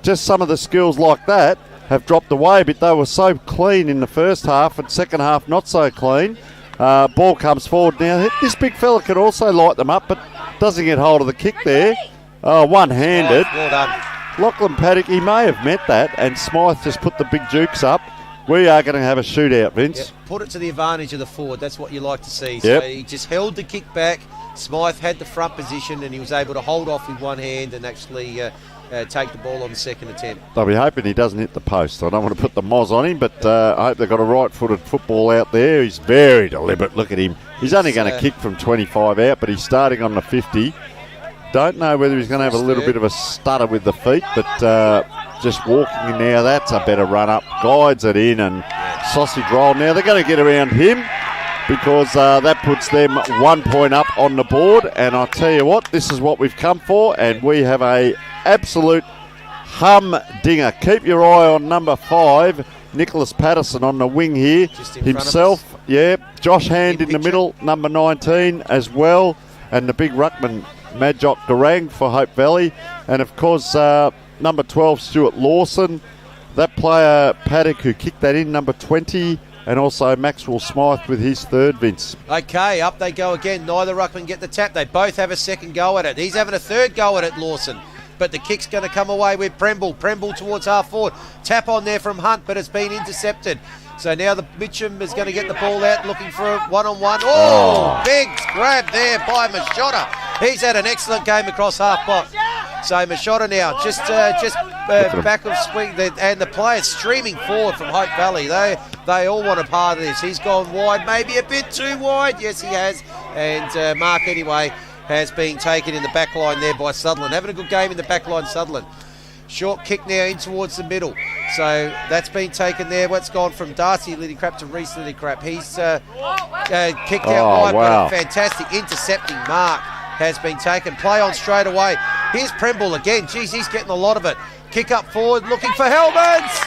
just some of the skills like that have dropped away a bit. They were so clean in the first half, and second half not so clean. Ball comes forward now. This big fella can also light them up, but doesn't get hold of the kick there. One-handed. Oh, well done. Lachlan Paddock, he may have meant that, and Smythe just put the big jukes up. We are going to have a shootout, Vince. Yep. Put it to the advantage of the forward. That's what you like to see. Yep. So he just held the kick back. Smythe had the front position, and he was able to hold off with one hand and actually take the ball on the second attempt. They'll be hoping he doesn't hit the post. I don't want to put the moz on him, but I hope they've got a right-footed football out there. He's very deliberate. Look at him. He's only going to kick from 25 out, but he's starting on the 50. Don't know whether he's going to have a little bit of a stutter with the feet, but just walking in now, that's a better run-up. Guides it in and sausage roll. Now they're going to get around him because that puts them 1 point up on the board. And I tell you what, this is what we've come for, and we have a absolute humdinger. Keep your eye on number 5, Nicholas Patterson on the wing here. Himself, Josh Hand in the middle, number 19 as well, and the big ruckman Madjok Garang for Hope Valley, and of course number 12 Stuart Lawson, that player Paddock who kicked that in, number 20, and also Maxwell Smythe with his third, Vince. Okay, up they go again. Neither ruckman get the tap. They both have a second go at it. He's having a third go at it, Lawson. But the kick's going to come away with Premble. Premble towards half forward. Tap on there from Hunt, but it's been intercepted. So now the Mitcham is going to get the ball out, looking for a one-on-one. Oh, big grab there by Machota. He's had an excellent game across half box. So Machota now just back of swing, and the players streaming forward from Hope Valley. They all want a part of this. He's gone wide, maybe a bit too wide. Yes, he has. And Mark anyway has been taken in the back line there by Sutherland. Having a good game in the back line, Sutherland. Short kick now in towards the middle. So that's been taken there. What's gone from Darcy Lillycrap to Reese Lillycrap. He's kicked out wide, wow. but a fantastic intercepting mark has been taken. Play on straight away. Here's Premble again. Geez, he's getting a lot of it. Kick up forward, looking for Hellmans.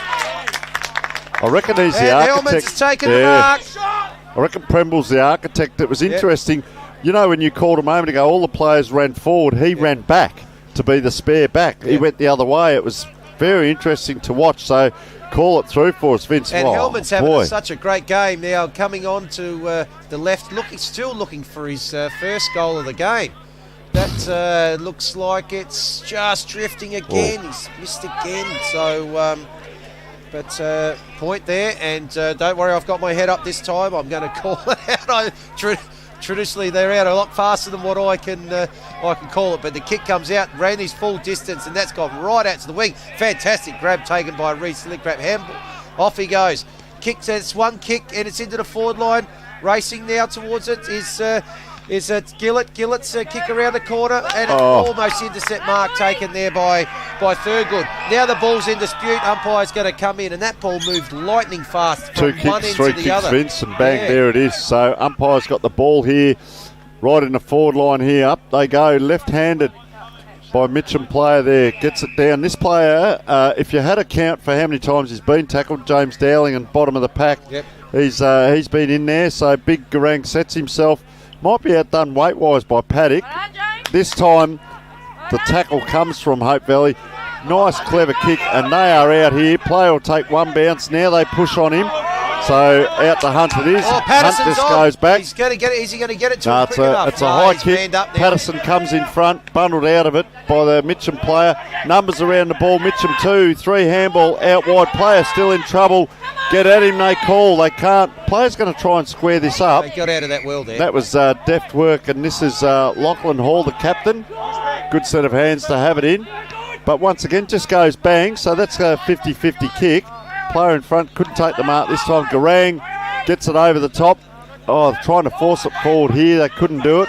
I reckon he's the And architect. Hellmans has taken the mark. I reckon Premble's the architect. It was interesting. You know, when you called a moment ago, all the players ran forward. He ran back to be the spare back. He went the other way. It was very interesting to watch. So call it through for us, Vince. And Hellman's having such a great game now, coming on to the left, still looking for his first goal of the game. That looks like it's just drifting again. He's missed again. So, point there. And don't worry, I've got my head up this time. I'm going to call it out. Traditionally, they're out a lot faster than what I can call it. But the kick comes out, ran his full distance, and that's gone right out to the wing. Fantastic grab taken by Reese Lillycrap. Off he goes. Kicks, it's one kick, and it's into the forward line. Racing now towards it is Gillett. Gillett's kick around the corner, and it's almost intercept mark taken there by Thurgood. Now the ball's in dispute. Umpire's going to come in, and that ball moved lightning fast from one end to the other. 2 kicks, 3 kicks, Vince, and bang, there it is. So umpire's got the ball here, right in the forward line here. Up they go, left-handed by Mitcham player there, gets it down. This player, if you had a count for how many times he's been tackled, James Dowling and bottom of the pack, he's been in there. So big Garang sets himself. Might be outdone weight-wise by Paddock. This time, the tackle comes from Hope Valley. Nice, clever kick, and they are out here. Player will take one bounce. Now they push on him. So out to Hunt it is. Hunt just goes back. He's going to get it. Is he going to get it to him quick enough? It's a high kick. Patterson comes in front, bundled out of it by the Mitcham player. Numbers around the ball. Mitcham 2, 3 handball out wide. Player still in trouble. Get at him, they call. They can't. Player's going to try and square this up. They got out of that well there. That was deft work, and this is Lachlan Hall, the captain. Good set of hands to have it in. But once again, just goes bang. So that's a 50-50 kick. Player in front couldn't take the mark this time. Garang gets it over the top. Oh, trying to force it forward here. They couldn't do it.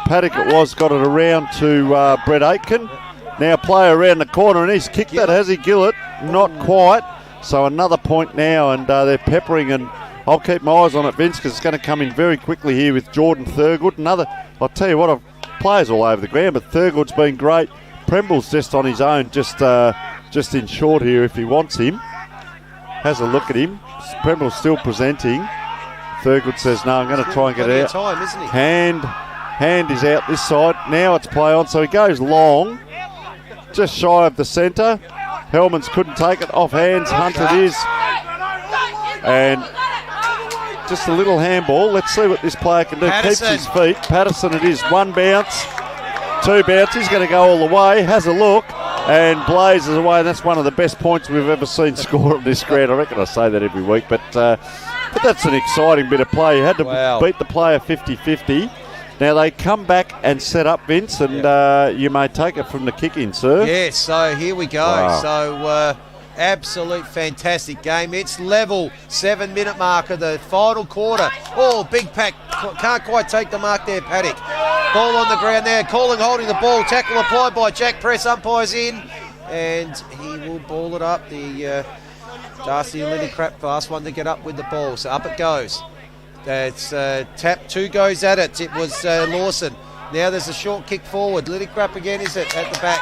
Paddock it was, got it around to Brett Aitken. Now player around the corner, and he's kicked that, has he, Gillett? Not quite. So another point now, and they're peppering, and I'll keep my eyes on it, Vince, because it's going to come in very quickly here with Jordan Thurgood. I'll tell you what, players all over the ground, but Thurgood's been great. Premble's just on his own, just in short here if he wants him. Has a look at him. Premble's still presenting. Thurgood says, no, I'm going to try and get it out. Time, isn't he? Hand is out this side. Now it's play on, so he goes long, just shy of the centre. Hellmans couldn't take it off hands. Hunt it is. And just a little handball. Let's see what this player can do. Patterson. Keeps his feet. Patterson it is. 1 bounce. 2 bounce. He's going to go all the way. Has a look. And blazes away. That's one of the best points we've ever seen score on this ground. I reckon I say that every week. But that's an exciting bit of play. You had to beat the player 50-50. Now they come back and set up, Vince, and you may take it from the kick-in, sir. Yes, so here we go. Wow. So absolute fantastic game. It's level, 7-minute mark of the final quarter. Oh, big pack. Can't quite take the mark there, Paddock. Ball on the ground there. Calling, holding the ball. Tackle applied by Jack Press. Umpire's in. And he will ball it up. The Darcy Lillycrap, last one to get up with the ball. So up it goes. It's tap, 2 goes at it. It was Lawson. Now there's a short kick forward. Lillycrap again, is it, at the back.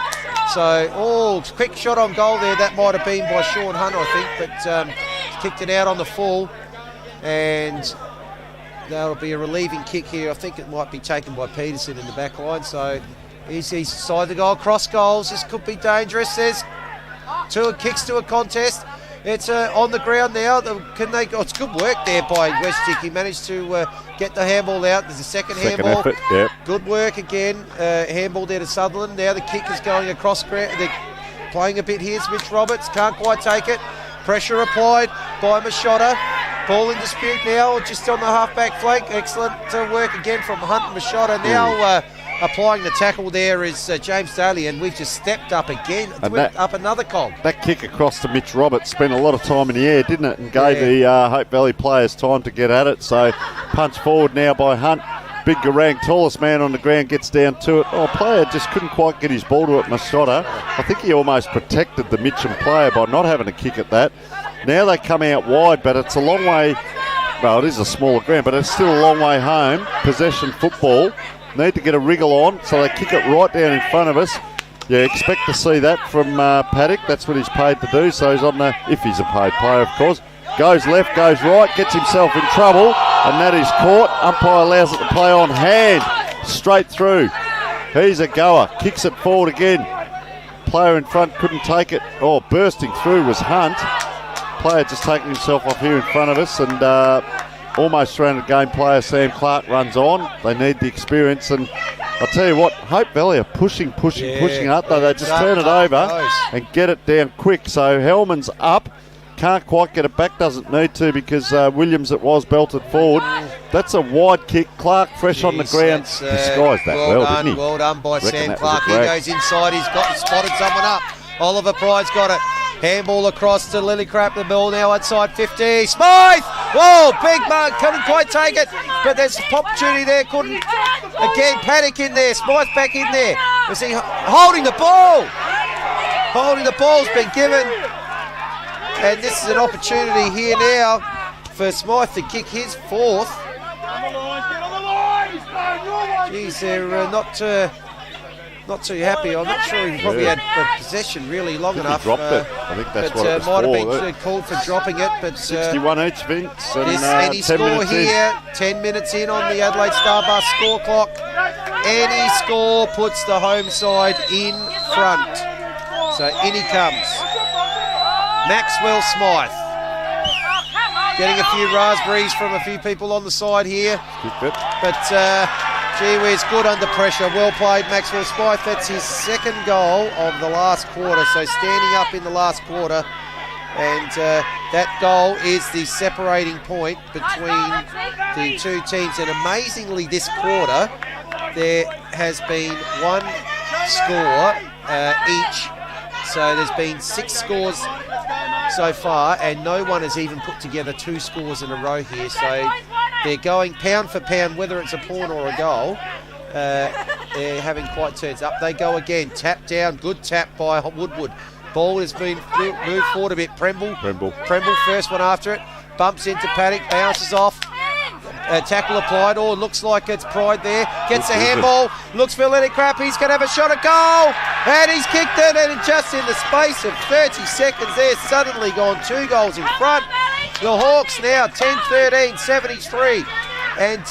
So, quick shot on goal there. That might have been by Sean Hunt, I think, but kicked it out on the full. And that'll be a relieving kick here. I think it might be taken by Peterson in the back line. So he's inside the goal. Cross goals. This could be dangerous. There's 2 kicks to a contest. It's on the ground now. It's good work there by Westchick. He managed to get the handball out. There's a second handball. Effort, yep. Good work again. Handball there to Sutherland. Now the kick is going across ground. They're playing a bit here. Mitch Roberts can't quite take it. Pressure applied by Machota. Ball in dispute now, just on the half-back flank. Excellent work again from Hunt and Machota. Now applying the tackle there is James Daly, and we've just stepped up again, up another cog. That kick across to Mitch Roberts spent a lot of time in the air, didn't it? And gave the Hope Valley players time to get at it. So punch forward now by Hunt. Big Garang, tallest man on the ground, gets down to it. Oh, player just couldn't quite get his ball to it, Mascotta. I think he almost protected the Mitcham player by not having a kick at that. Now they come out wide, but it's a long way. Well, it is a smaller ground, but it's still a long way home. Possession football. Need to get a wriggle on, so they kick it right down in front of us. Yeah, expect to see that from Paddock. That's what he's paid to do, so he's on the, if he's a paid player, of course. Goes left, goes right, gets himself in trouble, and that is caught. Umpire allows it to play on hand, straight through. He's a goer, kicks it forward again. Player in front couldn't take it. Oh, bursting through was Hunt. Player just taking himself off here in front of us, and almost surrounded game player Sam Clark runs on. They need the experience, and I'll tell you what, Hope Valley are pushing, aren't they? They just turn it over and get it down quick. So Hellman's up. Can't quite get it back, doesn't need to, because Williams it was belted forward. That's a wide kick. Clark fresh on the ground. Disguised that well, didn't he? Well done by Sam Clark. He goes inside. He's spotted someone up. Oliver Pryde's got it. Handball across to Lillycrap. The ball now outside 50. Smythe! Whoa, big mark. Couldn't quite take it. But there's an opportunity there. Couldn't. Again, Paddock in there. Smythe back in there. Was he holding the ball? Holding the ball's been given. And this is an opportunity here now for Smythe to kick his fourth. Geez, they're not too happy. I'm not sure he probably had possession really long enough. He dropped it. I think that's what it was might for. have been called for dropping it. But 61 each, Vince. And any 10 score minutes here, 10 minutes in on the Adelaide Starbus score clock. Any score puts the home side in front. So in he comes. Maxwell Smythe. Getting a few raspberries from a few people on the side here. But gee whiz, good under pressure. Well played, Maxwell Smythe. That's his second goal of the last quarter. So standing up in the last quarter. And that goal is the separating point between the two teams. And amazingly this quarter, there has been one score each. So there's been 6 scores so far, and no one has even put together 2 scores in a row here. So they're going pound for pound, whether it's a point or a goal. They're having quite turns up. They go again. Tap down. Good tap by Woodward. Ball has been moved forward a bit. Premble first one after it. Bumps into Paddock. Bounces off. Tackle applied. Oh, looks like it's Pride there. Gets a handball. Looks for Lillycrap. He's going to have a shot at goal. And he's kicked it. And just in the space of 30 seconds there, suddenly gone 2 goals in front. The Hawks now 10-13, 73. And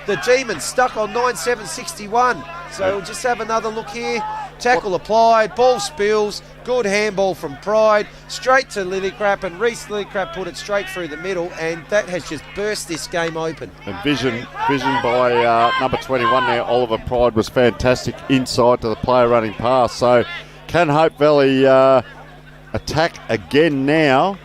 the Demons stuck on 9-7-61. So we'll just have another look here. Tackle applied. Ball spills. Good handball from Pride. Straight to Lillycrap. And Reece Lillycrap put it straight through the middle. And that has just burst this game open. And vision by number 21 there, Oliver Pride, was fantastic inside to the player running past. So can Hope Valley attack again now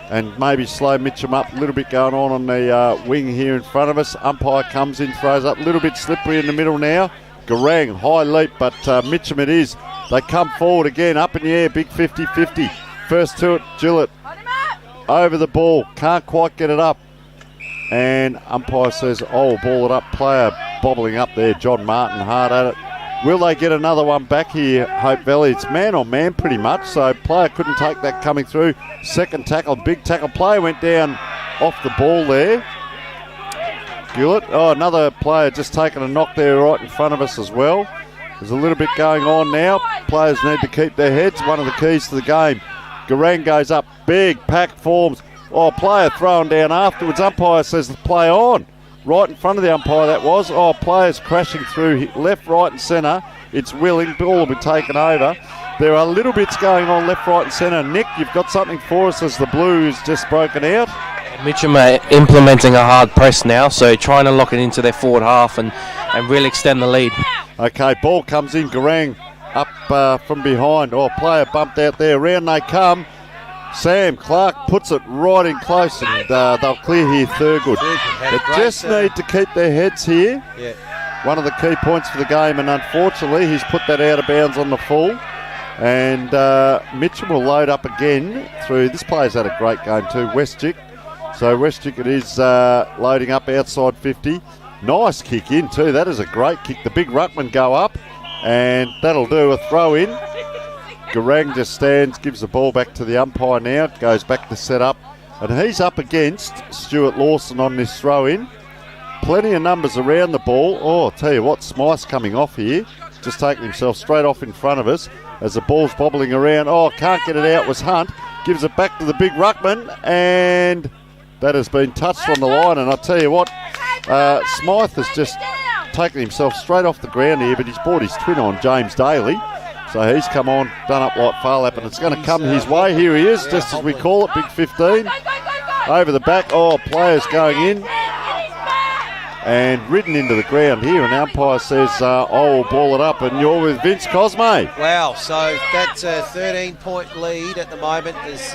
and maybe slow Mitcham up? A little bit going on the wing here in front of us. Umpire comes in, throws up. A little bit slippery in the middle now. Garang, high leap, but Mitcham it is. They come forward again, up in the air, big 50-50. First to it, Gillett. Over the ball, can't quite get it up. And umpire says, oh, ball it up. Player bobbling up there, John Martin, hard at it. Will they get another one back here, Hope Valley? It's man on man pretty much, so player couldn't take that coming through. Second tackle, big tackle. Player went down off the ball there. Gillett. Oh, another player just taking a knock there right in front of us as well. There's a little bit going on now. Players need to keep their heads. One of the keys to the game. Garang goes up. Big pack forms. Oh, player thrown down afterwards. Umpire says the play on. Right in front of the umpire that was. Oh, players crashing through left, right and centre. It's willing. Ball will be taken over. There are little bits going on left, right and centre. Nick, you've got something for us as the Blues just broken out. Mitcham are implementing a hard press now, so trying to lock it into their forward half and really extend the lead. Okay, ball comes in. Garang up from behind. Oh, player bumped out there. Round they come. Sam Clark puts it right in close, and they'll clear here Thurgood. They just need to keep their heads here. Yeah. One of the key points for the game, and unfortunately he's put that out of bounds on the full. And Mitcham will load up again through. This player's had a great game too, Westjick. So Westjick it is loading up outside 50. Nice kick in too. That is a great kick. The big ruckman go up, and that'll do a throw in. Garang just stands, gives the ball back to the umpire now. Goes back to set up, and he's up against Stuart Lawson on this throw in. Plenty of numbers around the ball. Oh, I'll tell you what, Smythe's coming off here. Just taking himself straight off in front of us as the ball's bobbling around. Oh, can't get it out was Hunt. Gives it back to the big ruckman, and that has been touched on the line. And I'll tell you what, Smythe has just taken himself straight off the ground here, but he's brought his twin on, James Daly. So he's come on, done up like Farlap, and it's going to come his way. Here he is, just as we call it, big 15. Over the back, oh, players going in. And ridden into the ground here, and the umpire says, I will ball it up, and you're with Vince Cosme. Wow, so that 13-point lead at the moment has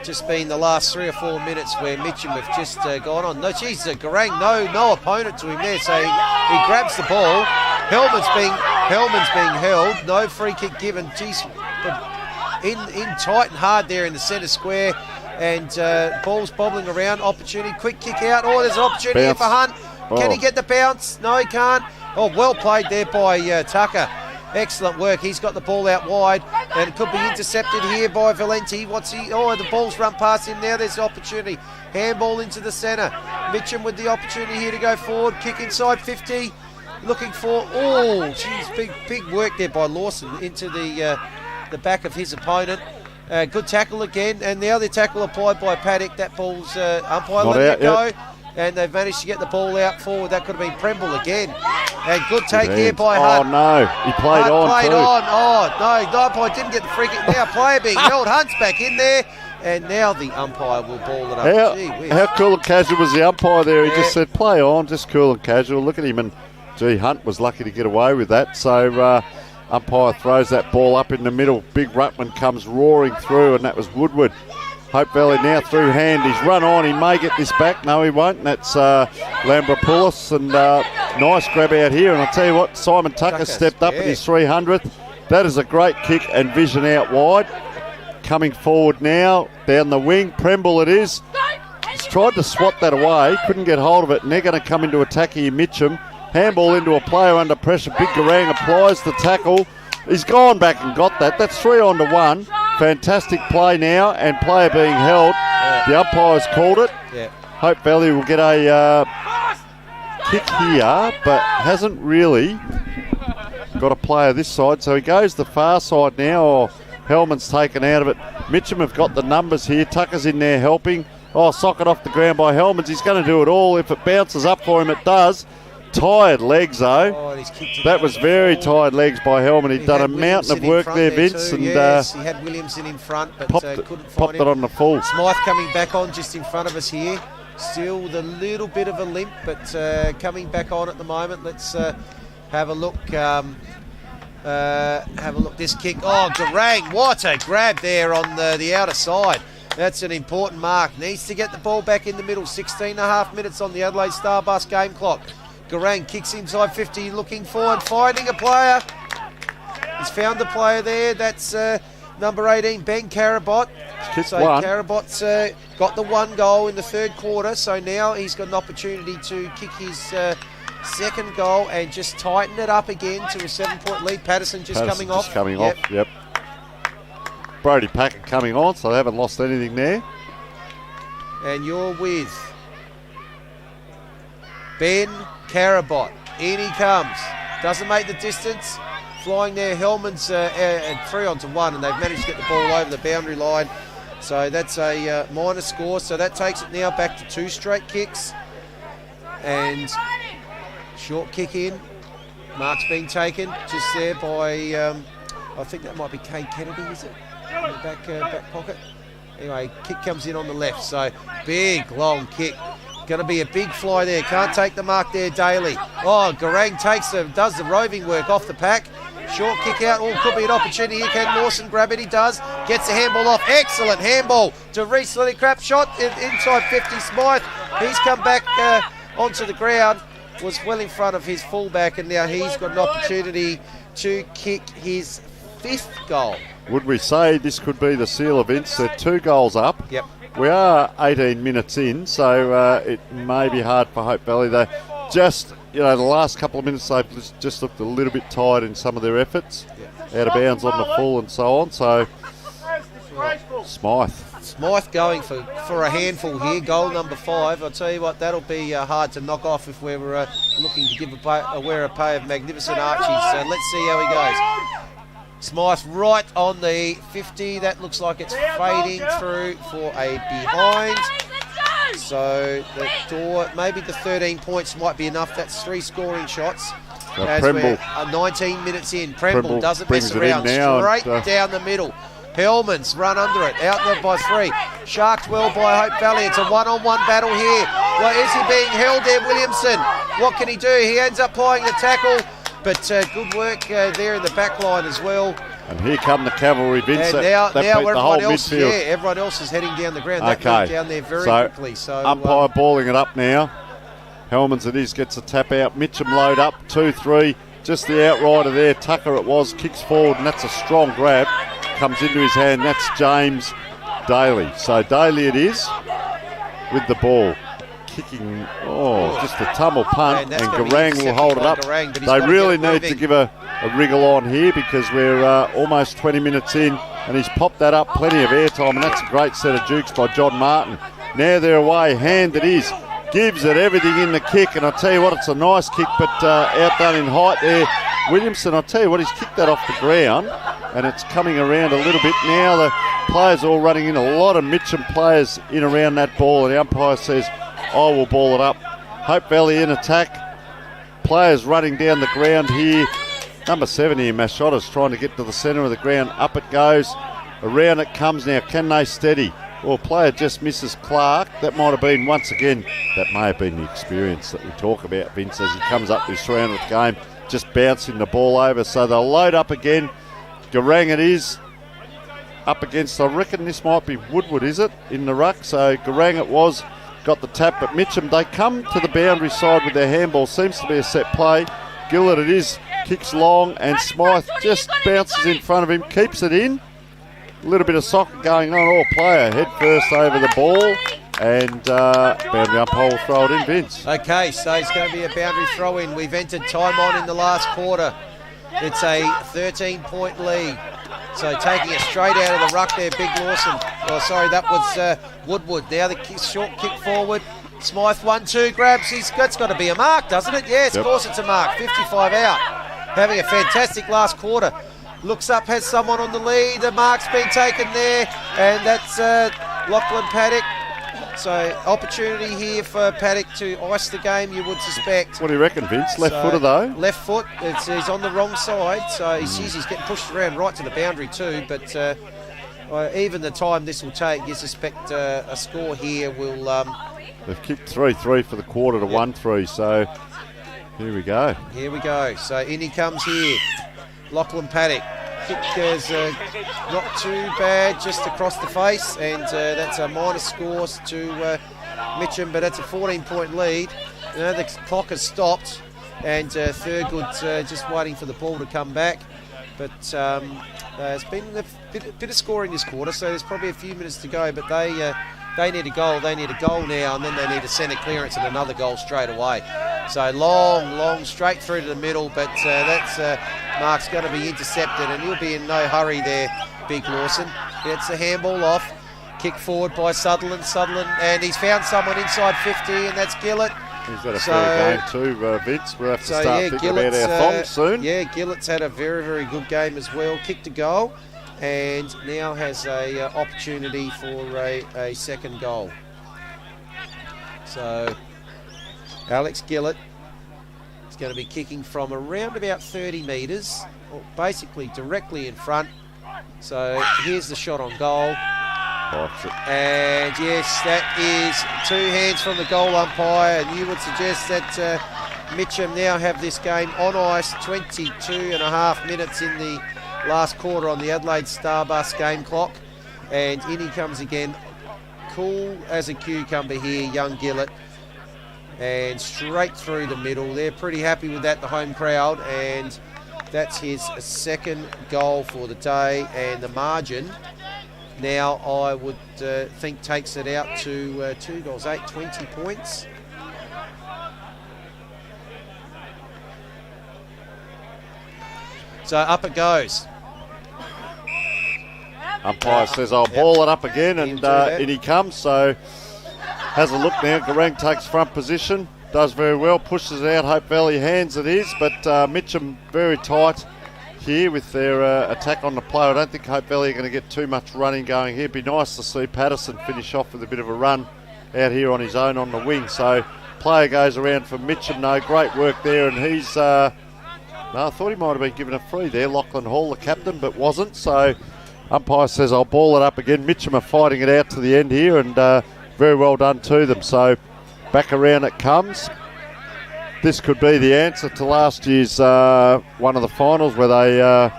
just been the last 3 or 4 minutes where Mitcham have just gone on. No, geez, Garang, no opponent to him there, so he grabs the ball. Hellman's being held, no free kick given. Geez, in tight and hard there in the centre square, and ball's bobbling around. Opportunity, quick kick out. Oh, there's an opportunity here for Hunt. Can he get the bounce? No, he can't. Oh, well played there by Tucker. Excellent work. He's got the ball out wide, and it could be intercepted here by Valenti. Oh, the ball's run past him now. There's the opportunity. Handball into the centre. Mitcham with the opportunity here to go forward. Kick inside 50. Looking for, oh, geez, big work there by Lawson into the back of his opponent. Good tackle again, and the other tackle applied by Paddock. That ball's umpire letting it go. Yep. And they've managed to get the ball out forward. That could have been Premble again. And good take here by Hunt. Oh, no. He played Hunt on played too. On. Oh, no. The umpire didn't get the free kick. Now player being held. Hunt's back in there. And now the umpire will ball it up. How cool and casual was the umpire there? He just said, play on, just cool and casual. Look at him. And, Hunt was lucky to get away with that. So, umpire throws that ball up in the middle. Big ruckman comes roaring through, and that was Woodward. Hope Valley now through hand. He's run on. He may get this back. No, he won't. And that's Lambropoulos. And nice grab out here. And I'll tell you what, Simon Tucker stepped up at his 300th. That is a great kick and vision out wide. Coming forward now, down the wing. Premble it is. He's tried to swat that away. Couldn't get hold of it. And they're going to come into attack here, Mitcham. Handball into a player under pressure. Big Garang applies the tackle. He's gone back and got that. That's 3-on-1. Fantastic play now, and player being held. The umpire's called it. Hope Valley will get a kick here, but hasn't really got a player this side. So he goes the far side now. Oh, Hellman's taken out of it. Mitcham have got the numbers here. Tucker's in there helping. Oh, socket off the ground by Hellman's. He's going to do it all. If it bounces up for him, it does. Tired legs, though. Oh, that was very tired legs by Hellman. He'd done a mountain of work there, Vince. And yes, he had Williamson in front, but couldn't find popped him. It on the full. Smythe coming back on just in front of us here. Still with a little bit of a limp, but coming back on at the moment. Let's have a look. Have a look. This kick. Oh, Garang, what a grab there on the outer side. That's an important mark. Needs to get the ball back in the middle. 16.5 minutes on the Adelaide Starbus game clock. Garang kicks inside 50, looking forward, finding a player. He's found the player there. That's number 18, Ben Carabot. So Carabot's got the 1 goal in the third quarter. So now he's got an opportunity to kick his second goal and just tighten it up again to a 7-point lead. Patterson coming off. Yep. Brody Packer coming on, so they haven't lost anything there. And you're with Ben Carabot. In he comes. Doesn't make the distance. Flying there. Hellman's at 3-on-1, and they've managed to get the ball over the boundary line. So that's a minor score. So that takes it now back to 2 straight kicks. And short kick in. Mark's been taken just there by, I think that might be Kay Kennedy, is it? In the back pocket. Anyway, kick comes in on the left. So big, long kick. Going to be a big fly there. Can't take the mark there, Daly. Oh, Garang does the roving work off the pack. Short kick out. Oh, could be an opportunity here. Can Lawson grab it? He does. Gets the handball off. Excellent handball to Reese Lillycrap. Shot inside 50. Smythe. He's come back onto the ground. Was well in front of his fullback, and now he's got an opportunity to kick his 5th goal. Would we say this could be the seal of Vince? They're 2 goals up. Yep. We are 18 minutes in, so it may be hard for Hope Valley. They just, the last couple of minutes they've just looked a little bit tired in some of their efforts. Out of bounds on the full and so on. So, Smythe going for a handful here, goal number 5. I'll tell you what, that'll be hard to knock off if we're looking to give a pay of magnificent Archies. So let's see how he goes. Smythe right on the 50. That looks like it's fading through for a behind. So the door, maybe the 13 points might be enough. That's 3 scoring shots. So As Premble, we're 19 minutes in. Premble doesn't mess brings it in around. now Straight down the middle. Hellman's run under it. Out there by 3. Sharked well by Hope Valley. It's a one-on-one battle here. Well, is he being held there, Williamson? What can he do? He ends up plying the tackle. But good work there in the back line as well. And here come the cavalry, Vince. And now beat the whole midfield. Everyone else is heading down the ground. They moved down there very quickly. So umpire balling it up now. Hellman's it is, gets a tap out. Mitcham load up, 2-3. Just the outrider there. Tucker it was, kicks forward, and that's a strong grab. Comes into his hand. That's James Daly. So Daly it is with the ball. Kicking, just a tumble punt, and Garang will hold it up. They really need to give a wriggle on here because we're almost 20 minutes in, and he's popped that up, plenty of airtime, and that's a great set of dukes by John Martin. Now they're away, hand it is, gives it everything in the kick, and I tell you what, it's a nice kick, but outdone in height there. Williamson, I tell you what, he's kicked that off the ground, and it's coming around a little bit now. The players all running in, a lot of Mitcham players in around that ball, and the umpire says, I will ball it up. Hope Valley in attack. Players running down the ground here. Number 7 here, Mashotta's trying to get to the centre of the ground. Up it goes. Around it comes now. Can they steady? Well, player just misses Clark. That might have been, once again, that may have been the experience that we talk about, Vince, as he comes up this round of the game, just bouncing the ball over. So they'll load up again. Garang it is. Up against, I reckon this might be Woodward, is it? In the ruck. So Garang it was. Got the tap, but Mitcham, they come to the boundary side with their handball. Seems to be a set play. Gillett it is, kicks long, and Smythe just bounces in front of him, keeps it in. A little bit of soccer going on. All player head first over the ball, and boundary umpire will throw it in, Vince. Okay, so it's going to be a boundary throw in. We've entered time on in the last quarter. It's a 13-point lead. So taking it straight out of the ruck there, Big Lawson. Oh, sorry, that was Woodward. Now the short kick forward. Smythe 1-2 grabs. That's got to be a mark, doesn't it? Yes, of course it's a mark. 55 out. Having a fantastic last quarter. Looks up, has someone on the lead. The mark's been taken there, and that's Lachlan Paddock. So opportunity here for Paddock to ice the game, you would suspect. What do you reckon, Vince? Left footer though? Left foot. He's on the wrong side, so he's getting pushed around right to the boundary too. But even the time this will take, you suspect a score here will... They've kicked 3-3 for the quarter to 1-3, so here we go. Here we go. So in he comes here. Lachlan Paddock. Kick is not too bad, just across the face, and that's a minus score to Mitcham, but that's a 14-point lead. The clock has stopped, and Thurgood just waiting for the ball to come back. But there's been a bit of scoring this quarter, so there's probably a few minutes to go, but they need a goal. They need a goal now, and then they need a centre clearance and another goal straight away. So long, straight through to the middle, but that's Mark's going to be intercepted, and he'll be in no hurry there, Big Lawson. Gets the handball off. Kick forward by Sutherland, and he's found someone inside 50, and that's Gillett. He's had a fair game too, Vince. We'll have to start thinking about our thongs soon. Yeah, Gillett's had a very, very good game as well. Kicked a goal, and now has a opportunity for a second goal. So Alex Gillett is going to be kicking from around about 30 metres, basically directly in front. So here's the shot on goal. And yes, that is 2 hands from the goal umpire, and you would suggest that Mitcham now have this game on ice. 22.5 minutes in the last quarter on the Adelaide Starbus game clock, and in he comes again, cool as a cucumber here, young Gillett, and straight through the middle. They're pretty happy with that, the home crowd, and that's his second goal for the day, and the margin now I would think takes it out to 2 goals, 20 points. So up it goes. Umpire says, I'll ball it up again, and in he comes. So has a look now. Garang takes front position, does very well, pushes it out. Hope Valley hands it is, but Mitcham very tight here with their attack on the play. I don't think Hope Valley are going to get too much running going here. It'd be nice to see Patterson finish off with a bit of a run out here on his own on the wing. So player goes around for Mitcham. No, great work there, and he's... no, I thought he might have been given a free there. Lachlan Hall, the captain, but wasn't. So umpire says, I'll ball it up again. Mitcham are fighting it out to the end here, and very well done to them. So back around it comes. This could be the answer to last year's one of the finals where they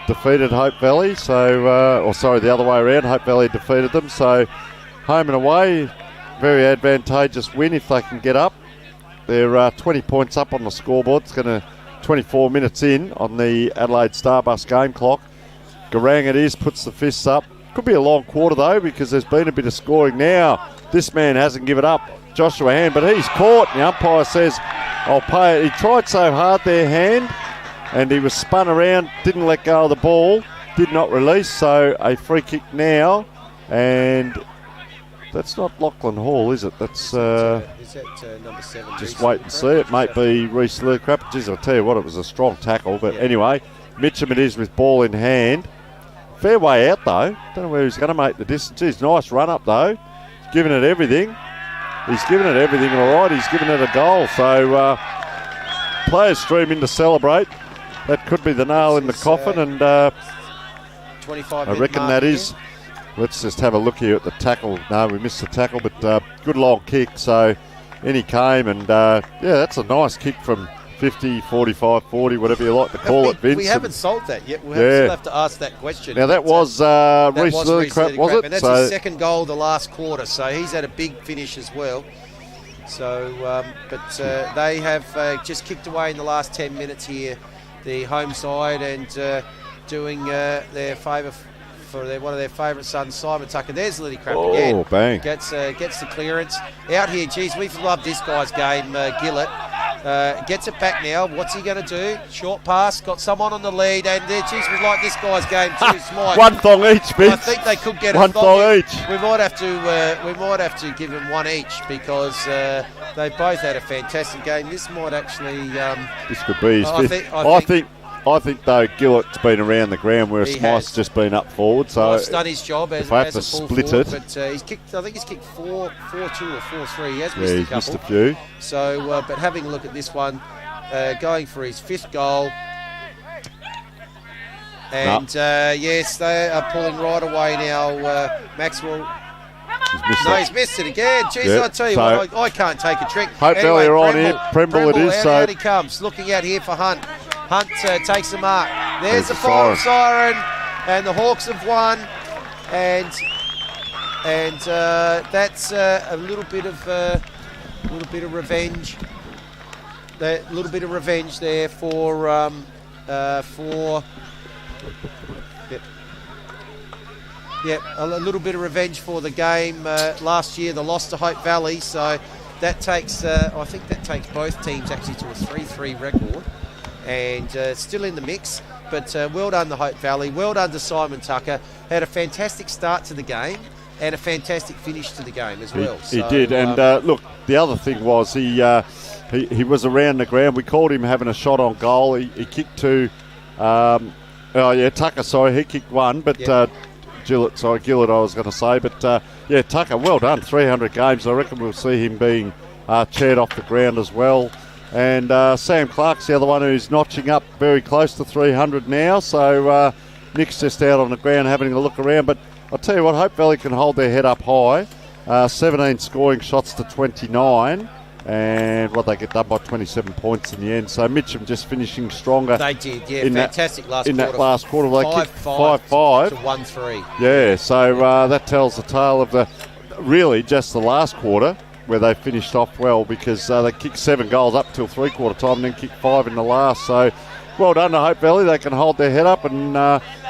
defeated Hope Valley. So, or sorry, the other way around. Hope Valley defeated them. So home and away, very advantageous win if they can get up. They're 20 points up on the scoreboard. It's going to 24 minutes in on the Adelaide Starbus game clock. Garang it is, puts the fists up. Could be a long quarter though, because there's been a bit of scoring now. This man hasn't given up, Joshua Hand, but he's caught. And the umpire says, I'll pay it. He tried so hard there, Hand, and he was spun around, didn't let go of the ball, did not release. So a free kick now, and that's not Lachlan Hall, is it? That's Is that number 7? just wait and see. It might be Reece Lillicrap. Jeez, I'll tell you what, it was a strong tackle. But anyway, Mitcham it is with ball in hand. Fair way out though. Don't know where he's going to make the distance. He's nice run up though. He's giving it everything. He's given it everything all right. He's given it a goal. So players stream in to celebrate. That could be the nail in the coffin. And 25 I reckon that is. Let's just have a look here at the tackle. No, we missed the tackle, but good long kick. So in he came, and yeah, that's a nice kick from 50, 45, 40, whatever you like to call it, Vince. We haven't solved that yet. We'll still have to ask that question. Now that was Reece Lillicrap, was it? And that's his second goal the last quarter, so he's had a big finish as well. So, but they have just kicked away in the last 10 minutes here, the home side, and doing their favour for one of their favourite sons, Simon Tucker. There's Lillicrap again. Oh, bang. Gets the clearance. Out here, geez, we've loved this guy's game, Gillett. Gets it back now. What's he going to do? Short pass. Got someone on the lead, and geez, we like this guy's game too. Smart. One thong each, Vince. I think they could get one thong each. We might have to give them one each, because they both had a fantastic game. This might actually. This could be his fifth. I think though Gillett's been around the ground, whereas Smythe's just been up forward. So I've done his job as I have to split forward, it. but he's kicked. I think he's kicked 4-2 or 4-3. He has missed a he's couple. missed a few. So, but having a look at this one, going for his 5th goal, and yes, they are pulling right away now. Maxwell. He's missed it again. Jeez, yep. I tell you what, I can't take a trick. Hope Valley are on here. Premble it is. Out he comes, looking out here for Hunt. Hunt takes the mark. There's the final siren, and the Hawks have won, and that's a little bit of revenge. A little bit of revenge there for. Yep, a little bit of revenge for the game last year, the loss to Hope Valley. So that takes, I think that takes both teams actually to a 3-3 record, and still in the mix. But well done to Hope Valley, well done to Simon Tucker. Had a fantastic start to the game and a fantastic finish to the game as well. He did, and look, the other thing was he was around the ground. We called him having a shot on goal. He kicked 2. Tucker, sorry, he kicked 1, but. Yep. Gillett, I was going to say, but Tucker, well done, 300 games. I reckon we'll see him being chaired off the ground as well. And Sam Clark's the other one who's notching up very close to 300 now. So Nick's just out on the ground having a look around. But I'll tell you what, Hope Valley can hold their head up high. 17 scoring shots to 29. And they get done by 27 points in the end. So Mitcham just finishing stronger. They did, yeah, fantastic last quarter. In that last quarter, they kicked 5-5 to 1-3. Yeah, so that tells the tale of really just the last quarter where they finished off well, because they kicked 7 goals up till 3-quarter time and then kicked 5 in the last. So well done to Hope Valley. They can hold their head up, and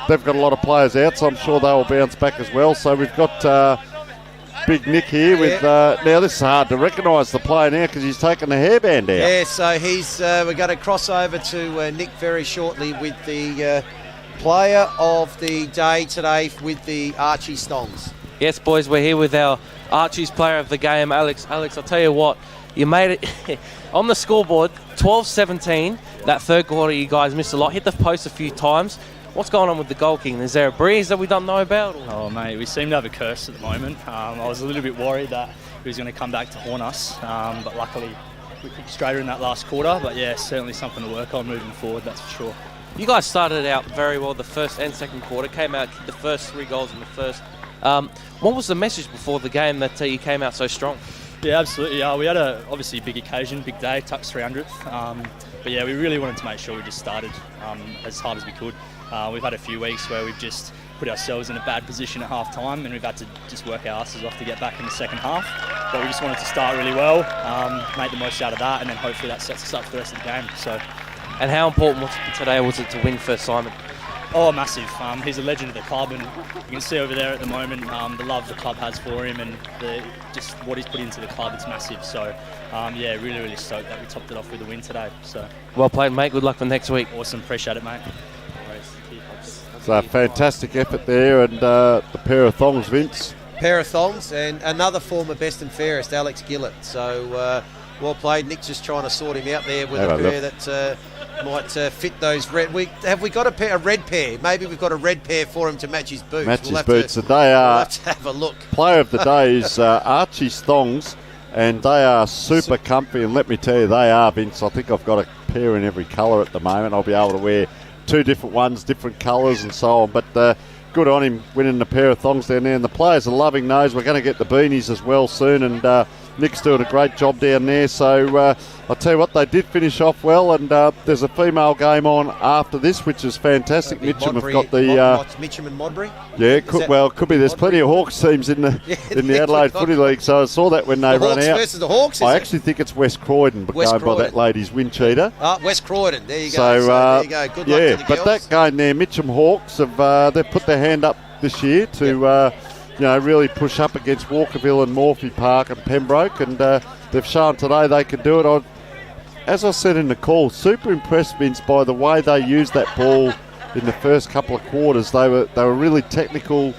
they've got a lot of players out, so I'm sure they will bounce back as well. So we've got Big Nick here with, now this is hard to recognise the player now because he's taken the hairband out. Yeah, so we're going to cross over to Nick very shortly with the player of the day today with the Archie Stongs. Yes, boys, we're here with our Archie's player of the game, Alex. Alex, I'll tell you what, you made it on the scoreboard, 12-17. That third quarter, you guys missed a lot, hit the post a few times. What's going on with the goal king? Is there a breeze that we don't know about? Or? Oh, mate, we seem to have a curse at the moment. I was a little bit worried that he was going to come back to haunt us, but luckily we kicked straighter in that last quarter. But yeah, certainly something to work on moving forward, that's for sure. You guys started out very well the first and second quarter, came out, kicked the first 3 goals in the first. What was the message before the game that you came out so strong? Yeah, absolutely. We had obviously a big occasion, big day, Tuck's 300th. But yeah, we really wanted to make sure we just started as hard as we could. We've had a few weeks where we've just put ourselves in a bad position at half time and we've had to just work our asses off to get back in the second half. But we just wanted to start really well, make the most out of that, and then hopefully that sets us up for the rest of the game. And how important today was it to win for Simon? Oh, massive. He's a legend of the club, and you can see over there at the moment the love the club has for him and just what he's put into the club. It's massive. So, yeah, really, really stoked that we topped it off with a win today. So, well played, mate. Good luck for next week. Awesome. Appreciate it, mate. It's a fantastic effort there, and the pair of thongs, Vince. Pair of thongs, and another former best and fairest, Alex Gillett. So, well played. Nick's just trying to sort him out there with a pair that might fit those red. Have we got a red pair? Maybe we've got a red pair for him to match his boots. Match his boots. And they are. We'll have to have a look. Player of the day is Archie's thongs, and they are super comfy. And let me tell you, they are, Vince. I think I've got a pair in every colour at the moment. I'll be able to wear 2 different ones, different colours, and so on. But good on him winning the pair of thongs down there. And the players are loving those. We're going to get the beanies as well soon, and Nick's doing a great job down there. So I'll tell you what, they did finish off well, and there's a female game on after this, which is fantastic. Mitcham have got the Mitcham and Modbury. Yeah, could be. There's plenty of Hawks teams in the Adelaide Footy League, so I saw that when they run Hawks out. Versus the Hawks. I actually think it's West Croydon, but going by that lady's win cheater. West Croydon. There you go. So there you go. Good luck to the but girls. that game there, Mitcham Hawks have they've put their hand up this year to. Really push up against Walkerville and Morphy Park and Pembroke, and they've shown today they can do it. As I said in the call, super impressed, Vince, by the way they used that ball in the first couple of quarters. They were really technical,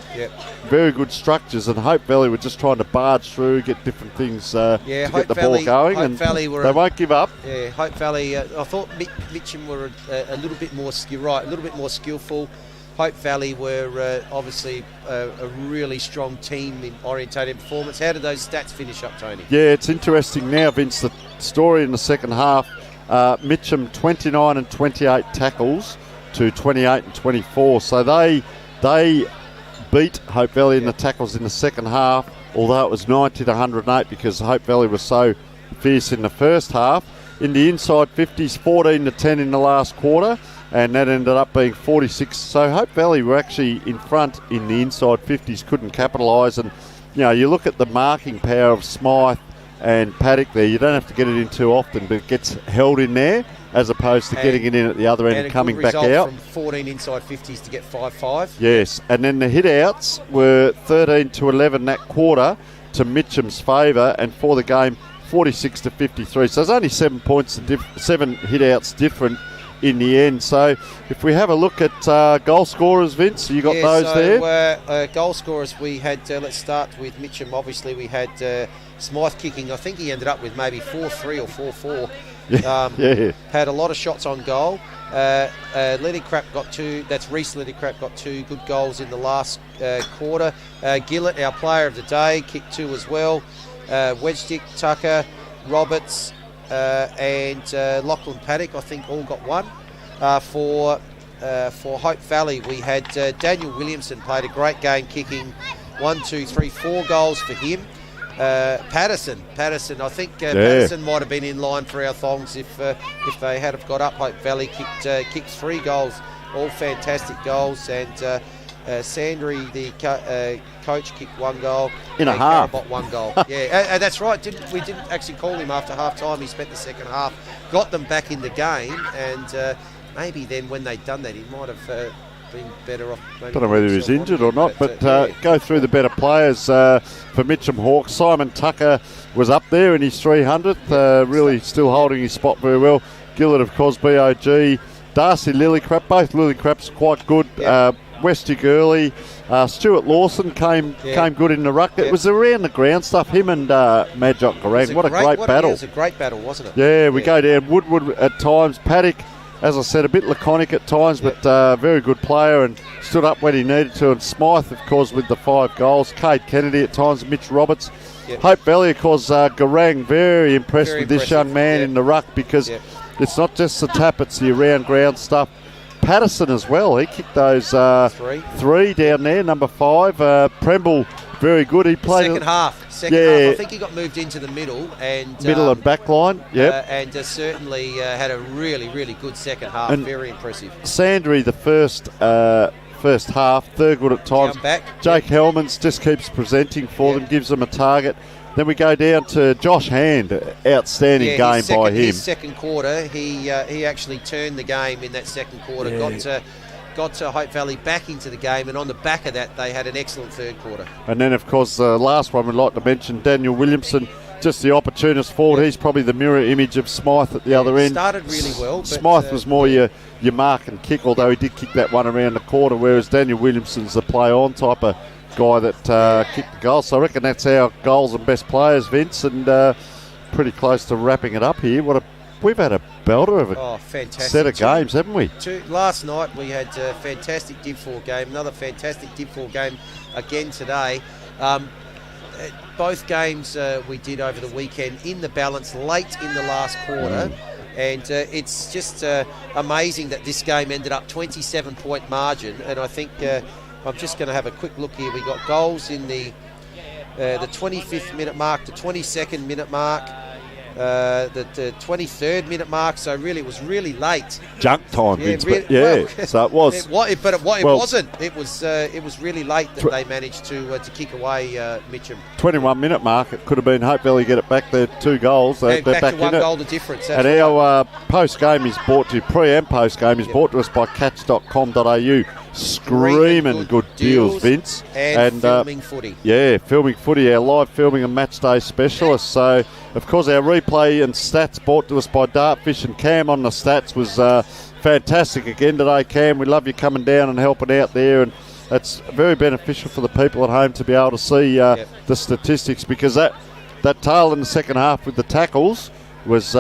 very good structures, and Hope Valley were just trying to barge through, get different things to get the ball going, and they won't give up. Yeah, Hope Valley. I thought Mitcham were a little bit more skillful. Hope Valley were obviously a really strong team in orientated performance. How did those stats finish up, Tony? Yeah, it's interesting now, Vince, the story in the second half. Mitcham 29 and 28 tackles to 28 and 24. So they beat Hope Valley in the tackles in the second half, although it was 90 to 108 because Hope Valley was so fierce in the first half. In the inside 50s, 14 to 10 in the last quarter, and that ended up being 46. So Hope Valley were actually in front in the inside 50s, couldn't capitalise. And you look at the marking power of Smythe and Paddock there. You don't have to get it in too often, but it gets held in there as opposed to getting it in at the other end and coming back out. From 14 inside 50s to get 5-5. Yes, and then the hit outs were 13 to 11 that quarter to Mitcham's favour, and for the game 46 to 53. So there's only 7 points, 7 hit outs different in the end. So if we have a look at goal scorers, Vince, you got those there? Goal scorers, we had, let's start with Mitcham. Obviously we had Smythe kicking. I think he ended up with maybe 4-3 or 4-4. Had a lot of shots on goal. Lettycrap got 2. That's Reese Lettycrap got 2 good goals in the last quarter. Gillett, our player of the day, kicked 2 as well. Wedgedick, Tucker, Roberts, and Lachlan Paddock, I think, all got 1. For Hope Valley, we had Daniel Williamson played a great game, kicking 4 goals for him. Patterson, I think Patterson might have been in line for our thongs if they had have got up. Hope Valley kicked 3 goals, all fantastic goals, and Sandry, the coach, kicked 1 goal. In a half. Carabot 1 goal. Yeah, that's right. We didn't actually call him after half time. He spent the second half, got them back in the game, and maybe then when they'd done that, he might have been better off. Don't know whether he's injured or not, but go through the better players for Mitcham Hawks. Simon Tucker was up there in his 300th, really still holding his spot very well. Gillett of Cosby, OG. Darcy Lillycrap, both Lillycraps quite good. Westy Gurley, Stuart Lawson came good in the ruck. It was around the ground stuff. Him and Madjock Garang. What a great battle! It was a great battle, wasn't it? Yeah, we go down. Woodward at times. Paddock, as I said, a bit laconic at times, but very good player and stood up when he needed to. And Smythe, of course, with the 5 goals. Cade Kennedy at times. Mitch Roberts. Hope Valley, of course, Garang, very impressed with this young man in the ruck because it's not just the tap, it's the around ground stuff. Patterson as well, he kicked those 3 down there, number 5. Premble, very good. He played second half. I think he got moved into the middle and back line. And certainly had a really, really good second half. And very impressive. Sandry, the first half, they're good at times. Jake Hellmans just keeps presenting for them, gives them a target. Then we go down to Josh Hand, outstanding game by him. His second quarter, he actually turned the game in that second quarter, got to Hope Valley back into the game, and on the back of that, they had an excellent third quarter. And then, of course, the last one we'd like to mention, Daniel Williamson, just the opportunist forward. He's probably the mirror image of Smythe at the other end. Started really well. Smythe was more your mark and kick, although he did kick that one around the quarter, whereas Daniel Williamson's the play-on type of guy that kicked the goal. So I reckon that's our goals and best players, Vince, and pretty close to wrapping it up here. We've had a belter of a set of games, haven't we? Last night we had a fantastic Div 4 game, another fantastic Div 4 game again today. Both games we did over the weekend in the balance late in the last quarter. And it's just amazing that this game ended up 27-point margin, and I think I'm just going to have a quick look here. We got goals in the 25th minute mark, the 22nd minute mark, the 23rd minute mark. So really, it was really late. Junk time, Vince, so it was. It wasn't. It was really late that they managed to kick away Mitcham. 21-minute mark. It could have been Hope Valley get it back. They're 2 goals. They're back to 1 in goal the difference. And our post game is brought to pre and post game is brought to us by catch.com.au. Screaming good deals, Vince. And filming footy. Yeah, filming footy, our live filming and match day specialist. So, of course, our replay and stats brought to us by Dartfish, and Cam on the stats was fantastic again today, Cam. We love you coming down and helping out there, and that's very beneficial for the people at home to be able to see the statistics, because that tail in the second half with the tackles was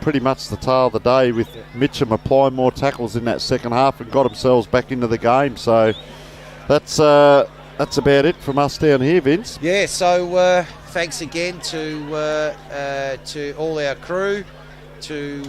pretty much the tale of the day, with Mitcham applying more tackles in that second half and got themselves back into the game. So that's about it from us down here, Vince. Yeah, so thanks again to all our crew, to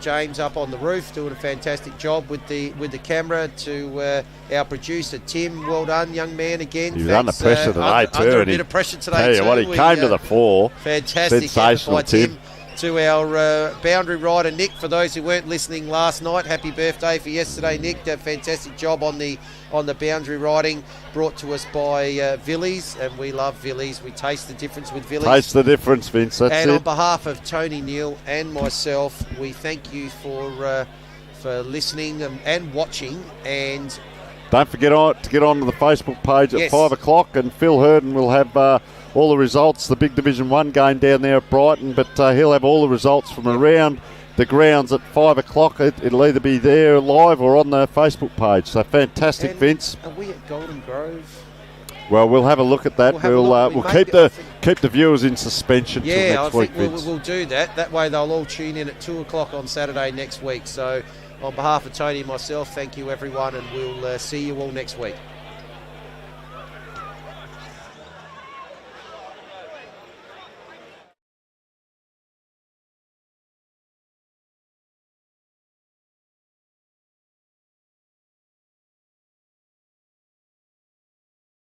James up on the roof doing a fantastic job with the camera, to our producer Tim. Well done, young man, again. He was under pressure today too. Under a bit of pressure today tell you what, he came to the fore. Fantastic. Sensational, Tim. To our boundary rider Nick, for those who weren't listening last night, happy birthday for yesterday, Nick. A fantastic job on the boundary riding, brought to us by Villies, and we love Villies. We taste the difference with Villies. Taste the difference, Vince. That's and it. On behalf of Tony Neal and myself, we thank you for listening and watching. And don't forget to get onto the Facebook page at 5 o'clock, and Phil Hurden will have all the results, the big Division 1 game down there at Brighton, but he'll have all the results from around the grounds at 5 o'clock. It'll either be there live or on the Facebook page. So fantastic, and Vince. Are we at Golden Grove? Well, we'll have a look at that. We'll keep the viewers in suspension till next week, Vince. We'll do that. That way they'll all tune in at 2 o'clock on Saturday next week. So on behalf of Tony and myself, thank you everyone, and we'll see you all next week.